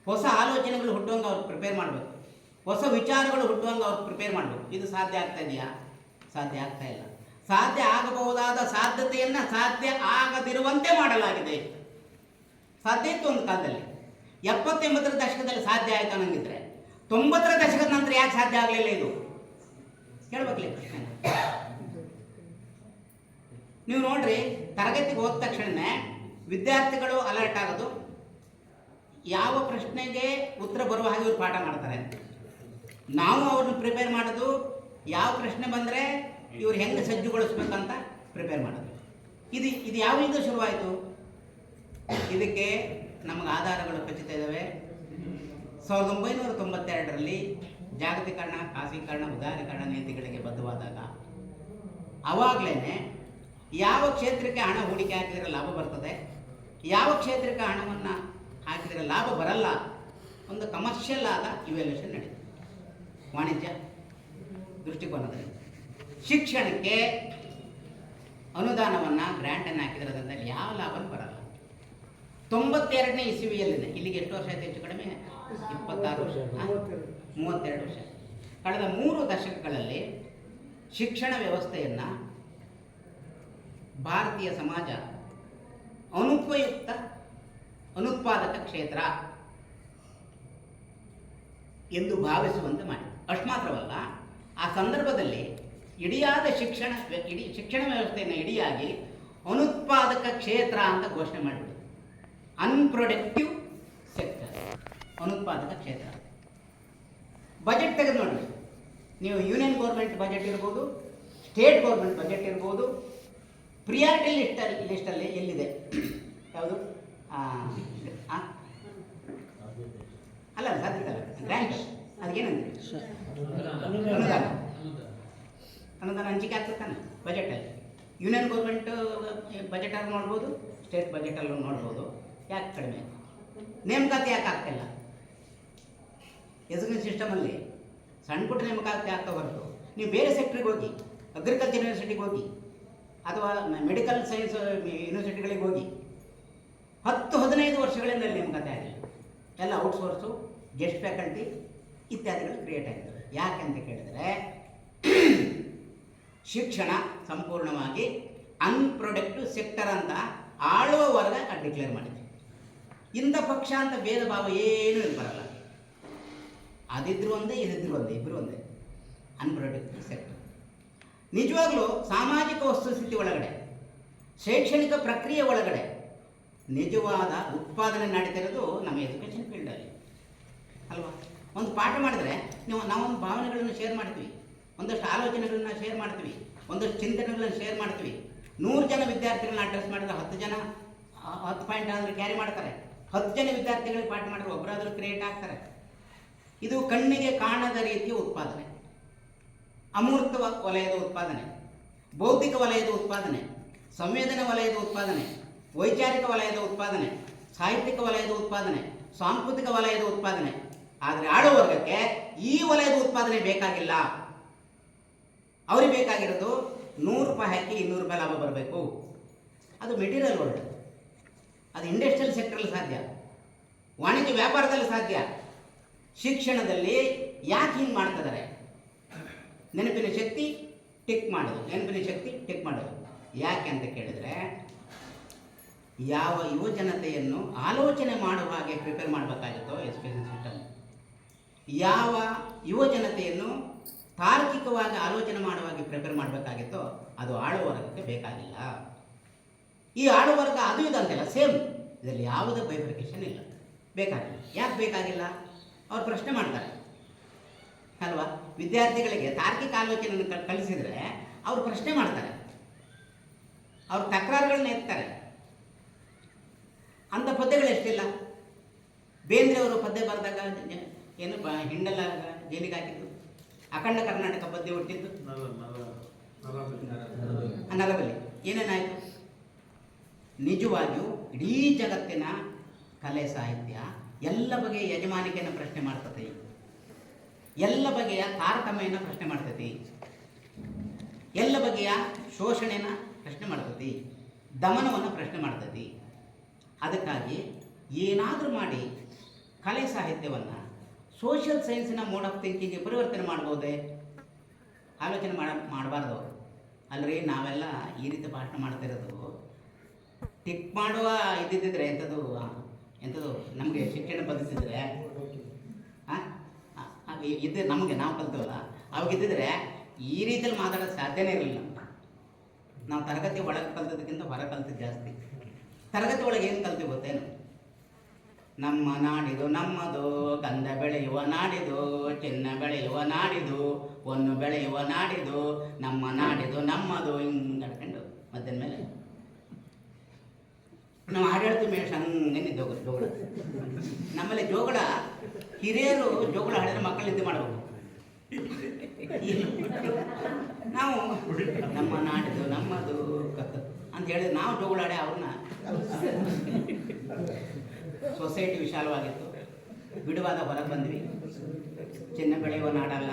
ಹೊಸ ಆಲೋಚನೆಗಳು ಹುಟ್ಟುವಂಗೆ ಅವ್ರಿಗೆ ಪ್ರಿಪೇರ್ ಮಾಡಬೇಕು, ಹೊಸ ವಿಚಾರಗಳು ಹುಟ್ಟುವಂಗೆ ಅವ್ರಿಗೆ ಪ್ರಿಪೇರ್ ಮಾಡಬೇಕು. ಇದು ಸಾಧ್ಯ ಆಗ್ತಾ ಇದೆಯಾ? ಸಾಧ್ಯ ಆಗ್ತಾ ಇಲ್ಲ. ಸಾಧ್ಯ ಆಗಬಹುದಾದ ಸಾಧ್ಯತೆಯನ್ನು ಸಾಧ್ಯ ಆಗದಿರುವಂತೆ ಮಾಡಲಾಗಿದೆ. ಸಾಧ್ಯ ಇತ್ತು ಒಂದು ಕಾಲದಲ್ಲಿ. 70-80ರ ದಶಕದಲ್ಲಿ ಸಾಧ್ಯ ಆಯಿತು ಅನ್ನಂಗಿದ್ರೆ 90ರ ದಶಕದ ನಂತರ ಯಾಕೆ ಸಾಧ್ಯ ಆಗಲಿಲ್ಲ? ಇದು ಕೇಳಬೇಕಲ್ಲ ಪ್ರಶ್ನೆ. ನೀವು ನೋಡ್ರಿ, ತರಗತಿಗೆ ಹೋದ ತಕ್ಷಣವೇ ವಿದ್ಯಾರ್ಥಿಗಳು ಅಲರ್ಟ್ ಆಗೋದು, ಯಾವ ಪ್ರಶ್ನೆಗೆ ಉತ್ತರ ಬರುವ ಹಾಗೆ ಇವ್ರು ಪಾಠ ಮಾಡ್ತಾರೆ ಅಂತ. ನಾವು ಅವ್ರನ್ನ ಪ್ರಿಪೇರ್ ಮಾಡೋದು, ಯಾವ ಪ್ರಶ್ನೆ ಬಂದರೆ ಇವ್ರು ಹೆಂಗೆ ಸಜ್ಜುಗೊಳಿಸ್ಬೇಕಂತ ಪ್ರಿಪೇರ್ ಮಾಡೋದು. ಇದು ಯಾವಾಗ ಶುರುವಾಯಿತು? ಇದಕ್ಕೆ ನಮಗೆ ಆಧಾರಗಳು ಖಚಿತ ಇದ್ದಾವೆ. 1992ರಲ್ಲಿ ಜಾಗತೀಕರಣ, ಖಾಸಗೀಕರಣ, ಉದಾರೀಕರಣ ನೀತಿಗಳಿಗೆ ಬದ್ಧವಾದಾಗ ಆವಾಗಲೇ ಯಾವ ಕ್ಷೇತ್ರಕ್ಕೆ ಹಣ ಹೂಡಿಕೆ ಹಾಕಿದರೆ ಲಾಭ ಬರ್ತದೆ, ಯಾವ ಕ್ಷೇತ್ರಕ್ಕೆ ಹಣವನ್ನು ಹಾಕಿದರೆ ಲಾಭ ಬರಲ್ಲ, ಒಂದು ಕಮರ್ಷಿಯಲ್ ಆದ ಇವ್ಯಾಲ್ಯೂಷನ್ ನಡೀತು ವಾಣಿಜ್ಯ ದೃಷ್ಟಿಕೋನದಲ್ಲಿ. ಶಿಕ್ಷಣಕ್ಕೆ ಅನುದಾನವನ್ನು, ಗ್ರ್ಯಾಂಟನ್ನು ಹಾಕಿದರೆ ಅದರಲ್ಲಿ ಯಾವ ಲಾಭನೂ ಬರಲ್ಲ. 92ನೇ ಇಸವಿಯಲ್ಲಿದೆ. ಇಲ್ಲಿಗೆ ಎಷ್ಟು ವರ್ಷ ಆಯ್ತು? ಹೆಚ್ಚು ಕಡಿಮೆ 26 ವರ್ಷ, 32 ವರ್ಷ. ಕಳೆದ 3 ದಶಕಗಳಲ್ಲಿ ಶಿಕ್ಷಣ ವ್ಯವಸ್ಥೆಯನ್ನು ಭಾರತೀಯ ಸಮಾಜ ಅನುಪಯುಕ್ತ ಅನುತ್ಪಾದಕ ಕ್ಷೇತ್ರ ಎಂದು ಭಾವಿಸುವಂತೆ ಮಾಡಿದೆ. ಅಷ್ಟು ಮಾತ್ರವಲ್ಲ, ಆ ಸಂದರ್ಭದಲ್ಲಿ ಇಡೀ ಶಿಕ್ಷಣ ವ್ಯವಸ್ಥೆಯನ್ನು ಇಡಿಯಾಗಿ ಅನುತ್ಪಾದಕ ಕ್ಷೇತ್ರ ಅಂತ ಘೋಷಣೆ ಮಾಡಿಬಿಟ್ಟು, ಅನ್ಪ್ರೊಡಕ್ಟಿವ್ ಸೆಕ್ಟರ್, ಅನುತ್ಪಾದಕ ಕ್ಷೇತ್ರ. ಬಜೆಟ್ ತೆಗೆದು ನೋಡಿ ನೀವು, ಯೂನಿಯನ್ ಗೌರ್ಮೆಂಟ್ ಬಜೆಟ್ ಇರ್ಬೋದು, ಸ್ಟೇಟ್ ಗೌರ್ಮೆಂಟ್ ಬಜೆಟ್ ಇರ್ಬೋದು, ಪ್ರಿಯಾರಿಟಿ ಲಿಸ್ಟಲ್ಲಿ ಎಲ್ಲಿದೆ? ಯಾವುದು? ಅಲ್ಲ ಸಾಧ್ಯತೆ ಅಲ್ಲ, ಗ್ರ್ಯಾಂಟ್. ಅದಕ್ಕೇನಂದ್ರೆ ಅನುದಾನ ಹಂಚಿಕೆ ಆಗ್ತಾನೆ ಬಜೆಟಲ್ಲಿ. ಯೂನಿಯನ್ ಗೌರ್ಮೆಂಟ್ ಬಜೆಟಲ್ಲಿ ನೋಡ್ಬೋದು, ಸ್ಟೇಟ್ ಬಜೆಟಲ್ಲೂ ನೋಡ್ಬೋದು. ಯಾಕೆ ಕಡಿಮೆ? ನೇಮಕಾತಿ ಯಾಕೆ ಆಗ್ತಾಯಿಲ್ಲ? ಎಜುಕೇಷನ್ ಸಿಸ್ಟಮಲ್ಲಿ ಸಣ್ಣ ಪುಟ್ಟ ನೇಮಕಾತಿ ಆಗ್ತಾ ಹೊರತು ನೀವು ಬೇರೆ ಸೆಕ್ಟ್ರಿಗೆ ಹೋಗಿ, ಅಗ್ರಿಕಲ್ಚರ್ ಯೂನಿವರ್ಸಿಟಿಗೆ ಹೋಗಿ ಅಥವಾ ಮೆಡಿಕಲ್ ಸೈನ್ಸ್ ಯೂನಿವರ್ಸಿಟಿಗಳಿಗೆ ಹೋಗಿ 10-15 ವರ್ಷಗಳಿಂದ ನೇಮಕಾತಿ ಆಗಿಲ್ಲ. ಎಲ್ಲ ಔಟ್ಸೋರ್ಸು, ಗೆಸ್ಟ್ ಫ್ಯಾಕಲ್ಟಿ ಇತ್ಯಾದಿಗಳು ಕ್ರಿಯೇಟ್ ಆಗಿದ್ದಾವೆ. ಯಾಕೆ ಅಂತ ಕೇಳಿದರೆ ಶಿಕ್ಷಣ ಸಂಪೂರ್ಣವಾಗಿ ಅನ್ಪ್ರೊಡಕ್ಟಿವ್ ಸೆಕ್ಟರ್ ಅಂತ ಆಳುವ ವರ್ಗ ಡಿಕ್ಲೇರ್ ಮಾಡಿದೆ. ಇಂಥ ಪಕ್ಷ ಅಂತ ಭೇದ ಭಾವ ಏನೂ ಬರಲ್ಲ. ಅದಿದ್ರು ಒಂದೇ, ಇದಿದ್ರು ಒಂದೇ, ಇಬ್ಬರು ಒಂದೇ. ಅನ್ಪ್ರೊಡಕ್ಟಿವ್ ಸೆಕ್ಟರ್ ನಿಜವಾಗ್ಲೂ ಸಾಮಾಜಿಕ ವಸ್ತುಸ್ಥಿತಿ ಒಳಗಡೆ, ಶೈಕ್ಷಣಿಕ ಪ್ರಕ್ರಿಯೆ ಒಳಗಡೆ ನಿಜವಾದ ಉತ್ಪಾದನೆ ನಡೀತಿರೋದು ನಮ್ಮ ಎಜುಕೇಷನ್ ಫೀಲ್ಡಲ್ಲಿ ಅಲ್ವಾ? ಒಂದು ಪಾಠ ಮಾಡಿದ್ರೆ ನಾವೊಂದು ಭಾವನೆಗಳನ್ನು ಶೇರ್ ಮಾಡ್ತೀವಿ, ಒಂದಷ್ಟು ಆಲೋಚನೆಗಳನ್ನ ಶೇರ್ ಮಾಡ್ತೀವಿ, ಒಂದಷ್ಟು ಚಿಂತನೆಗಳನ್ನ ಶೇರ್ ಮಾಡ್ತೀವಿ. 100 ಜನ ವಿದ್ಯಾರ್ಥಿಗಳನ್ನ ಅಡ್ರೆಸ್ ಮಾಡಿದ್ರೆ 10 ಜನ 10 ಪಾಯಿಂಟ್ ಆದರೂ ಕ್ಯಾರಿ ಮಾಡ್ತಾರೆ. 10 ಜನ ವಿದ್ಯಾರ್ಥಿಗಳಿಗೆ ಪಾಠ ಮಾಡಿದ್ರೆ ಒಬ್ಬರಾದರೂ ಕ್ರಿಯೇಟ್ ಆಗ್ತಾರೆ. ಇದು ಕಣ್ಣಿಗೆ ಕಾಣದ ರೀತಿಯ ಉತ್ಪಾದನೆ, ಅಮೂರ್ತ ವಲಯದ ಉತ್ಪಾದನೆ, ಬೌದ್ಧಿಕ ವಲಯದ ಉತ್ಪಾದನೆ, ಸಂವೇದನೆ ವಲಯದ ಉತ್ಪಾದನೆ, ವೈಚಾರಿಕ ವಲಯದ ಉತ್ಪಾದನೆ, ಸಾಹಿತ್ಯಿಕ ವಲಯದ ಉತ್ಪಾದನೆ, ಸಾಂಸ್ಕೃತಿಕ ವಲಯದ ಉತ್ಪಾದನೆ. ಆದರೆ ಆಳುವ ವರ್ಗಕ್ಕೆ ಈ ವಲಯದ ಉತ್ಪಾದನೆ ಬೇಕಾಗಿಲ್ಲ. ಅವ್ರಿಗೆ ಬೇಕಾಗಿರೋದು 100 ರೂಪಾಯಿ ಹಾಕಿ 200 ರೂಪಾಯಿ ಲಾಭ ಬರಬೇಕು. ಅದು ಮೆಟೀರಿಯಲ್ ವರ್ಲ್ಡ್, ಅದು ಇಂಡಸ್ಟ್ರಿಯಲ್ ಸೆಕ್ಟರಲ್ಲಿ ಸಾಧ್ಯ, ವಾಣಿಜ್ಯ ವ್ಯಾಪಾರದಲ್ಲಿ ಸಾಧ್ಯ. ಶಿಕ್ಷಣದಲ್ಲಿ ಯಾಕೆ ಹಿಂಗೆ ಮಾಡ್ತಿದ್ದಾರೆ? ನೆನಪಿನ ಶಕ್ತಿ ಟಿಕ್ ಮಾಡೋದು, ನೆನಪಿನ ಶಕ್ತಿ ಟಿಕ್ ಮಾಡೋದು. ಯಾಕೆ ಅಂತ ಕೇಳಿದರೆ, ಯಾವ ಯುವಜನತೆಯನ್ನು ಆಲೋಚನೆ ಮಾಡುವ ಹಾಗೆ ಪ್ರಿಪೇರ್ ಮಾಡಬೇಕಾಗಿತ್ತೋ ಎಜುಕೇಷನ್ ಸಿಸ್ಟಮ್, ಯಾವ ಯುವಜನತೆಯನ್ನು ತಾರ್ಕಿಕವಾಗಿ ಆಲೋಚನೆ ಮಾಡುವಾಗೆ ಪ್ರಿಪೇರ್ ಮಾಡಬೇಕಾಗಿತ್ತೋ ಅದು ಆಳುವ ವರ್ಗಕ್ಕೆ ಬೇಕಾಗಿಲ್ಲ. ಈ ಆಳುವ ವರ್ಗ ಅದು ಇದು ಅಂತೆಲ್ಲ ಸೇಮ್, ಇದರಲ್ಲಿ ಯಾವುದೇ ಬೈಫರ್ಕೇಷನ್ ಇಲ್ಲ, ಬೇಕಾಗಿಲ್ಲ. ಯಾಕೆ ಬೇಕಾಗಿಲ್ಲ? ಅವ್ರು ಪ್ರಶ್ನೆ ಮಾಡ್ತಾರೆ ಅಲ್ವಾ? ವಿದ್ಯಾರ್ಥಿಗಳಿಗೆ ತಾರ್ಕಿಕ ಆಲೋಚನೆಯನ್ನು ಕಲಿಸಿದರೆ ಅವರು ಪ್ರಶ್ನೆ ಮಾಡ್ತಾರೆ, ಅವ್ರ ತಕರಾರುಗಳನ್ನ ಎತ್ತಾರೆ. ಅಂಥ ಪದ್ಯಗಳು ಎಷ್ಟಿಲ್ಲ. ಬೇಂದ್ರೆ ಅವರು ಪದ್ಯ ಬರೆದಾಗ ಏನು ಹಿಂಡೆಲ್ಲ ಜೈಲಿಗೆ ಹಾಕಿದ್ದು, ಅಖಂಡ ಕರ್ನಾಟಕ ಪದ್ಯ ಹುಟ್ಟಿದ್ದು ನರಬಲಿ. ಏನೇನಾಯಿತು? ನಿಜವಾಗಿಯೂ ಇಡೀ ಜಗತ್ತಿನ ಕಲೆ ಸಾಹಿತ್ಯ ಎಲ್ಲ ಬಗೆಯ ಯಜಮಾನಿಕೆಯನ್ನು ಪ್ರಶ್ನೆ ಮಾಡ್ತತಿ, ಎಲ್ಲ ಬಗೆಯ ತಾರತಮ್ಯನ ಪ್ರಶ್ನೆ ಮಾಡ್ತತಿ, ಎಲ್ಲ ಬಗೆಯ ಶೋಷಣೆನ ಪ್ರಶ್ನೆ ಮಾಡ್ತತಿ, ದಮನವನ್ನು ಪ್ರಶ್ನೆ ಮಾಡ್ತತಿ. ಅದಕ್ಕಾಗಿ ಏನಾದರೂ ಮಾಡಿ ಕಲೆ ಸಾಹಿತ್ಯವನ್ನು ಸೋಷಿಯಲ್ ಸೈನ್ಸಿನ ಮೋಡ್ ಆಫ್ ಥಿಂಕಿಂಗ್ಗೆ ಪರಿವರ್ತನೆ ಮಾಡ್ಬೋದೇ? ಆಲೋಚನೆ ಮಾಡಬಾರ್ದು. ಅಲ್ರಿ, ನಾವೆಲ್ಲ ಈ ರೀತಿ ಭಾಷಣ ಮಾಡ್ತಿರೋದು ಟಿಕ್ ಮಾಡುವ ಇದ್ದಿದ್ದರೆ ಎಂಥದ್ದು ನಮಗೆ ಶಿಕ್ಷಣ ಪದ್ಧತಿದ್ರೆ ಇದ್ದರೆ ನಮಗೆ ನಾವು ಕಲ್ತವಲ್ಲ ಅವಾಗ ಇದ್ದಿದ್ರೆ ಈ ರೀತಿಯಲ್ಲಿ ಮಾತಾಡೋದು ಸಾಧ್ಯನೇ ಇರಲಿಲ್ಲ. ನಾವು ತರಗತಿ ಒಳಗೆ ಕಲ್ತದಕ್ಕಿಂತ ಹೊರಗೆ ಕಲ್ತಿದ್ದು ಜಾಸ್ತಿ. ತರಗತಿ ಒಳಗೆ ಏನು ಕಲ್ತೀವಿ ಗೊತ್ತೇನು? ನಮ್ಮ ನಾಡಿದು ನಮ್ಮದು, ಗಂಧ ಬೆಳೆಯುವ ನಾಡಿದು, ಚಿನ್ನ ಬೆಳೆಯುವ ನಾಡಿದು, ಹೊನ್ನು ಬೆಳೆಯುವ ನಾಡಿದು, ನಮ್ಮ ನಾಡಿದು ನಮ್ಮದು, ಹಿಂಗೆ ನಡ್ಕೊಂಡು ಮಧ್ಯಾಹ್ನ ಮೇಲೆ ನಾವು ಹಾಡಾಡ್ತೀವಿ ಮೇಷ ಹಂಗೆ ಜೋಗಳ. ನಮ್ಮಲ್ಲಿ ಜೋಗಳ ಹಿರಿಯರು ಜೋಗಳ ಹಾಡಿದ್ರೆ ಮಕ್ಕಳು ನಿದ್ದೆ ಮಾಡಬೇಕು. ನಾವು ನಮ್ಮ ನಾಡಿದು ನಮ್ಮದು ಅಂತ ಹೇಳಿದ್ರೆ ನಾವು ಜೋಗಳ ಹಾಡೆ ಅವ್ರನ್ನ. ಸೊಸೈಟಿ ವಿಶಾಲವಾಗಿತ್ತು, ಬಿಡುವಾದ ಹೊರಗೆ ಬಂದ್ವಿ. ಚಿನ್ನ ಬೆಳೆಯುವ ನಾಡಲ್ಲ,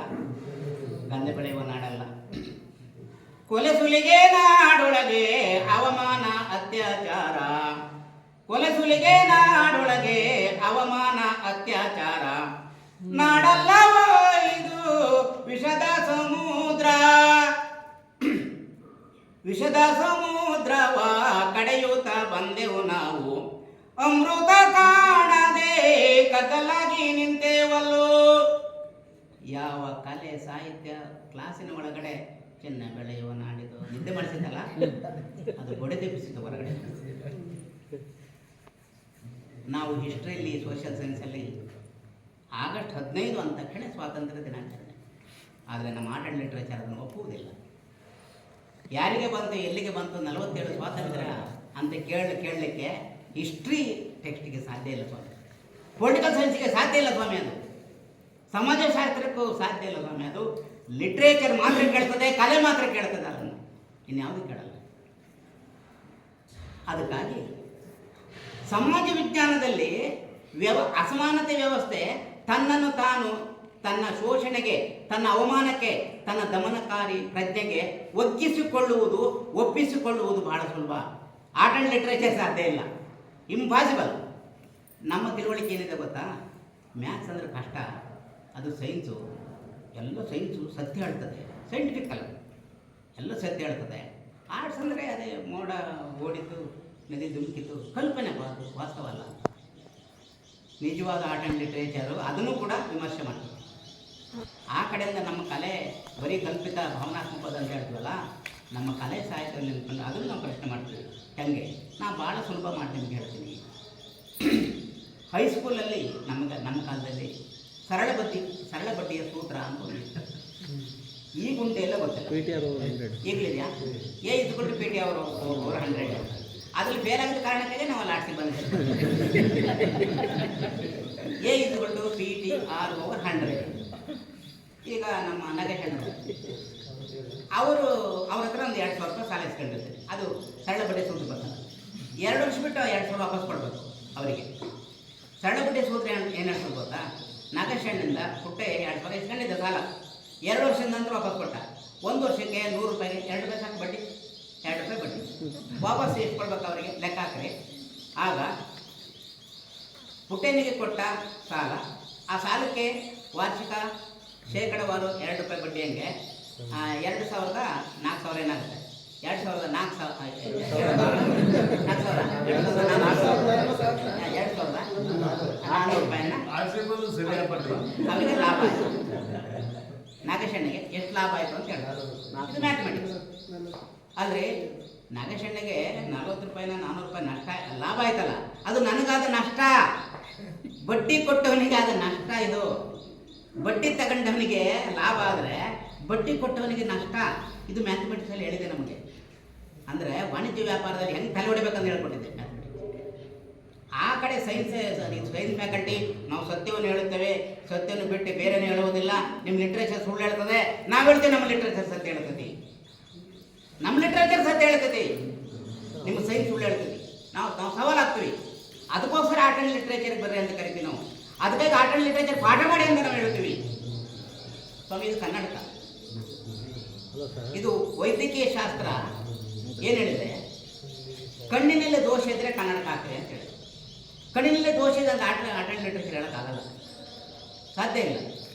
ಗಂಧೆ ಬೆಳೆಯುವ ನಾಡಲ್ಲ. ಕೊಲೆ ಸುಲಿಗೆ ನಾಡೊಳಗೆ ಅವಮಾನ ಅತ್ಯಾಚಾರ, ಕೊಲೆ ಸುಲಿಗೆ ನಾಡೊಳಗೆ ಅವಮಾನ ಅತ್ಯಾಚಾರ, ನಾಡಲ್ಲವೋ ಇದು ವಿಷದ ಸಮುದ್ರ, ವಿಷದ ಸಮುದ್ರವ ಕಡೆಯುತ್ತ ಬಂದೆವು ನಾವು, ಅಮೃತ ಕಾಣದೆ ಕತ್ತಲಾಗಿ ನಿಂತೇವಲ್ಲೋ. ಯಾವ ಕಲೆ ಸಾಹಿತ್ಯ ಕ್ಲಾಸಿನ ಒಳಗಡೆ ಚಿನ್ನ ಬೆಳೆಯುವ ನಾಡಿದು ನಿದ್ದೆ ಮಾಡಿಸಿದ್ದಲ್ಲ, ಅದು ಗೊಡೆದೆಬ್ಬಿಸಿದ್ದು ಹೊರಗಡೆ. ನಾವು ಹಿಸ್ಟ್ರಿಯಲ್ಲಿ ಸೋಷಿಯಲ್ ಸೈನ್ಸಲ್ಲಿ ಆಗಸ್ಟ್ 15 ಅಂದ ತಕ್ಷಣ ಸ್ವಾತಂತ್ರ್ಯ ದಿನಾಚರಣೆ. ಆದರೆ ನಮ್ಮ ಆರ್ಟ್ ಆ್ಯಂಡ್ ಲಿಟ್ರೇಚರ್ ಅದನ್ನು ಒಪ್ಪುವುದಿಲ್ಲ. ಯಾರಿಗೆ ಬಂತು, ಎಲ್ಲಿಗೆ ಬಂತು 47 ಸ್ವಾತಂತ್ರ್ಯ ಅಂತ ಕೇಳಲಿಕ್ಕೆ ಹಿಸ್ಟ್ರಿ ಟೆಕ್ಸ್ಟಿಗೆ ಸಾಧ್ಯ ಇಲ್ಲ ಸ್ವಾಮಿ, ಪೊಲಿಟಿಕಲ್ ಸೈನ್ಸಿಗೆ ಸಾಧ್ಯ ಇಲ್ಲ ಸ್ವಾಮಿ, ಅದು ಸಮಾಜಶಾಸ್ತ್ರಕ್ಕೂ ಸಾಧ್ಯ ಇಲ್ಲ ಸ್ವಾಮಿ. ಅದು ಲಿಟ್ರೇಚರ್ ಮಾತ್ರ ಕೇಳ್ತದೆ, ಕಲೆ ಮಾತ್ರ ಕೇಳ್ತದೆ, ಅದನ್ನು ಇನ್ಯಾವುದೂ ಕೇಳಲ್ಲ. ಅದಕ್ಕಾಗಿ ಸಮಾಜ ವಿಜ್ಞಾನದಲ್ಲಿ ಅಸಮಾನತೆ ವ್ಯವಸ್ಥೆ ತನ್ನನ್ನು ತಾನು ತನ್ನ ಶೋಷಣೆಗೆ, ತನ್ನ ಅವಮಾನಕ್ಕೆ, ತನ್ನ ದಮನಕಾರಿ ಪ್ರಜ್ಞೆಗೆ ಒಪ್ಪಿಸಿಕೊಳ್ಳುವುದು ಬಹಳ ಸುಲಭ. ಆರ್ಟ್ ಆ್ಯಂಡ್ ಲಿಟ್ರೇಚರ್ ಸಾಧ್ಯ ಇಲ್ಲ, ಇಂಪಾಸಿಬಲ್. ನಮ್ಮ ತಿಳುವಳಿಕೆ ಏನಿದೆ ಗೊತ್ತಾ? ಮ್ಯಾಥ್ಸ್ ಅಂದರೆ ಕಷ್ಟ, ಅದು ಸೈನ್ಸು, ಎಲ್ಲ ಸೈನ್ಸು ಸತ್ಯ ಹೇಳ್ತದೆ, ಸೈಂಟಿಫಿಕ್ ಅಲ್ಲ, ಎಲ್ಲ ಸತ್ಯ ಹೇಳ್ತದೆ. ಆರ್ಟ್ಸ್ ಅಂದರೆ ಅದೇ ಮೋಡ ಓಡಿತು, ನದಿ ಧುಮುಕಿತು, ಕಲ್ಪನೆ ವಾಸ್ತವ ಅಲ್ಲ. ನಿಜವಾದ ಆರ್ಟ್ ಆ್ಯಂಡ್ ಲಿಟ್ರೇಚರು ಅದನ್ನು ಕೂಡ ವಿಮರ್ಶೆ ಮಾಡ್ತೀವಿ. ಆ ಕಡೆಯಿಂದ ನಮ್ಮ ಕಲೆ ಬರೀ ಕಲ್ಪಿತ ಭಾವನಾತ್ಮಕವಾದ ಅಂತ ಹೇಳ್ತೀವಲ್ಲ, ನಮ್ಮ ಕಲೆ ಸಾಹಿತ್ಯದಲ್ಲಿ ನಿಂತ್ಕೊಂಡು ಅದನ್ನು ನಾವು ಪ್ರಶ್ನೆ ಮಾಡ್ತೀವಿ. ಹೆಂಗೆ? ನಾನು ಭಾಳ ಸುಲಭ ಮಾಡಿ ನಿಮ್ಗೆ ಹೇಳ್ತೀನಿ. ಹೈಸ್ಕೂಲಲ್ಲಿ ನಮ್ಮ ಕಾಲದಲ್ಲಿ ಸರಳ ಬಡ್ಡಿಯ ಸೂತ್ರ ಅಂತ ಈ ಗುಂಟೆ ಎಲ್ಲ ಗೊತ್ತಿಲ್ಲ, ಈಗಲಿದೆಯಾ? ಎ ಇದ್ಕೊಂಡು ಪಿ ಟಿ ಅವರು 100 ಅದ್ರಲ್ಲಿ ಫೇಲ್ ಆಗಿದ್ದ ಕಾರಣಕ್ಕಾಗಿ ನಾವು ಲಾಟ್ಸಿ ಬಂದಿದ್ದೀವಿ. ಎ ಇದ್ಕೊಂಡು PTR/100. ಈಗ ನಮ್ಮ ನಗೇಶಣ್ಣ ಅವ್ರ ಹತ್ರ ಒಂದು 2,000 ರೂಪಾಯಿ ಸಾಲ ಇಸ್ಕೊಂಡಿರ್ತಾರೆ. ಅದು ಸರಳ ಬಡ್ಡಿ ಸೂತ್ರ ಬರ್ತದೆ. 2 ವರ್ಷ ಬಿಟ್ಟು 2,000 ವಾಪಸ್ ಕೊಡಬೇಕು ಅವರಿಗೆ. ಸರಳ ಬಡ್ಡಿ ಸೂತ್ರ ಏನು ಹೇಳ್ತಾರೆ ಗೊತ್ತಾ? ನಾಗೇಶಣ್ಣಿಂದ ಪುಟ್ಟೆ 2,000 ಇಸ್ಕೊಂಡಿದ್ದ ಸಾಲ 2 ವರ್ಷದ ನಂತರ ವಾಪಸ್ ಕೊಟ್ಟ. 1 ವರ್ಷಕ್ಕೆ 100 ರೂಪಾಯಿಗೆ 2 ರೂಪಾಯಿ ಸಾಕು ಬಡ್ಡಿ, 2 ರೂಪಾಯಿ ಬಡ್ಡಿ ವಾಪಸ್ ಎಷ್ಟು ಕೊಡ್ಬೇಕು ಅವರಿಗೆ ಲೆಕ್ಕ ಹಾಕ್ರಿ. ಆಗ ಪುಟ್ಟೆನಿಗೆ ಕೊಟ್ಟ ಸಾಲ, ಆ ಸಾಲಕ್ಕೆ ವಾರ್ಷಿಕ ಶೇಕಡವಾರು 2 ರೂಪಾಯಿ ಬಡ್ಡಿ ಹಂಗೆ 2,000 4,000 ಏನಾಗುತ್ತೆ? 2,400 ರೂಪಾಯಿನ ಅವರಿಗೆ ಲಾಭ ಆಯಿತು. ನಾಗೇಶಣ್ಣಿಗೆ ಎಷ್ಟು ಲಾಭ ಆಯಿತು ಅಂತ ಹೇಳ್ತಾರೆ. ಇದು ಮ್ಯಾಥಮೆಟಿಕ್ಸ್. ಆದರೆ ನಾಗೇಶಣ್ಣಿಗೆ 40 ರೂಪಾಯಿನ 400 ರೂಪಾಯಿ ನಷ್ಟ ಲಾಭ ಆಯ್ತಲ್ಲ, ಅದು ನನಗಾದ ನಷ್ಟ. ಬಡ್ಡಿ ಕೊಟ್ಟವನಿಗೆ ಆದ ನಷ್ಟ. ಇದು ಬಡ್ಡಿ ತಗೊಂಡವನಿಗೆ ಲಾಭ ಆದರೆ ಬಡ್ಡಿ ಕೊಟ್ಟವನಿಗೆ ನಷ್ಟ. ಇದು ಮ್ಯಾಥಮೆಟಿಕ್ಸಲ್ಲಿ ಹೇಳಿದೆ ನಮಗೆ. ಅಂದರೆ ವಾಣಿಜ್ಯ ವ್ಯಾಪಾರದಲ್ಲಿ ಹೆಂಗೆ ತಲೆ ಹೊಡಿಬೇಕಂತ ಹೇಳ್ಕೊಟ್ಟಿದ್ದೆ ಮ್ಯಾಥಮೆಟಿಕ್ಸ್. ಆ ಕಡೆ ಸೈನ್ಸ್ ಫ್ಯಾಕಲ್ಟಿ ನಾವು ಸತ್ಯವನ್ನು ಹೇಳುತ್ತೇವೆ, ಸತ್ಯವನ್ನು ಬಿಟ್ಟು ಬೇರೆನೇ ಹೇಳುವುದಿಲ್ಲ. ನಿಮ್ಮ ಲಿಟ್ರೇಚರ್ ಸುಳ್ಳು ಹೇಳ್ತದೆ, ನಾವು ಹೇಳ್ತೇವೆ ನಮ್ಮ ಲಿಟ್ರೇಚರ್ ಸತ್ಯ ಹೇಳ್ತದೆ. ನಮ್ಮ ಲಿಟ್ರೇಚರ್ ಸತ್ಯ ಹೇಳ್ತದೆ, ನಿಮ್ಮ ಸೈನ್ಸ್ ಸುಳ್ಳು ಹೇಳ್ತದೆ. ನಾವು ಸವಾಲಾಗ್ತೀವಿ. ಅದಕ್ಕೋಸ್ಕರ ಆರ್ಟ್ ಆ್ಯಂಡ್ ಲಿಟ್ರೇಚರ್ಗೆ ಬರ್ರಿ ಅಂತ ಕರಿತೀವಿ ನಾವು. ಅದಕ್ಕಾಗಿ ಆರ್ಟ್ ಆ್ಯಂಡ್ ಲಿಟ್ರೇಚರ್ ಪಾಠ ಮಾಡಿ ಅಂತ ನಾವು ಹೇಳ್ತೀವಿ. ಸ್ವಾಮಿ ಇದು ಕನ್ನಡಕ, ಅಲ್ಲ ಸರ್, ಇದು ವೈದ್ಯಕೀಯ ಶಾಸ್ತ್ರ ಏನು ಹೇಳಿದೆ, ಕಣ್ಣಿನಲ್ಲಿ ದೋಷ ಇದ್ದರೆ ಕನ್ನಡಕ ಹಾಕ್ರಿ ಅಂತ ಹೇಳಿ. ಕಣ್ಣಿನಲ್ಲೇ ದೋಷ ಇದೆ ಅಂತ ಆರ್ಟ್ ಆ್ಯಂಡ್ ಲಿಟ್ರೇಚರ್ ಹೇಳೋಕ್ಕಾಗಲ್ಲ, ಸಾಧ್ಯ ಇಲ್ಲ.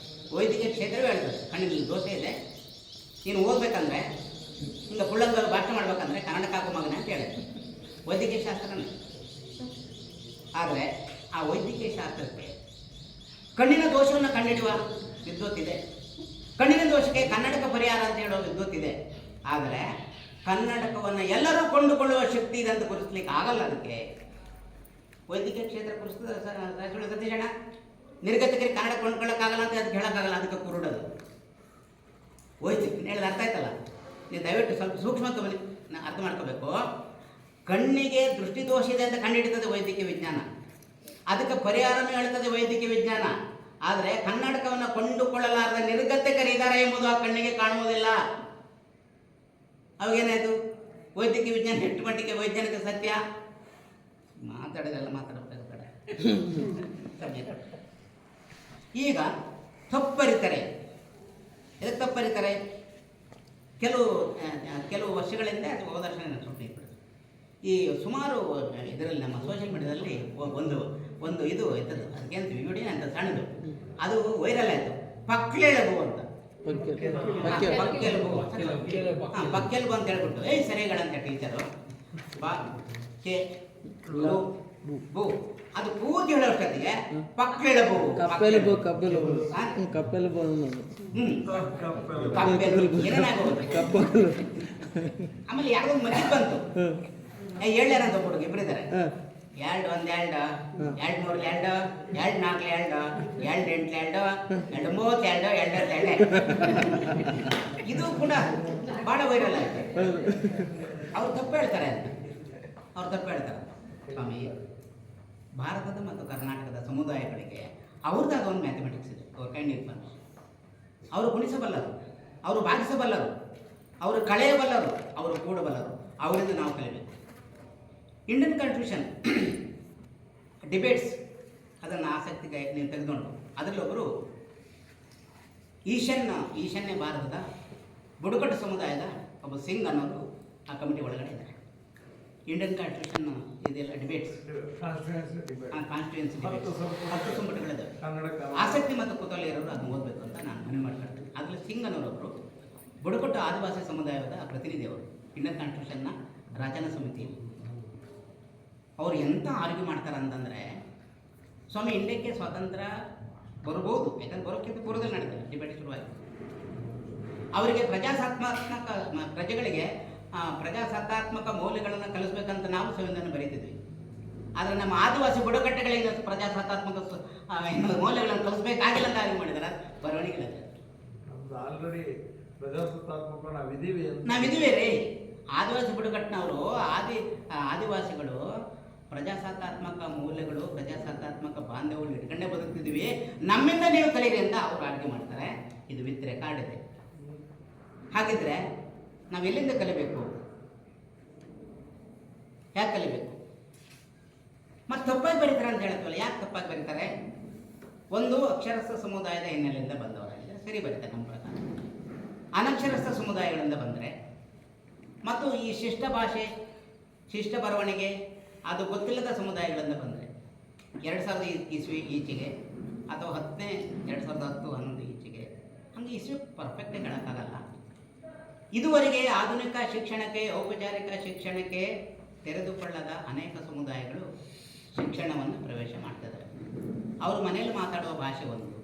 ವೈದ್ಯಕೀಯ ಕ್ಷೇತ್ರವೇ ಹೇಳ್ತದೆ ಕಣ್ಣಿನಲ್ಲಿ ದೋಷ ಇದೆ, ನೀನು ಓದಬೇಕಂದ್ರೆ ಹಿಂಗೆ ಪುಳ್ಳಂಗ ಭಾಷೆ ಮಾಡ್ಬೇಕಂದ್ರೆ ಕನ್ನಡಕ ಹಾಕೋ ಮಗನೇ ಅಂತ ಹೇಳಿದೆ ವೈದ್ಯಕೀಯ ಶಾಸ್ತ್ರನೇ. ಆದರೆ ಆ ವೈದ್ಯಕೀಯ ಶಾಸ್ತ್ರಕ್ಕೆ ಕಣ್ಣಿನ ದೋಷವನ್ನು ಕಂಡುಹಿಡಿಯುವ ವಿದ್ವತ್ತಿದೆ, ಕಣ್ಣಿನ ದೋಷಕ್ಕೆ ಕನ್ನಡಕ ಪರಿಹಾರ ಅಂತ ಹೇಳೋ ವಿದ್ವತ್ತಿದೆ. ಆದರೆ ಕನ್ನಡಕವನ್ನು ಎಲ್ಲರೂ ಕೊಂಡುಕೊಳ್ಳುವ ಶಕ್ತಿ ಇದೆ ಅಂತ ಗುರುತಿಸ್ಲಿಕ್ಕೆ ಆಗಲ್ಲ. ಅದಕ್ಕೆ ವೈದ್ಯಕೀಯ ಕ್ಷೇತ್ರ ಗುರುತಿಸಿದ ಸತೀಶಣ್ಣ ನಿರ್ಗತಿಕರಿಗೆ ಕನ್ನಡ ಕೊಂಡ್ಕೊಳ್ಳೋಕ್ಕಾಗಲ್ಲ ಅಂತ ಅದಕ್ಕೆ ಹೇಳೋಕ್ಕಾಗಲ್ಲ, ಅದಕ್ಕೆ ಕುರುಡದು. ವೈದ್ಯಕೀಯ ಹೇಳಿದ ಅರ್ಥ ಆಯ್ತಲ್ಲ, ನೀವು ದಯವಿಟ್ಟು ಸ್ವಲ್ಪ ಸೂಕ್ಷ್ಮ ಅರ್ಥ ಮಾಡ್ಕೋಬೇಕು. ಕಣ್ಣಿಗೆ ದೃಷ್ಟಿದೋಷ ಇದೆ ಅಂತ ಕಂಡುಹಿಡಿತದೆ ವೈದ್ಯಕೀಯ ವಿಜ್ಞಾನ, ಅದಕ್ಕೆ ಪರಿಹಾರನೂ ಹೇಳ್ತದೆ ವೈದ್ಯಕೀಯ ವಿಜ್ಞಾನ. ಆದರೆ ಕನ್ನಡಕವನ್ನು ಕೊಂಡುಕೊಳ್ಳಲಾರದ ನಿರ್ಗತಿಕರಿದ್ದಾರೆ ಎಂಬುದು ಆ ಕಣ್ಣಿಗೆ ಕಾಣುವುದಿಲ್ಲ. ಅವಾಗೇನಾಯಿತು? ವೈದ್ಯಕೀಯ ವಿಜ್ಞಾನ ಎಷ್ಟು ಮಟ್ಟಿಗೆ ವೈಜ್ಞಾನಿಕ ಸತ್ಯ ಮಾತಾಡೋದೆಲ್ಲ ಮಾತಾಡಬೇಕಾಗ್ತದೆ. ಈಗ ತಪ್ಪರಿತಾರೆ. ಎದಕ್ಕೆ ತಪ್ಪರಿತಾರೆ? ಕೆಲವು ವರ್ಷಗಳಿಂದ ಅಥವಾ ಹೋದ ವರ್ಷ ಸ್ವಲ್ಪ ಈ ಸುಮಾರು ಇದರಲ್ಲಿ ನಮ್ಮ ಸೋಷಿಯಲ್ ಮೀಡಿಯಾದಲ್ಲಿ ಒಂದು ಇದು ಇರ್ತದೆ, ಅದಕ್ಕೇಂತ ವಿಡಿಯೋ ಅಂತ ಸಣ್ಣದು, ಅದು ವೈರಲ್ ಆಯಿತು. ಪಕ್ಕೆಲುಬು ಅಂತ, ಪಕ್ಕೆಲುಬು ಅಂತ ಹೇಳ್ಬಿಟ್ಟು ಸರಿಗಳಂತ ಟೀಚರು ಬು ಅದು ಪೂರ್ತಿ ಹೇಳೋಷ್ಟೊತ್ತಿಗೆ ಪಕ್ಕೆಲುಬು ಆಮೇಲೆ ಯಾರೋ ಒಂದು ಮನೆ ಬಂತು, ಏಳ್ಯಾರಂತ ಹುಡುಗ ಇಬ್ಬರಿದ್ದಾರೆ, 2 1 2 2 3 2 2 4 2 2 8 2 2 32 2 ಇದು ಕೂಡ ಭಾಳ ವೈರಲ್ ಆಯ್ತು. ಅವ್ರು ತಪ್ಪು ಹೇಳ್ತಾರೆ ಅಂತ, ಅವ್ರು ತಪ್ಪು ಹೇಳ್ತಾರೆ. ಸ್ವಾಮಿ, ಭಾರತದ ಮತ್ತು ಕರ್ನಾಟಕದ ಸಮುದಾಯಗಳಿಗೆ ಅವ್ರದ್ದಾದ ಒಂದು ಮ್ಯಾಥಮೆಟಿಕ್ಸ್ ಇದೆ, ಅವ್ರ ಕೈಂಡ್ ಇರ್ಬಂದು ಅವರು ಗುಣಿಸಬಲ್ಲರು, ಅವರು ಭಾಗಿಸಬಲ್ಲರು, ಅವರು ಕಳೆಯಬಲ್ಲರು, ಅವರು ಕೂಡಬಲ್ಲರು. ಅವರಿಂದ ನಾವು ಕಲಿಬೇಕು. ಇಂಡಿಯನ್ ಕಾನ್ಸ್ಟಿಟ್ಯೂಷನ್ ಡಿಬೇಟ್ಸ್ ಅದನ್ನು ಆಸಕ್ತಿಗೆ ನೀವು ತೆಗೆದುಕೊಂಡು ಅದರಲ್ಲಿ ಒಬ್ಬರು ಈಶಾನ್ಯ ಭಾರತದ ಬುಡಕಟ್ಟು ಸಮುದಾಯದ ಒಬ್ಬ ಸಿಂಗ್ ಅನ್ನೋರು ಆ ಕಮಿಟಿ ಒಳಗಡೆ ಇದ್ದಾರೆ. ಇಂಡಿಯನ್ ಕಾನ್ಸ್ಟಿಟ್ಯೂಷನ್ ಇದೆಲ್ಲ ಡಿಬೇಟ್ಸ್ ಕಾನ್ಸ್ಟಿಟ್ಯೂನ್ಸಿ 10 ಸಂಪುಟಗಳಿದ್ದಾವೆ. ಆಸಕ್ತಿ ಮತ್ತು ಕುತೂಹಲ ಇರೋರು ಅದನ್ನು ಓದಬೇಕು ಅಂತ ನಾನು ಮನವಿ ಮಾಡ್ಕೊಳ್ತೀನಿ. ಅದರಲ್ಲಿ ಸಿಂಗ್ ಅನ್ನೋರೊಬ್ಬರು ಬುಡಕಟ್ಟು ಆದಿವಾಸಿ ಸಮುದಾಯದ ಪ್ರತಿನಿಧಿಯವರು ಇಂಡಿಯನ್ ಕಾನ್ಸ್ಟಿಟ್ಯೂಷನ್ನ ರಚನಾ ಸಮಿತಿಯಲ್ಲಿ. ಅವ್ರು ಎಂಥ ಆರ್ಗ್ಯೂ ಮಾಡ್ತಾರೆ ಅಂತಂದರೆ, ಸ್ವಾಮಿ ಇಂಡಿಯಾಕ್ಕೆ ಸ್ವಾತಂತ್ರ್ಯ ಬರ್ಬೋದು, ಯಾಕಂದ್ರೆ ಬರೋಕ್ಕಿಂತ ಪೂರ್ವದಲ್ಲಿ ನಡೆದಿದೆ ಡಿಬೇಟ್ ಶುರುವಾಯಿತು. ಅವರಿಗೆ ಪ್ರಜೆಗಳಿಗೆ ಪ್ರಜಾಸತ್ತಾತ್ಮಕ ಮೌಲ್ಯಗಳನ್ನು ಕಲಿಸ್ಬೇಕಂತ ನಾವು ಸಂವಿಧಾನ ಬರೀತಿದ್ವಿ. ಆದರೆ ನಮ್ಮ ಆದಿವಾಸಿ ಬುಡಕಟ್ಟುಗಳಿಗೆ ಪ್ರಜಾಸತ್ತಾತ್ಮಕ ಮೌಲ್ಯಗಳನ್ನು ಕಲಿಸ್ಬೇಕಾಗಿಲ್ಲ ಅಂತ ಆರ್ಗ್ಯೂ ಮಾಡಿದ್ದಾರೆ ಬರವಣಿಗೆಗಳಲ್ಲಿ. ಆಲ್ರೆಡಿ ಪ್ರಜಾಸತ್ತಾತ್ಮಕ ನಾವಿದ್ದೀವಿ ರೀ. ಆದಿವಾಸಿ ಬುಡಕಟ್ಟಿನವರು ಆದಿವಾಸಿಗಳು ಪ್ರಜಾಸತ್ತಾತ್ಮಕ ಮೌಲ್ಯಗಳು, ಪ್ರಜಾಸತ್ತಾತ್ಮಕ ಬಾಂಧವ್ಯಗಳು ಇಟ್ಕೊಂಡೇ ಬದುಕ್ತಿದ್ದೀವಿ, ನಮ್ಮಿಂದ ನೀವು ಕಲೀರಿ ಅಂತ ಅವರು ಆರ್ಗ್ಯೂ ಮಾಡ್ತಾರೆ. ಇದು ವಿತ್ ರೆಕಾರ್ಡ್ ಇದೆ. ಹಾಗಿದ್ರೆ ನಾವು ಎಲ್ಲಿಂದ ಕಲಿಬೇಕು? ಯಾಕೆ ಕಲಿಬೇಕು? ಮತ್ತು ತಪ್ಪಾಗಿ ಬರೀತಾರೆ ಅಂತ ಹೇಳ್ತೀವಲ್ಲ, ಯಾಕೆ ತಪ್ಪಾಗಿ ಬರೀತಾರೆ? ಒಂದು ಅಕ್ಷರಸ್ಥ ಸಮುದಾಯದ ಹಿನ್ನೆಲೆಯಿಂದ ಬಂದವರಾಗಿದ್ದರೆ ಸರಿ ಬರೀತಾರೆ ನಮ್ಮ ಪ್ರಕಾರ. ಅನಕ್ಷರಸ್ಥ ಸಮುದಾಯಗಳಿಂದ ಬಂದರೆ ಮತ್ತು ಈ ಶಿಷ್ಟ ಭಾಷೆ, ಶಿಷ್ಟ ಬರವಣಿಗೆ ಅದು ಗೊತ್ತಿಲ್ಲದ ಸಮುದಾಯಗಳಿಂದ ಬಂದರೆ 2000 ಇಸ್ವಿ ಈಚೆಗೆ ಅಥವಾ 2010 11 ಈಚೆಗೆ ಹಂಗೆ ಇಸ್ವಿ ಪರ್ಫೆಕ್ಟಾಗಿ ಹೇಳೋಕ್ಕಾಗಲ್ಲ. ಇದುವರೆಗೆ ಆಧುನಿಕ ಶಿಕ್ಷಣಕ್ಕೆ, ಔಪಚಾರಿಕ ಶಿಕ್ಷಣಕ್ಕೆ ತೆರೆದುಕೊಳ್ಳದ ಅನೇಕ ಸಮುದಾಯಗಳು ಶಿಕ್ಷಣವನ್ನು ಪ್ರವೇಶ ಮಾಡ್ತಿದ್ದಾರೆ. ಅವರು ಮನೆಯಲ್ಲಿ ಮಾತಾಡುವ ಭಾಷೆ ಒಂದು,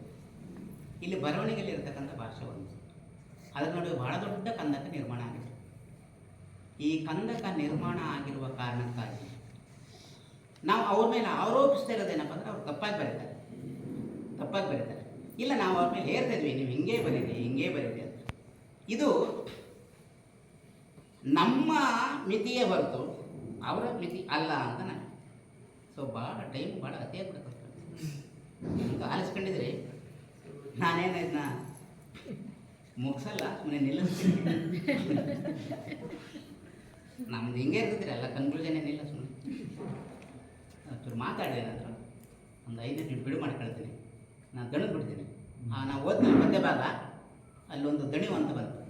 ಇಲ್ಲಿ ಬರವಣಿಗೆಯಲ್ಲಿ ಇರತಕ್ಕಂಥ ಭಾಷೆ ಒಂದು. ಅದರ ನಡುವೆ ಬಹಳ ದೊಡ್ಡ ಕಂದಕ ನಿರ್ಮಾಣ ಆಗಿದೆ. ಈ ಕಂದಕ ನಿರ್ಮಾಣ ಆಗಿರುವ ಕಾರಣಕ್ಕಾಗಿ ನಾವು ಅವ್ರ ಮೇಲೆ ಆರೋಪಿಸ್ತಾ ಇರೋದೇನಪ್ಪ ಅಂದರೆ ಅವ್ರು ತಪ್ಪಾಗಿ ಬರೀತಾರೆ. ಇಲ್ಲ, ನಾವು ಅವ್ರ ಮೇಲೆ ಹೇಳ್ತಿದ್ವಿ, ನೀವು ಹಿಂಗೆ ಬರೀರಿ ಅಂತ. ಇದು ನಮ್ಮ ಮಿತಿಯೇ ಹೊರತು ಅವರ ಮಿತಿ ಅಲ್ಲ ಅಂತ ನಾನು. ಸೊ ಭಾಳ ಟೈಮ್ ಭಾಳ ಅತಿಯಾಗ್ಬಿಡುತ್ತೆ ಅಂತ ಆಲಿಸ್ಕೊಂಡಿದ್ರಿ. ನಾನೇನು ಇದನ್ನ ಮುಗಿಸಲ್ಲ, ಸುಮ್ಮನೆ ನಿಲ್ಲಿಸ್ತೀನಿ. ನಮ್ದು ಹಿಂಗೆ ಇರ್ತಿದ್ರಿ, ಎಲ್ಲ ಕನ್ಕ್ಲೂಷನ್ ಏನಿಲ್ಲ, ಸುಮ್ಮನೆ ಚೂರು ಮಾತಾಡಿ ಏನಾದರೂ ಒಂದು 5 ನಿಮಿಷ ಬಿಡು ಮಾಡ್ಕೊಳ್ತೀನಿ. ನಾನು ದಣಿದು ಬಿಡ್ತೀನಿ. ನಾವು ಓದ್ತೀನಿ ಪದ್ಯ ಭಾಗ, ಅಲ್ಲೊಂದು ದಣಿವು ಅಂತ ಬಂತು.